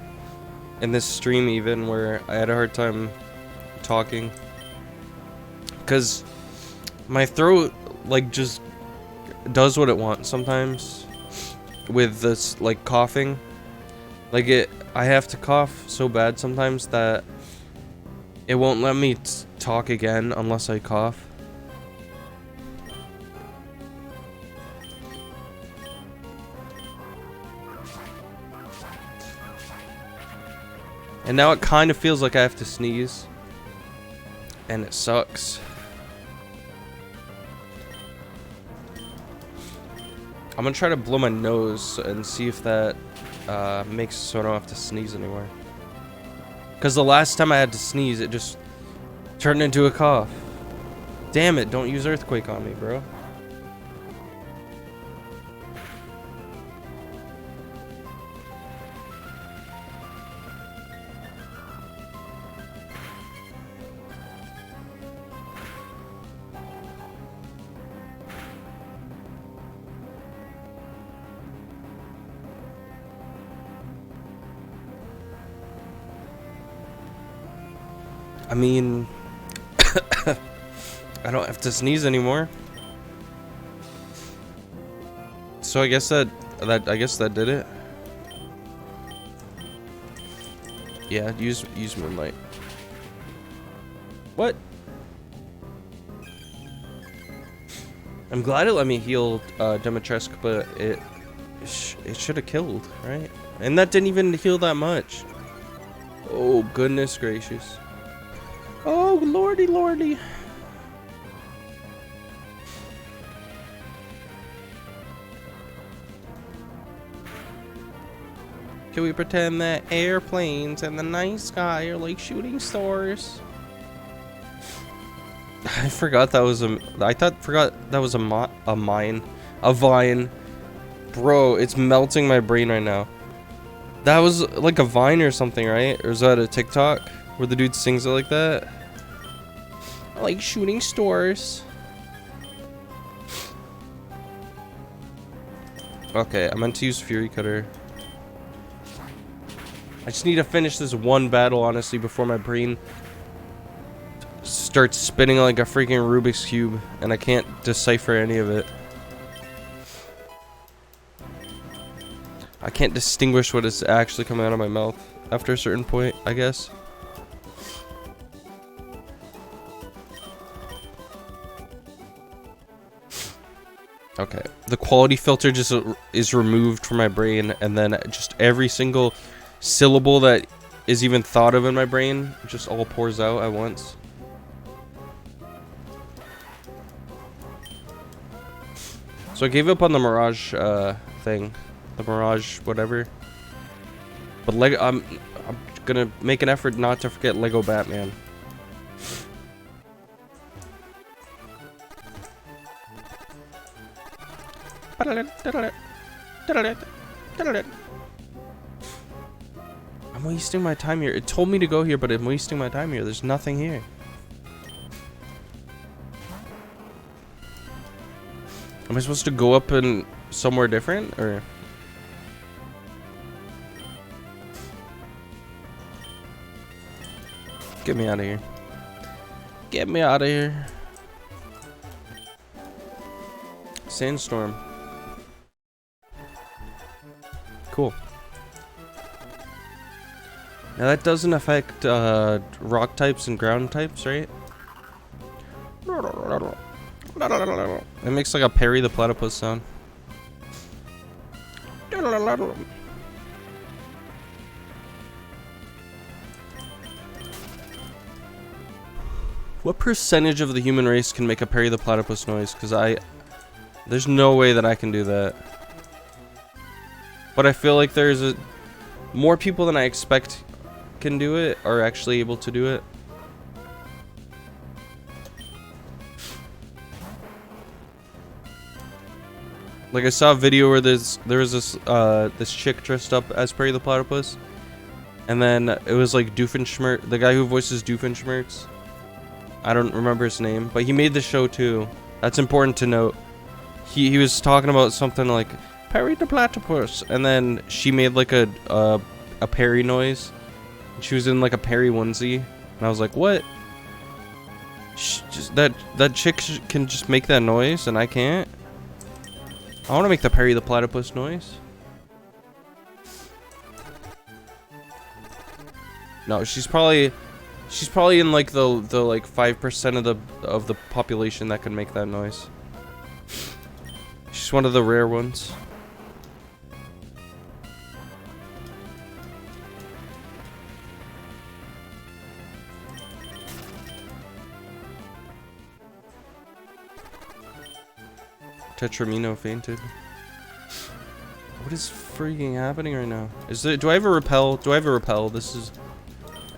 in this stream even where I had a hard time talking. Because my throat, like, just does what it wants sometimes with this, like, coughing. Like, I have to cough so bad sometimes that it won't let me talk again unless I cough. And now it kind of feels like I have to sneeze. And it sucks. I'm gonna try to blow my nose and see if that makes it so I don't have to sneeze anymore. Because the last time I had to sneeze, it just turned into a cough. Damn it, don't use Earthquake on me, bro. I mean, I don't have to sneeze anymore. So I guess that did it. Yeah, use Moonlight. What? I'm glad it let me heal Dimitrescu, but it should have killed, right? And that didn't even heal that much. Oh, goodness gracious. Oh, lordy, lordy. Can we pretend that airplanes and the night sky are like shooting stars? I forgot that was a. Forgot that was a mine, a vine. Bro, it's melting my brain right now. That was like a Vine or something, right? Or is that a TikTok where the dude sings it like that? Like shooting stars. Okay, I meant to use Fury Cutter. I just need to finish this one battle, honestly, before my brain starts spinning like a freaking Rubik's Cube, and I can't decipher any of it. I can't distinguish what is actually coming out of my mouth after a certain point, I guess. Okay, the quality filter just is removed from my brain, and then just every single syllable that is even thought of in my brain just all pours out at once. So I gave up on the Mirage thing, the Mirage whatever. But I'm gonna make an effort not to forget Lego Batman. I'm wasting my time here. It told me to go here, but I'm wasting my time here. There's nothing here. Am I supposed to go up in somewhere different, or? Get me out of here. Get me out of here. Sandstorm. Cool. Now that doesn't affect rock types and ground types, right? It makes like a Perry the Platypus sound. What percentage of the human race can make a Perry the Platypus noise? Because there's no way that I can do that. But I feel like there's more people than I expect can do it, are actually able to do it. Like I saw a video where there was this chick dressed up as Perry the Platypus, and then it was like Doofenshmirtz, the guy who voices Doofenshmirtz. I don't remember his name, but he made the show too. That's important to note. He was talking about something like Perry the Platypus, and then she made like a Perry noise. She was in like a Perry onesie, and I was like, what? That chick can just make that noise, and I can't? I want to make the Perry the Platypus noise. No, she's probably in like the like 5% of the population that can make that noise. She's one of the rare ones. Tetramino fainted. What is freaking happening right now? Do I have a repel? Do I have a repel? This is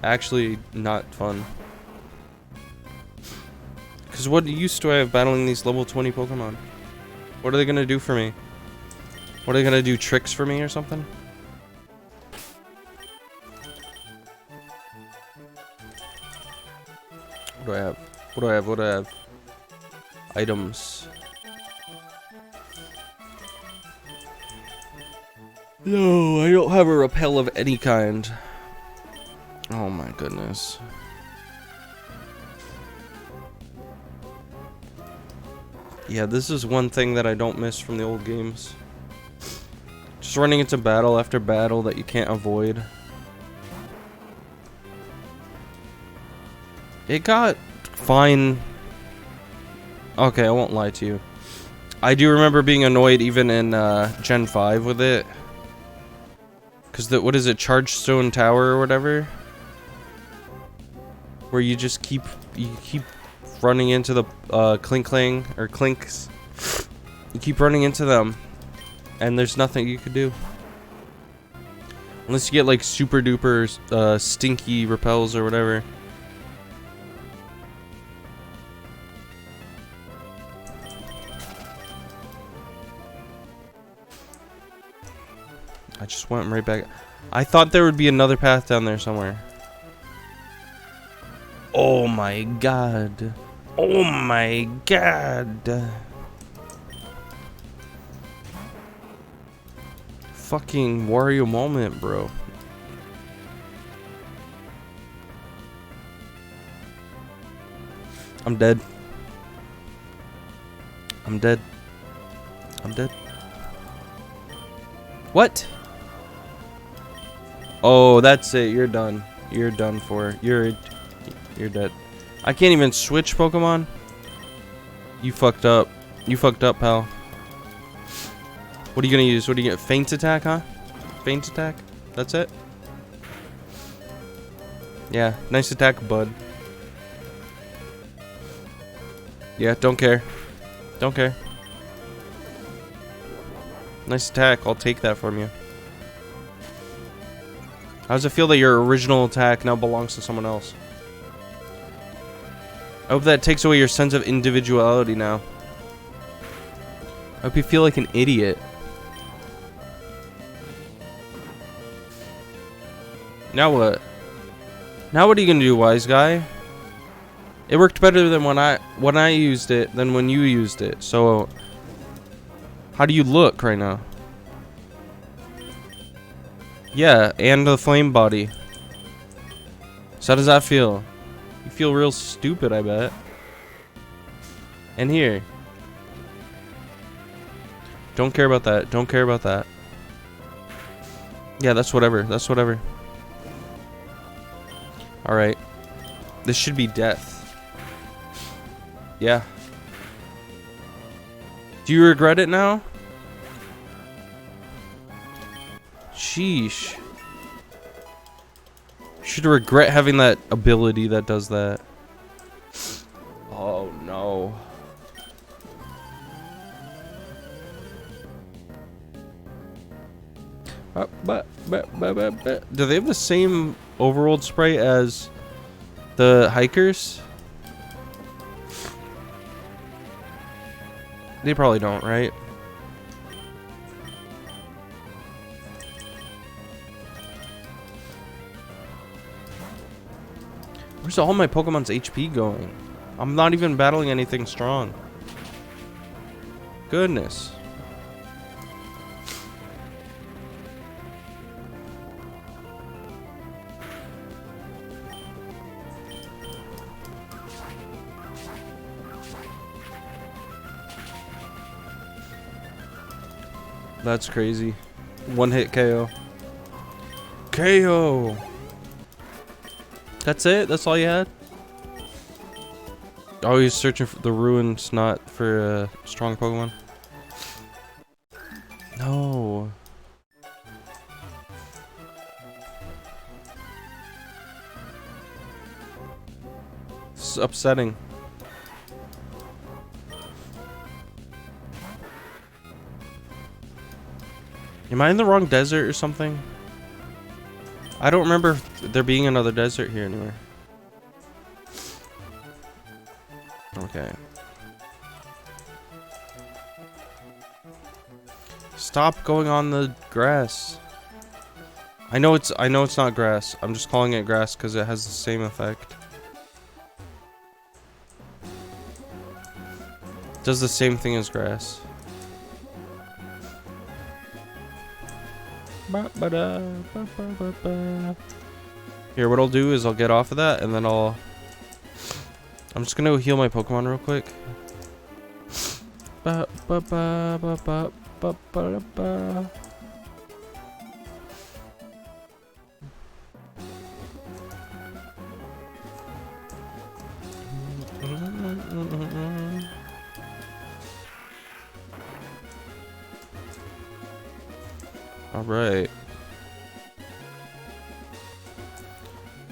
actually not fun. Because what use do I have battling these level 20 Pokemon? What are they gonna do for me? What are they gonna do, tricks for me or something? What do I have? What do I have? What do I have? Items. No, I don't have a repel of any kind. Oh my goodness. Yeah, this is one thing that I don't miss from the old games. Just running into battle after battle that you can't avoid. It got fine. Okay, I won't lie to you. I do remember being annoyed even in Gen 5 with it. Because what is it, Charged Stone Tower or whatever? Where you just keep running into the Klinkling or Klinks. You keep running into them, and there's nothing you could do. Unless you get like super duper stinky repels or whatever. I just went right back. I thought there would be another path down there somewhere. Oh my god. Oh my god. Fucking Wario moment, bro. I'm dead. I'm dead. I'm dead. What? Oh, that's it. You're done. You're done for. You're dead. I can't even switch Pokemon. You fucked up. You fucked up, pal. What are you gonna use? What do you get? Feint attack, huh? Feint attack? That's it? Yeah, nice attack, bud. Yeah, don't care. Don't care. Nice attack. I'll take that from you. How does it feel that your original attack now belongs to someone else? I hope that takes away your sense of individuality now. I hope you feel like an idiot. Now what? Now what are you gonna do, wise guy? It worked better than when I used it than when you used it. So how do you look right now? Yeah, and the flame body. So how does that feel? You feel real stupid, I bet. And here. Don't care about that. Don't care about that. Yeah, that's whatever. That's whatever. Alright. This should be death. Yeah. Do you regret it now? Sheesh. You should regret having that ability that does that. Oh no. Do they have the same overworld sprite as the hikers? They probably don't, right? Where's all my Pokemon's HP going? I'm not even battling anything strong. Goodness. That's crazy. One hit KO. KO! That's it? That's all you had? Oh, he's searching for the ruins, not for a strong Pokemon. No. This is upsetting. Am I in the wrong desert or something? I don't remember there being another desert here anywhere. Okay. Stop going on the grass. I know it's not grass. I'm just calling it grass because it has the same effect. It does the same thing as grass. Here, what I'll do is I'll get off of that and then I'm just gonna heal my Pokemon real quick. Alright.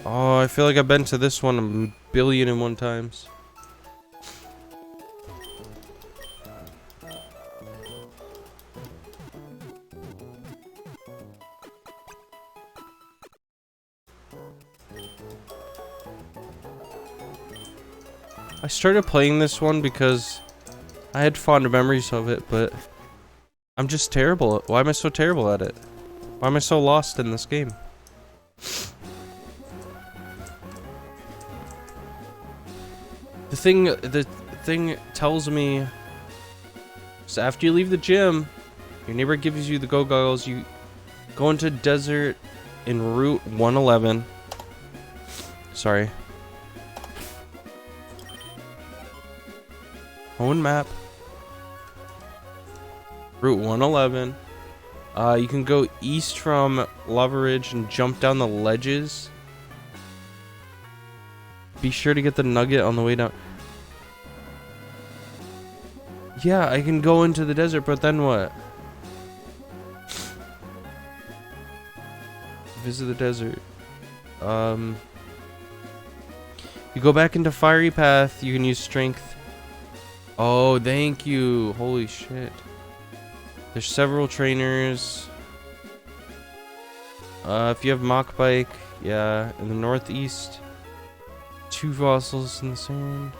Oh, I feel like I've been to this one a billion and one times. I started playing this one because I had fond memories of it, but I'm just terrible. Why am I so terrible at it? Why am I so lost in this game? The thing tells me, so after you leave the gym, your neighbor gives you the go goggles. You go into desert in Route 111. Sorry. Home map. Route 111. You can go east from Lava Ridge and jump down the ledges. Be sure to get the nugget on the way down. Yeah, I can go into the desert, but then what? Visit the desert. You go back into Fiery Path. You can use strength. Oh, thank you. Holy shit. There's several trainers. If you have Mach Bike, yeah, in the northeast. 2 fossils in the sand.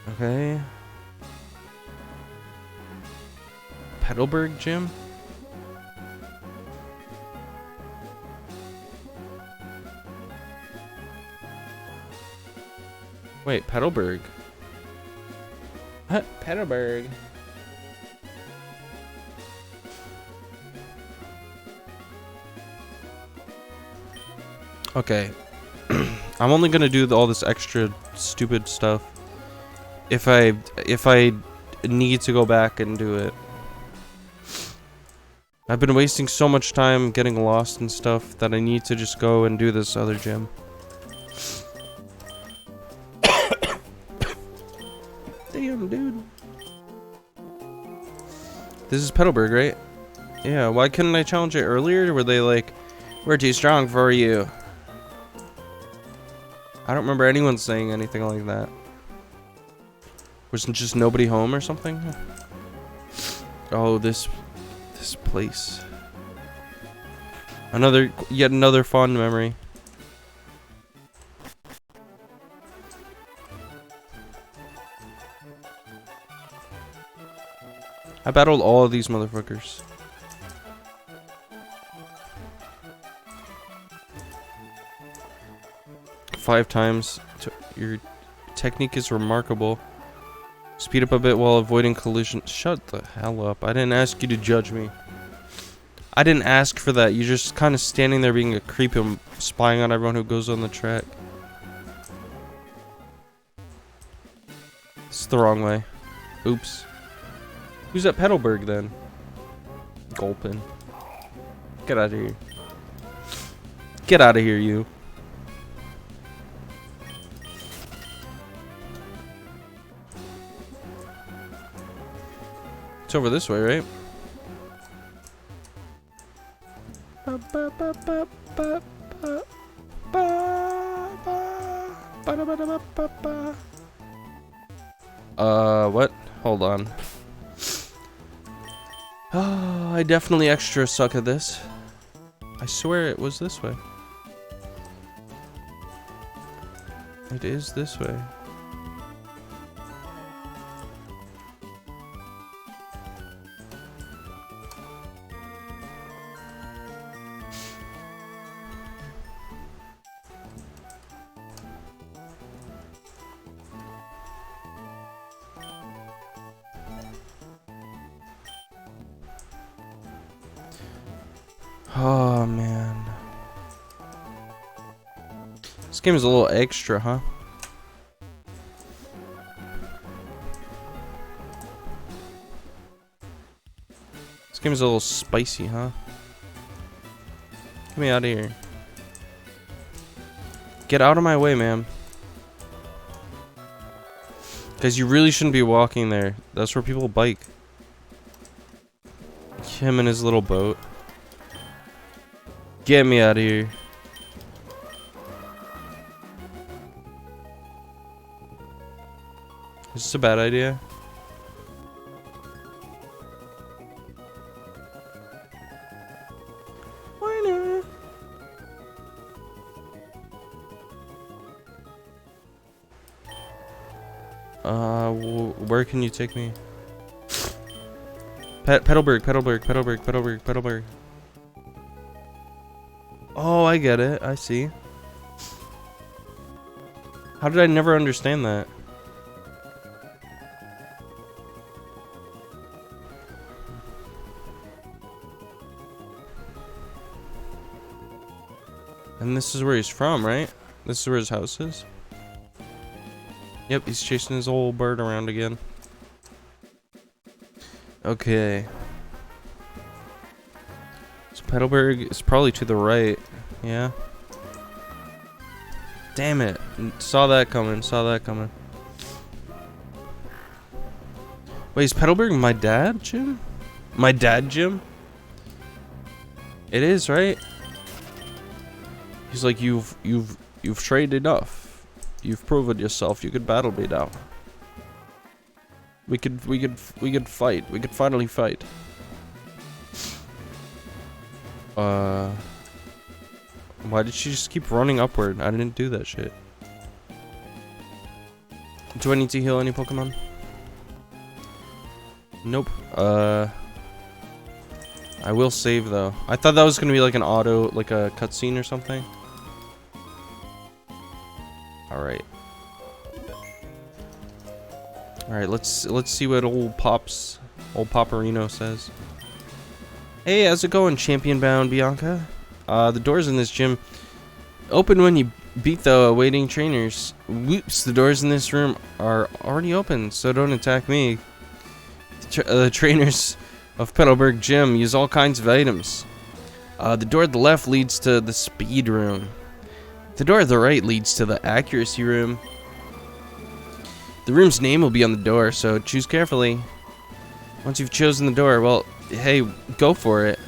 Okay. Petalburg Gym? Wait, Petalburg? What? Petalburg? Okay. I'm only gonna do all this extra stupid stuff if I need to go back and do it. I've been wasting so much time getting lost and stuff that I need to just go and do this other gym. Damn, dude. This is Petalburg, right? Yeah, why couldn't I challenge it earlier? Were they like, we're too strong for you? I don't remember anyone saying anything like that. Was just nobody home or something? Oh, this place. Yet another fond memory. I battled all of these motherfuckers. Five times. Your technique is remarkable. Speed up a bit while avoiding collision. Shut the hell up. I didn't ask you to judge me. I didn't ask for that. You're just kind of standing there being a creep and spying on everyone who goes on the track. It's the wrong way. Oops. Who's at Petalburg then? Gulpin. Get out of here. Get out of here, you. It's over this way, right? What? Hold on. Oh, I definitely extra suck at this. I swear it was this way. It is this way. Oh, man. This game is a little extra, huh? This game is a little spicy, huh? Get me out of here. Get out of my way, ma'am. Because you really shouldn't be walking there. That's where people bike. Him and his little boat. Get me out of here. Is this a bad idea? Why not? Where can you take me? Petalburg. Oh, I get it. I see. How did I never understand that? And this is where he's from, right? This is where his house is? Yep, he's chasing his old bird around again. Okay. So Petalburg is probably to the right. Yeah. Damn it. Saw that coming. Wait, is Petalburg my dad, Jim? My dad, Jim? It is, right? He's like, you've trained enough. You've proven yourself. You could battle me now. We could fight. We could finally fight. Why did she just keep running upward? I didn't do that shit. Do I need to heal any Pokemon? Nope. I will save though. I thought that was gonna be like an auto, like a cutscene or something. Alright. Alright, let's see what old Paparino says. Hey, how's it going, champion bound Bianca? The doors in this gym open when you beat the awaiting trainers. Whoops, the doors in this room are already open, so don't attack me. The trainers of Petalburg Gym use all kinds of items. The door at the left leads to the speed room. The door at the right leads to the accuracy room. The room's name will be on the door, so choose carefully. Once you've chosen the door, well, hey, go for it.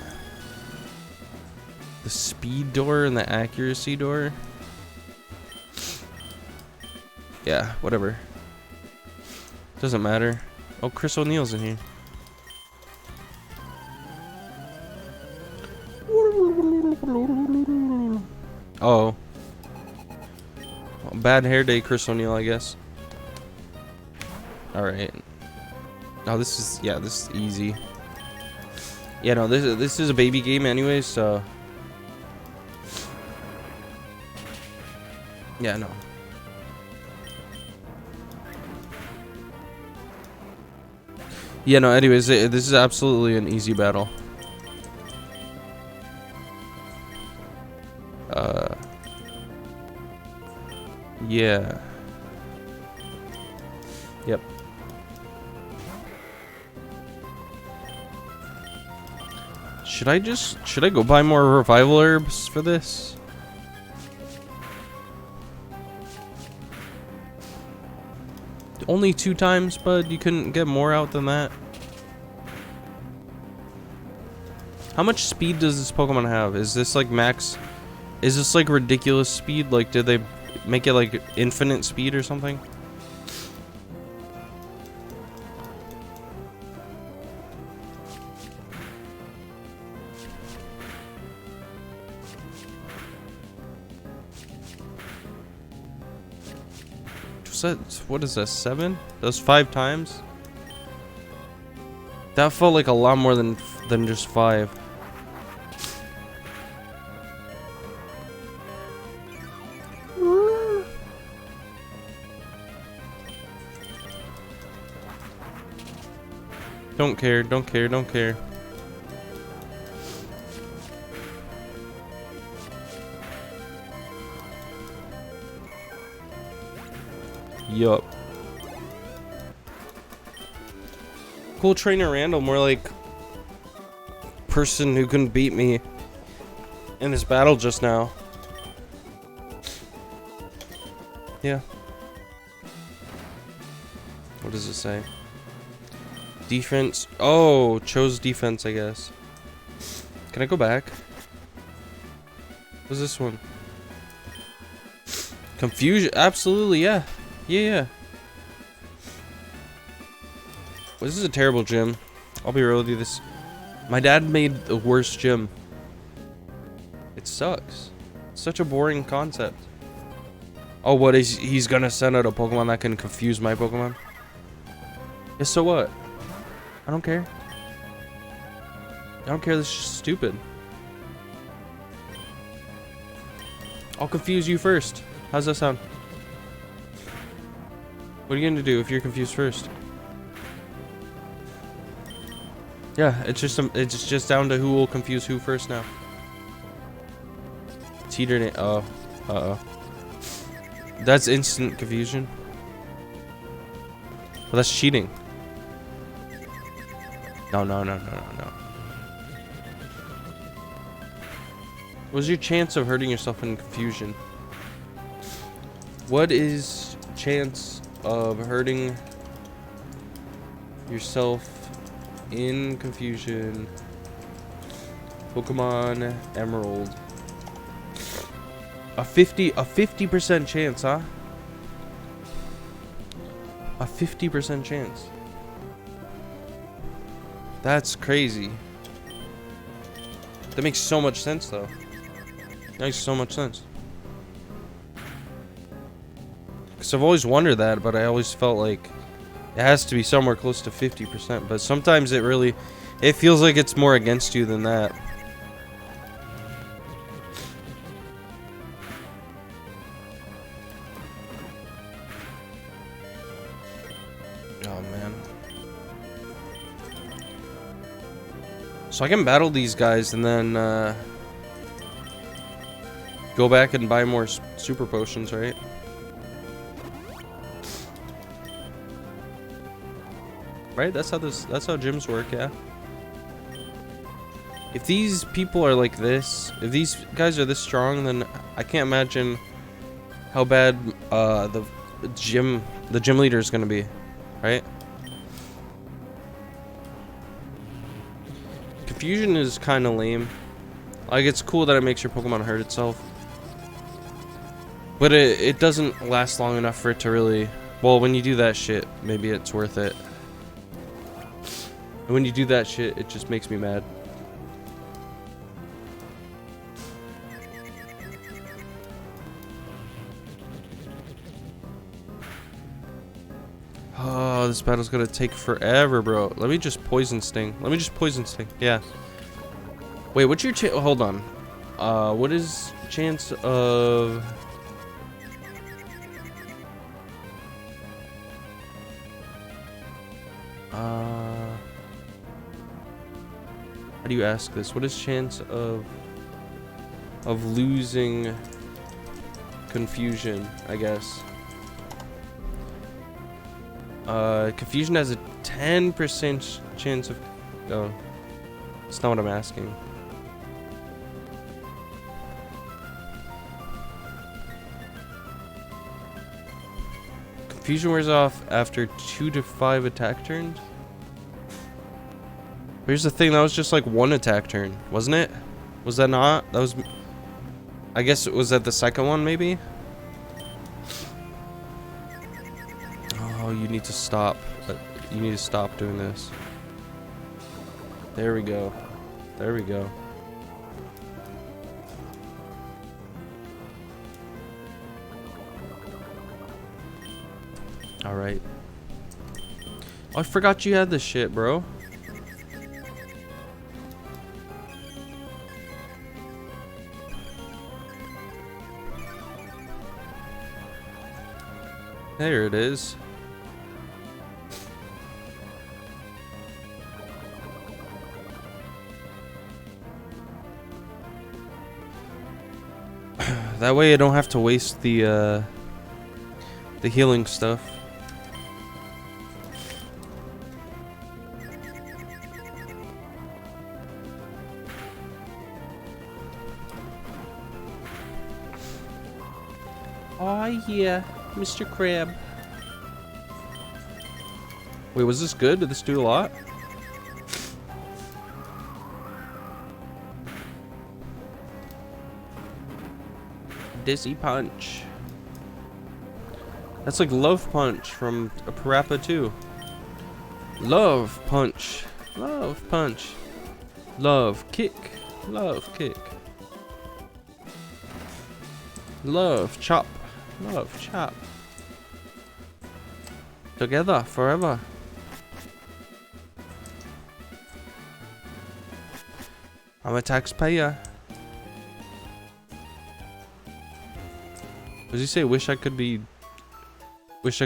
The speed door and the accuracy door? Yeah, whatever. Doesn't matter. Oh, Chris O'Neill's in here. Oh. Bad hair day, Chris O'Neill, I guess. Alright. Oh, this is easy. Yeah, no, this is a baby game anyway, so. Yeah, no. Yeah, no, anyways, this is absolutely an easy battle. Yeah. Yep. Should I go buy more revival herbs for this? Only 2 times, bud? You couldn't get more out than that? How much speed does this Pokemon have? Is this like max? Is this like ridiculous speed? Like, did they make it like infinite speed or something? What is that, 7? That's 5 times? That felt like a lot more than just 5. Don't care. Yup. Cool trainer Randall, more like person who couldn't beat me in this battle just now. Yeah. What does it say? Defense. Oh, chose defense, I guess. Can I go back? What's this one? Confusion. Absolutely, yeah. Yeah. Well, this is a terrible gym. I'll be real with you. My dad made the worst gym. It sucks. It's such a boring concept. Oh, what is he's gonna send out a Pokemon that can confuse my Pokemon? Yeah, so what? I don't care. I don't care, this is just stupid. I'll confuse you first. How's that sound? What are you gonna do if you're confused first? Yeah, it's just down to who will confuse who first now. Teeter. Oh, uh-oh. That's instant confusion. Well, that's cheating. No. What's your chance of hurting yourself in confusion? What is chance of hurting yourself in confusion? Pokemon Emerald. A 50% chance, huh? A 50% chance. That's crazy. That makes so much sense, though. That makes so much sense. Because I've always wondered that, but I always felt like it has to be somewhere close to 50%. But sometimes it feels like it's more against you than that. Oh, man. So I can battle these guys and then go back and buy more super potions, right? Right? That's how gyms work, yeah. If these people are like this, if these guys are this strong, then I can't imagine how bad the gym leader is gonna be, right? Confusion is kind of lame. Like, it's cool that it makes your Pokemon hurt itself, but it doesn't last long enough for it to really. Well, when you do that shit, maybe it's worth it. And when you do that shit, it just makes me mad. Oh, this battle's gonna take forever, bro. Let me just Poison Sting. Yeah. Wait, what's your hold on. What is chance of... How do you ask this? What is chance of losing confusion, I guess? Confusion has a 10% chance of... Oh, that's not what I'm asking. Confusion wears off after 2 to 5 attack turns. Here's the thing, that was just like 1 attack turn, wasn't it? Was that not? That was... I guess it was at the second one, maybe? Oh, you need to stop. You need to stop doing this. There we go. There we go. Alright. Oh, I forgot you had this shit, bro. There it is. That way I don't have to waste the healing stuff. Oh yeah, Mr. Crab. Wait, was this good? Did this do a lot? Dizzy Punch. That's like Love Punch from a Parappa 2. Love Punch. Love Punch. Love Kick. Love Kick. Love Chop. Love Chop. Together forever. I'm a taxpayer. Does he say wish I could be wish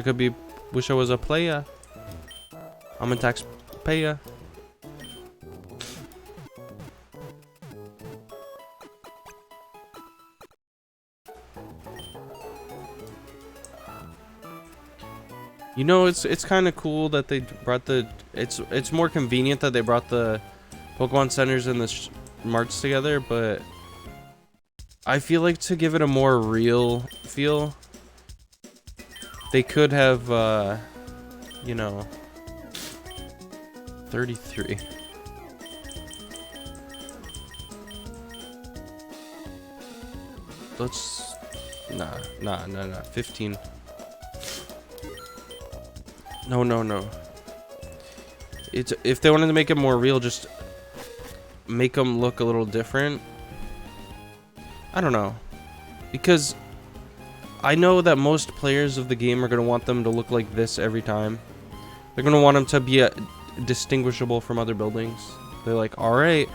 I was a player? I'm a taxpayer. You know, it's kind of cool that they brought the it's more convenient that they brought the Pokemon centers and the marts together, but I feel like to give it a more real feel, they could have you know, 33. Let's nah, 15. No. It's if they wanted to make it more real, just make them look a little different. I don't know, because I know that most players of the game are gonna want them to look like this every time. They're gonna want them to be distinguishable from other buildings. They're like, all right,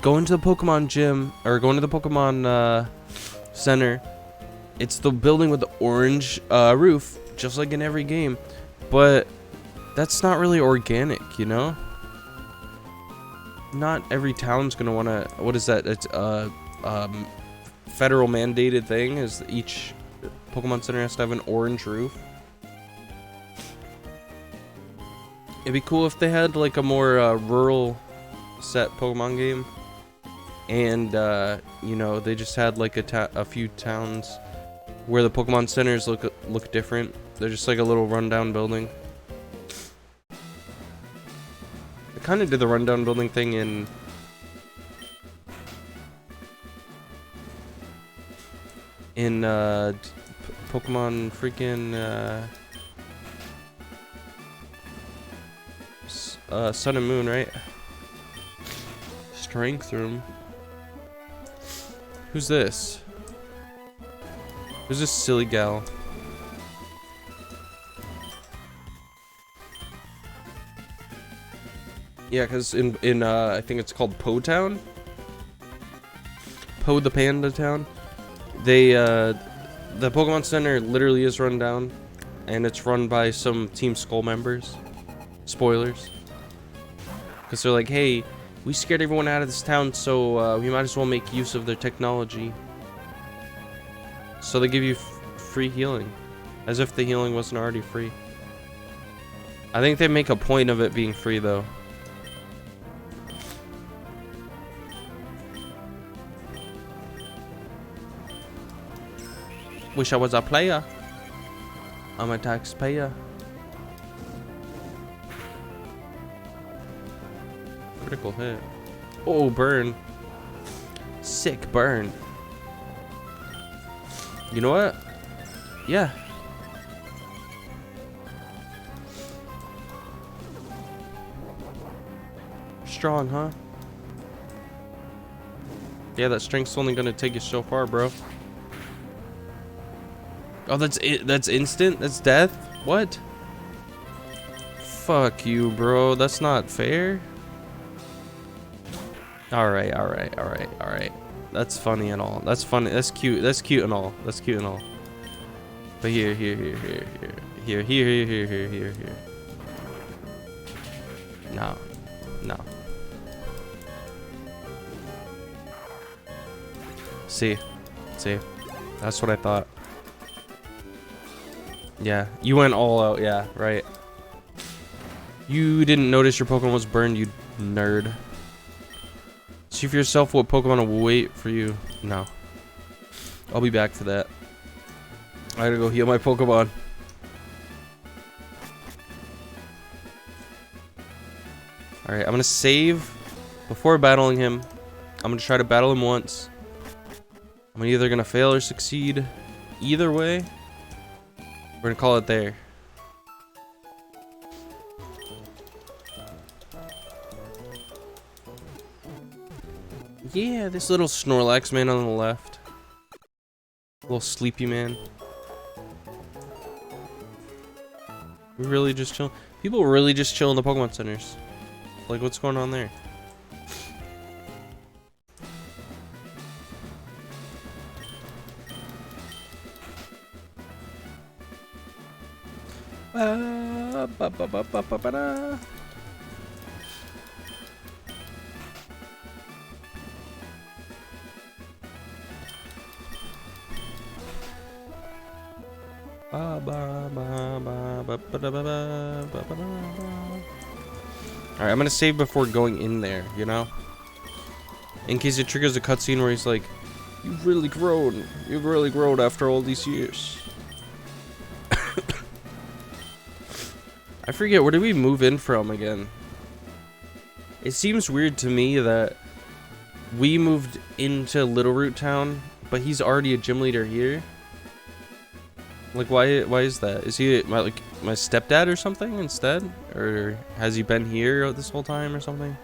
go into the Pokemon gym or go into the Pokemon center. It's the building with the orange roof, just like in every game. But that's not really organic, you know? Not every town's gonna wanna. What is that? It's federal mandated thing. Is each Pokemon Center has to have an orange roof. It'd be cool if they had like a more rural set Pokemon game, and you know, they just had like a few towns where the Pokemon Centers look different. They're just like a little rundown building. They kind of did the rundown building thing in Pokemon freaking Sun and Moon, right? Strength room. Who's this? Who's this silly gal? Yeah, because in I think it's called Po Town? Po the Panda Town. They, the Pokemon Center literally is run down, and it's run by some Team Skull members. Spoilers. Because they're like, hey, we scared everyone out of this town, so we might as well make use of their technology. So they give you free healing. As if the healing wasn't already free. I think they make a point of it being free, though. Wish I was a player. I'm a taxpayer. Critical hit. Oh, burn. Sick burn. You know what? Yeah. Strong, huh? Yeah, that strength's only gonna take you so far, bro. Oh, that's it. That's instant? That's death? What? Fuck you, bro. That's not fair. Alright. That's funny and all. That's funny. That's cute. That's cute and all. That's cute and all. But here. No. See. That's what I thought. Yeah, you went all out. Yeah, right. You didn't notice your Pokemon was burned, you nerd. See for yourself what Pokemon will wait for you. No. I'll be back for that. I gotta go heal my Pokemon. Alright, I'm gonna save before battling him. I'm gonna try to battle him once. I'm either gonna fail or succeed. Either way, we're gonna call it there. Yeah, this little Snorlax man on the left. Little sleepy man. We really just chill. People really just chill in the Pokemon centers. Like, what's going on there? Ba-ba-ba-ba-ba-da. Alright, I'm gonna save before going in there, you know? In case it triggers a cutscene where he's like, You've really grown after all these years. I forget, where did we move in from again? It seems weird to me that we moved into Little Root Town, but he's already a gym leader here. Like, why is that? Is he my stepdad or something instead? Or has he been here this whole time or something?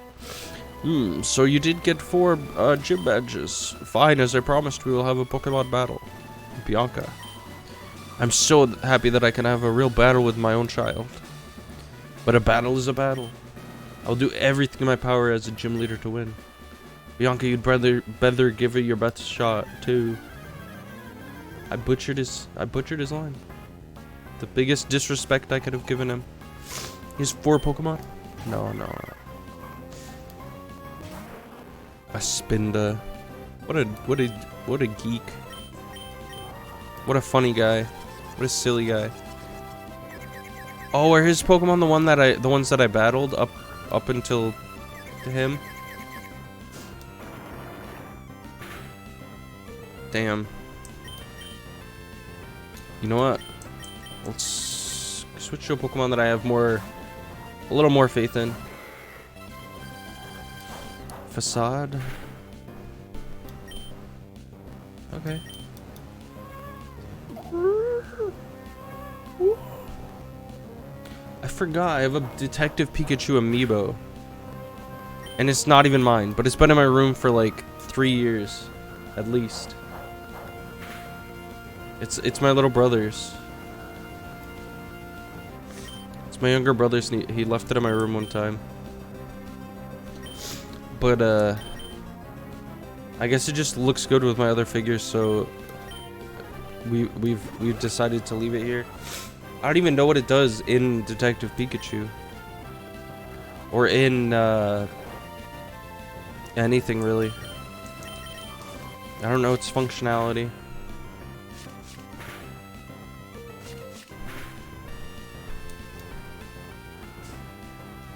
So you did get 4 gym badges. Fine, as I promised, we will have a Pokemon battle. Bianca. I'm so happy that I can have a real battle with my own child. But a battle is a battle. I'll do everything in my power as a gym leader to win. Bianca, you'd better give it your best shot, too. I butchered his line. The biggest disrespect I could have given him. He has 4 Pokemon? No. A Spinda. What a geek. What a funny guy. What a silly guy. Oh, are his Pokemon the ones that I battled up until him? Damn. You know what? Let's switch to a Pokemon that I have a little more faith in. Facade. Okay. I forgot I have a Detective Pikachu amiibo. And it's not even mine, but it's been in my room for like 3 years at least. It's my little brother's. It's my younger brother's. He left it in my room one time. But I guess it just looks good with my other figures, so we've decided to leave it here. I don't even know what it does in Detective Pikachu or in anything really. I don't know its functionality.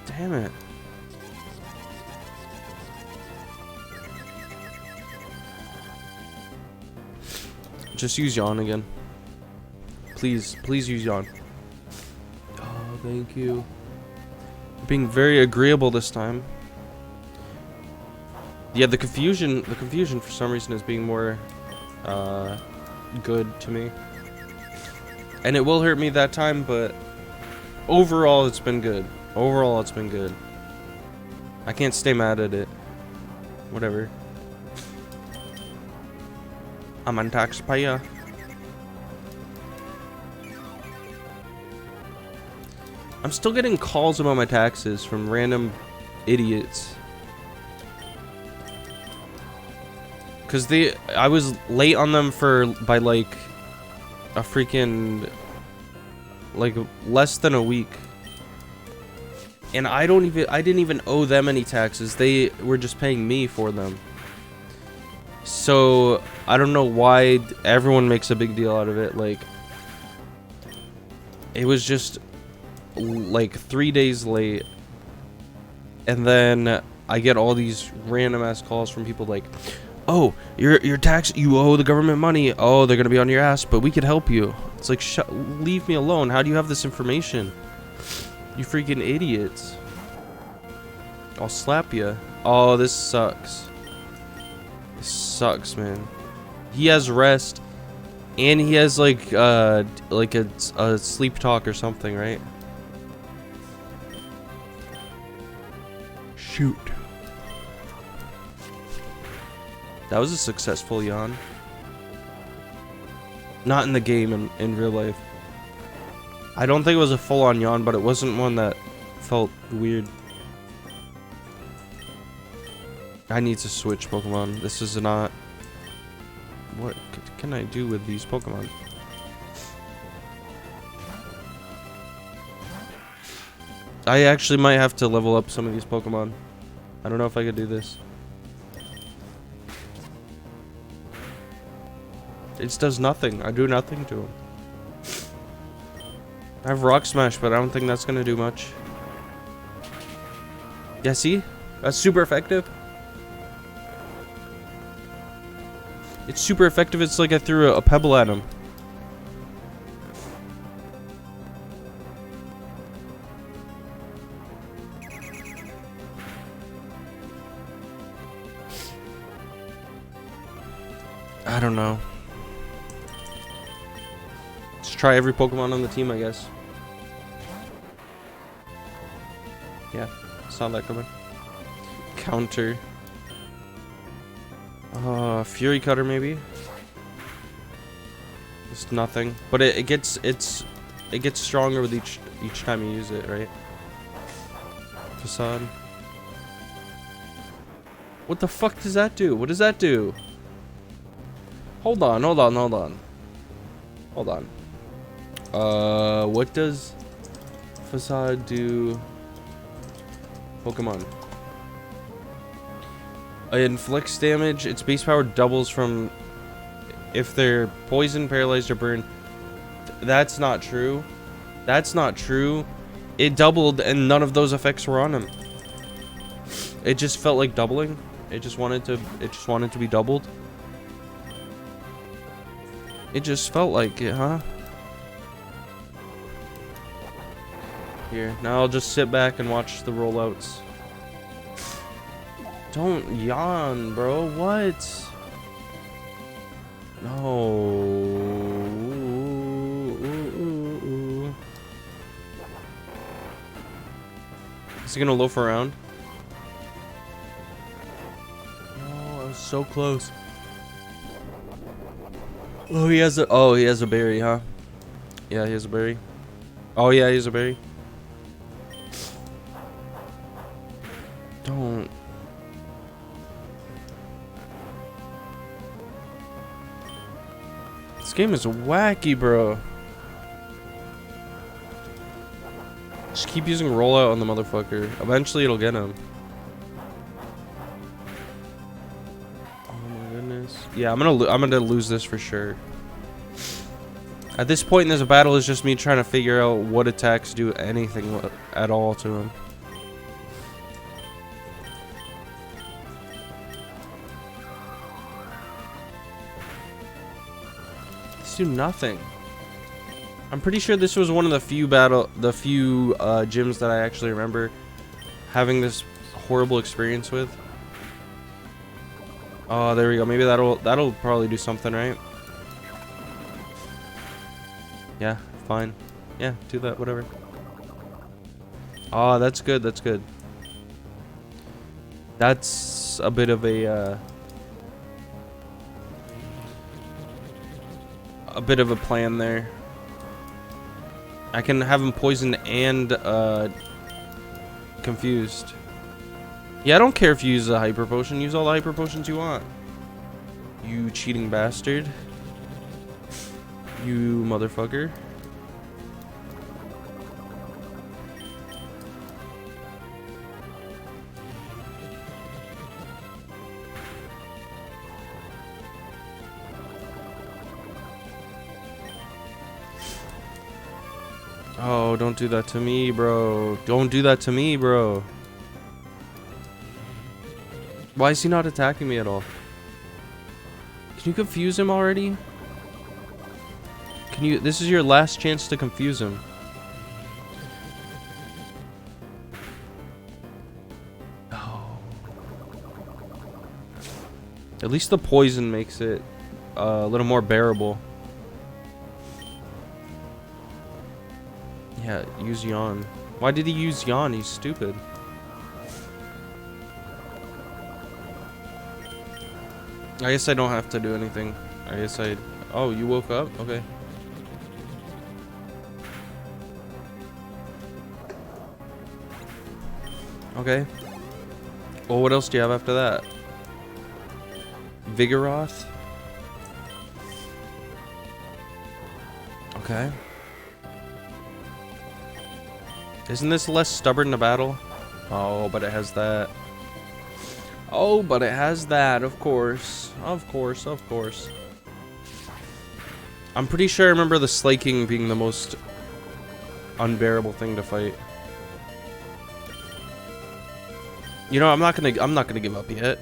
Damn it. Just use Yawn again. Please use Yawn. Oh, thank you. You're being very agreeable this time. Yeah, the confusion for some reason is being more good to me. And it will hurt me that time, but overall it's been good. Overall it's been good. I can't stay mad at it. Whatever. I'm on taxpayer. I'm still getting calls about my taxes from random idiots. Cause I was late on them by like a freaking like less than a week. And I didn't even owe them any taxes. They were just paying me for them. So I don't know why everyone makes a big deal out of it. Like, it was just like 3 days late, and then I get all these random ass calls from people like, "Oh, your tax, you owe the government money. Oh, they're gonna be on your ass, but we could help you." It's like, leave me alone. How do you have this information? You freaking idiots. I'll slap you. Oh, this sucks. This sucks, man. He has rest, and he has like a sleep talk or something, right? Shoot. That was a successful yawn. Not in the game, in real life. I don't think it was a full-on yawn, but it wasn't one that felt weird. I need to switch Pokemon. This is not... What can I do with these Pokemon? I actually might have to level up some of these Pokemon. I don't know if I could do this. It does nothing. I do nothing to him. I have Rock Smash, but I don't think that's gonna do much. Yeah, see? That's super effective. It's super effective. It's like I threw a pebble at him. I don't know. Let's try every Pokemon on the team, I guess. Yeah, saw that coming. Counter. Fury Cutter maybe. It's nothing, but it gets stronger with each time you use it, right? Facade. What the fuck does that do? What does that do? Hold on. What does Facade do? Pokemon. It inflicts damage. Its base power doubles from if they're poisoned, paralyzed, or burned. That's not true. That's not true. It doubled and none of those effects were on him. It just felt like doubling. It just wanted to be doubled. It just felt like it, huh? Here, now I'll just sit back and watch the rollouts. Don't yawn, bro. What? No. Is he gonna loaf around? No, I was so close. Oh, he has a berry, huh? Yeah, he has a berry. Oh yeah, he has a berry. Don't. This game is wacky, bro. Just keep using rollout on the motherfucker. Eventually it'll get him. Yeah, I'm gonna lose this for sure. At this point in this battle, is just me trying to figure out what attacks do anything at all to him. These do nothing. I'm pretty sure this was one of the few gyms that I actually remember having this horrible experience with. Oh, there we go. Maybe that'll probably do something, right? Yeah, fine. Yeah, do that, whatever. Oh, that's good. That's good. That's a bit of a plan there. I can have him poisoned and confused. Yeah, I don't care if you use a hyper potion. Use all the hyper potions you want. You cheating bastard. You motherfucker. Oh, don't do that to me, bro. Don't do that to me, bro. Why is he not attacking me at all? Can you confuse him already? Can you? This is your last chance to confuse him. Oh. At least the poison makes it a little more bearable. Yeah, use yawn. Why did he use yawn? He's stupid. I guess I don't have to do anything. I guess I... Oh, you woke up? Okay. Okay. Well, what else do you have after that? Vigoroth? Isn't this less stubborn to battle? Oh, but it has that. Oh, but it has that, of course. Of course, of course. I'm pretty sure I remember the Slaking being the most unbearable thing to fight. You know, I'm not gonna give up yet.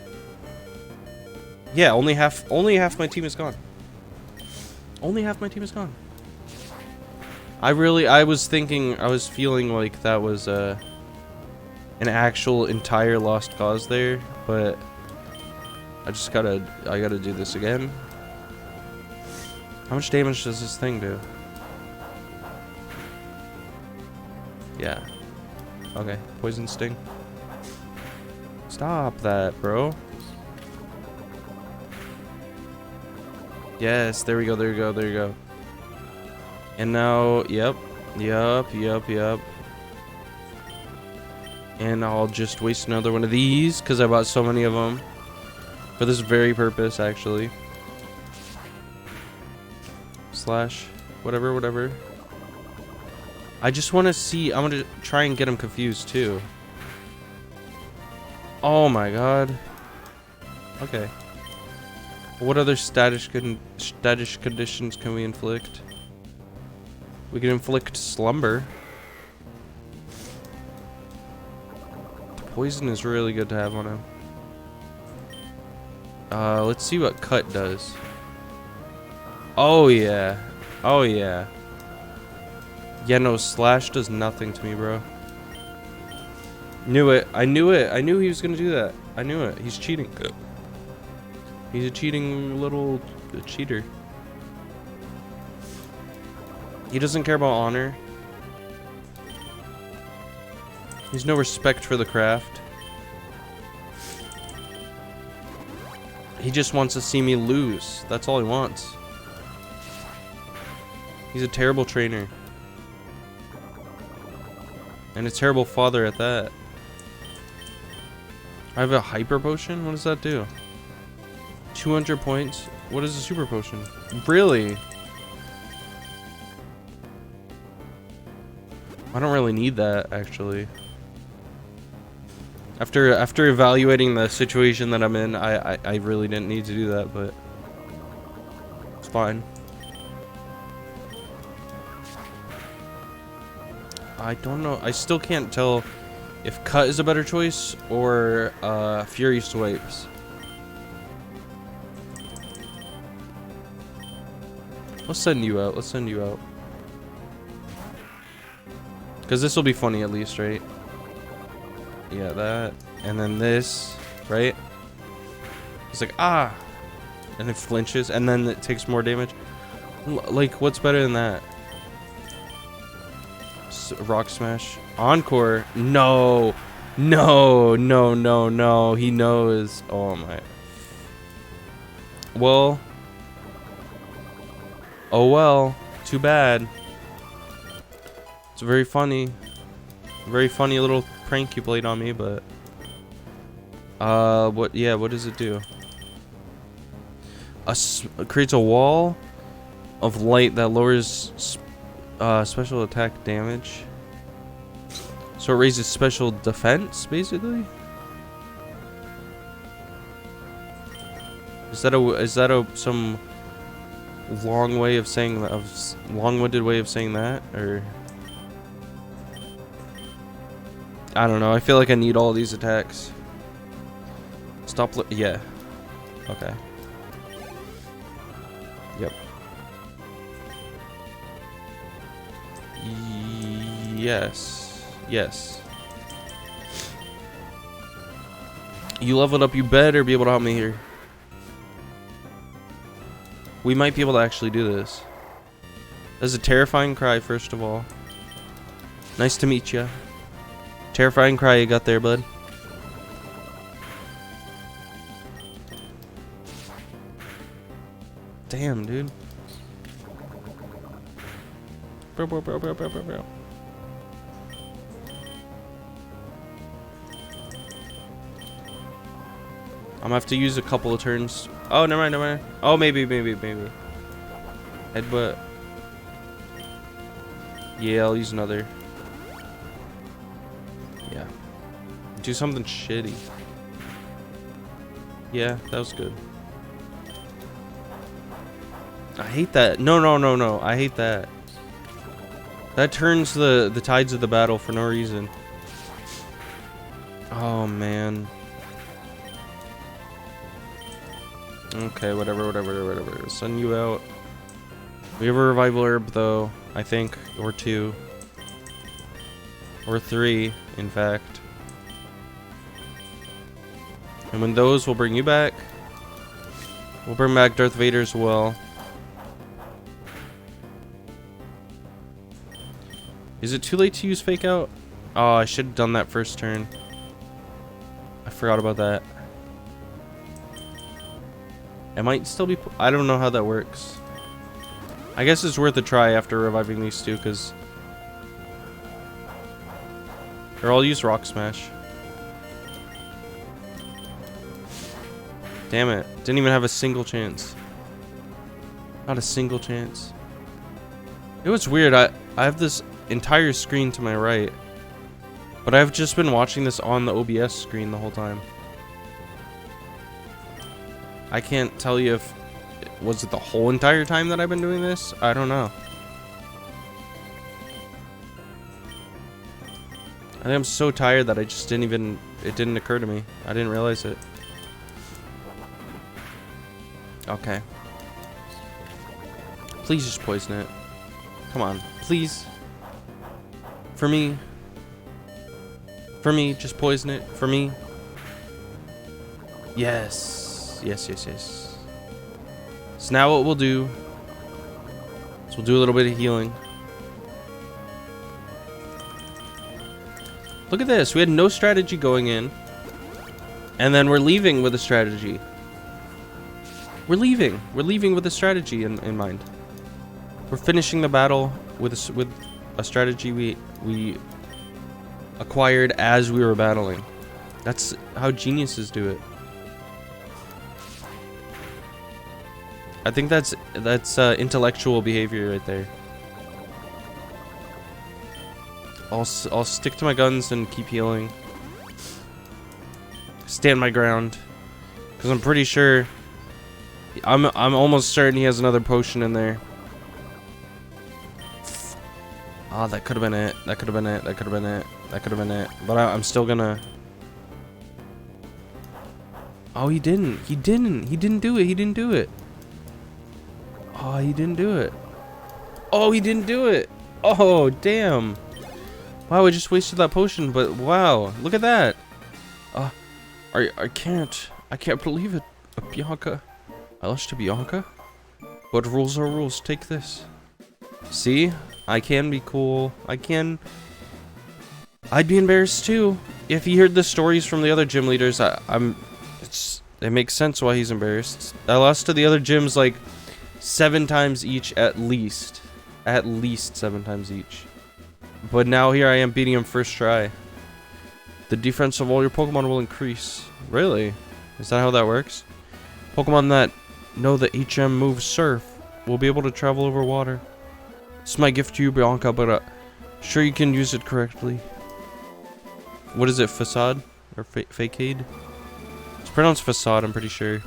Yeah, only half my team is gone. Only half my team is gone. I was feeling like that was an actual entire lost cause there, but I gotta do this again. How much damage does this thing do? Yeah. Okay, poison sting. Stop that, bro. Yes, there we go, there we go, there you go. And now, yep. And I'll just waste another one of these because I bought so many of them for this very purpose, actually. Slash, whatever. I just want to see. I'm gonna try and get him confused too. Oh my god. Okay. What other status conditions can we inflict? We can inflict slumber. The poison is really good to have on him. Let's see what cut does. Oh yeah. Oh yeah. Yeah, no, slash does nothing to me, bro. Knew it. I knew it. I knew he was gonna do that. I knew it. He's cheating. He's a cheating little cheater. He doesn't care about honor. He's no respect for the craft. He just wants to see me lose. That's all he wants. He's a terrible trainer. And a terrible father at that. I have a hyper potion? What does that do? 200 points? What is a super potion? Really? I don't really need that, actually. After evaluating the situation that I'm in, I really didn't need to do that, but it's fine. I don't know. I still can't tell if cut is a better choice or fury swipes. Let's send you out. Let's send you out. Because this will be funny at least, right? Yeah, that. And then this, right? It's like, ah! And it flinches, and then it takes more damage. Like, what's better than that? Rock smash. Encore. No. No. No, no, no. He knows. Oh, my. Well. Oh, well. Too bad. It's very funny. Very funny little prank you played on me, but what does it do? It creates a wall of light that lowers special attack damage. So it raises special defense, basically. Is that some long way of saying that? Long-winded way of saying that, or? I don't know. I feel like I need all these attacks. Stop. Yeah. Okay. Yep. Yes. Yes. You leveled up. You better be able to help me here. We might be able to actually do this. That's a terrifying cry, first of all. Nice to meet you. Terrifying cry you got there, bud. Damn, dude. Bro. I'm gonna have to use a couple of turns. Oh, never mind. Oh, maybe. Headbutt. Yeah, I'll use another. Do something shitty. Yeah, that was good. I hate that. No, no, no, no. I hate that. That turns the tides of the battle for no reason. Oh, man. Okay, whatever. Send you out. We have a revival herb, though. I think. Or 2. Or 3, in fact. And when those, we'll bring you back. We'll bring back Darth Vader as well. Is it too late to use fake out? Oh, I should have done that first turn. I forgot about that. It might still be... I don't know how that works. I guess it's worth a try after reviving these two, because... Or I'll use Rock Smash. Damn it. Didn't even have a single chance. Not a single chance. It was weird. I have this entire screen to my right. But I've just been watching this on the OBS screen the whole time. I can't tell you if... Was it the whole entire time that I've been doing this? I don't know. I think I'm so tired that I just didn't even... It didn't occur to me. I didn't realize it. Okay. Please just poison it. Come on. Please. For me. For me. Just poison it. For me. Yes. Yes. So now what we'll do is we'll do a little bit of healing. Look at this. We had no strategy going in. And then we're leaving with a strategy. We're leaving. We're leaving with a strategy in mind. We're finishing the battle with a strategy we acquired as we were battling. That's how geniuses do it. I think that's intellectual behavior right there. I'll stick to my guns and keep healing. Stand my ground, because I'm pretty sure. I'm almost certain he has another potion in there. Oh, that could have been it. That could have been it. That could have been it. That could have been it. But I'm still gonna. Oh, he didn't. He didn't. He didn't do it. He didn't do it. Oh, he didn't do it. Oh, he didn't do it. Oh, damn. Wow, I just wasted that potion, but wow, look at that. I can't believe it. Bianca. I lost to Bianca. But rules are rules. Take this. See? I can be cool. I'd be embarrassed too. If he heard the stories from the other gym leaders, it makes sense why he's embarrassed. I lost to the other gyms like 7 times each at least. At least 7 times each. But now here I am beating him first try. The defense of all your Pokemon will increase. Really? Is that how that works? Pokemon that know the HM move Surf will be able to travel over water. This is my gift to you, Bianca, but sure you can use it correctly. What is it, Facade? Or Fakeade? It's pronounced Facade, I'm pretty sure.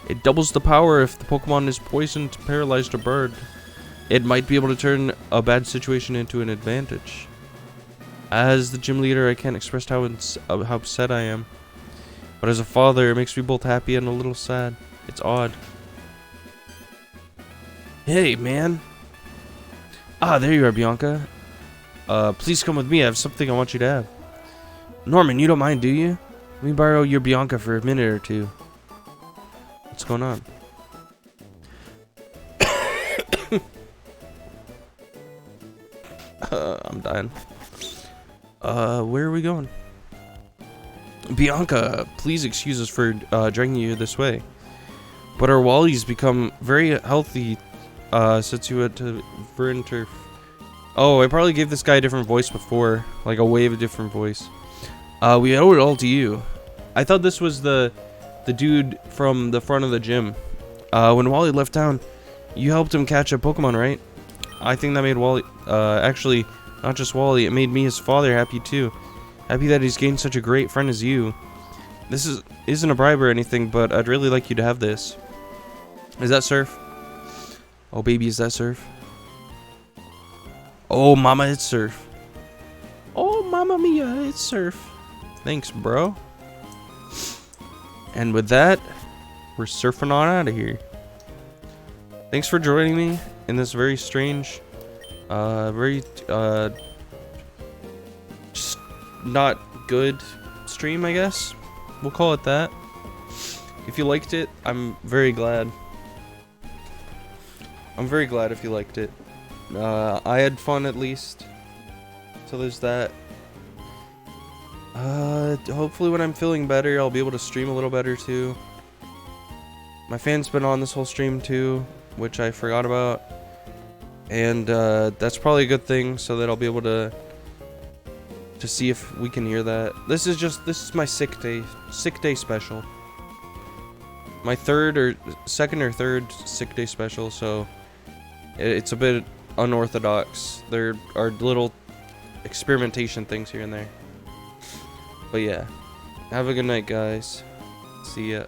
It doubles the power if the Pokemon is poisoned, paralyzed, or burned. It might be able to turn a bad situation into an advantage. As the gym leader, I can't express how upset I am. But as a father, it makes me both happy and a little sad. It's odd. Hey, man. Ah, there you are, Bianca. Please come with me. I have something I want you to have. Norman, you don't mind, do you? Let me borrow your Bianca for a minute or two. What's going on? I'm dying. Where are we going? Bianca, please excuse us for dragging you this way. But our Wally's become very healthy since you went to Vern Turf. Oh, I probably gave this guy a different voice before. Like a way of a different voice. We owe it all to you. I thought this was the dude from the front of the gym. When Wally left town, you helped him catch a Pokemon, right? I think that made Wally, actually, not just Wally, it made me, his father, happy too. Happy that he's gained such a great friend as you. This isn't a bribe or anything, but I'd really like you to have this. Is that Surf? Oh, baby, is that Surf? Oh, mama, it's Surf. Oh, mamma mia, it's Surf. Thanks, bro. And with that, we're surfing on out of here. Thanks for joining me in this very strange, just not good stream, I guess. We'll call it that. If you liked it, I'm very glad. I'm very glad if you liked it. I had fun at least. So there's that. Hopefully when I'm feeling better, I'll be able to stream a little better too. My fan's been on this whole stream too, which I forgot about. And that's probably a good thing, so that I'll be able to see if we can hear that. This is my sick day special. My second or third sick day special, so it's a bit unorthodox. There are little experimentation things here and there. But yeah, have a good night, guys. See ya.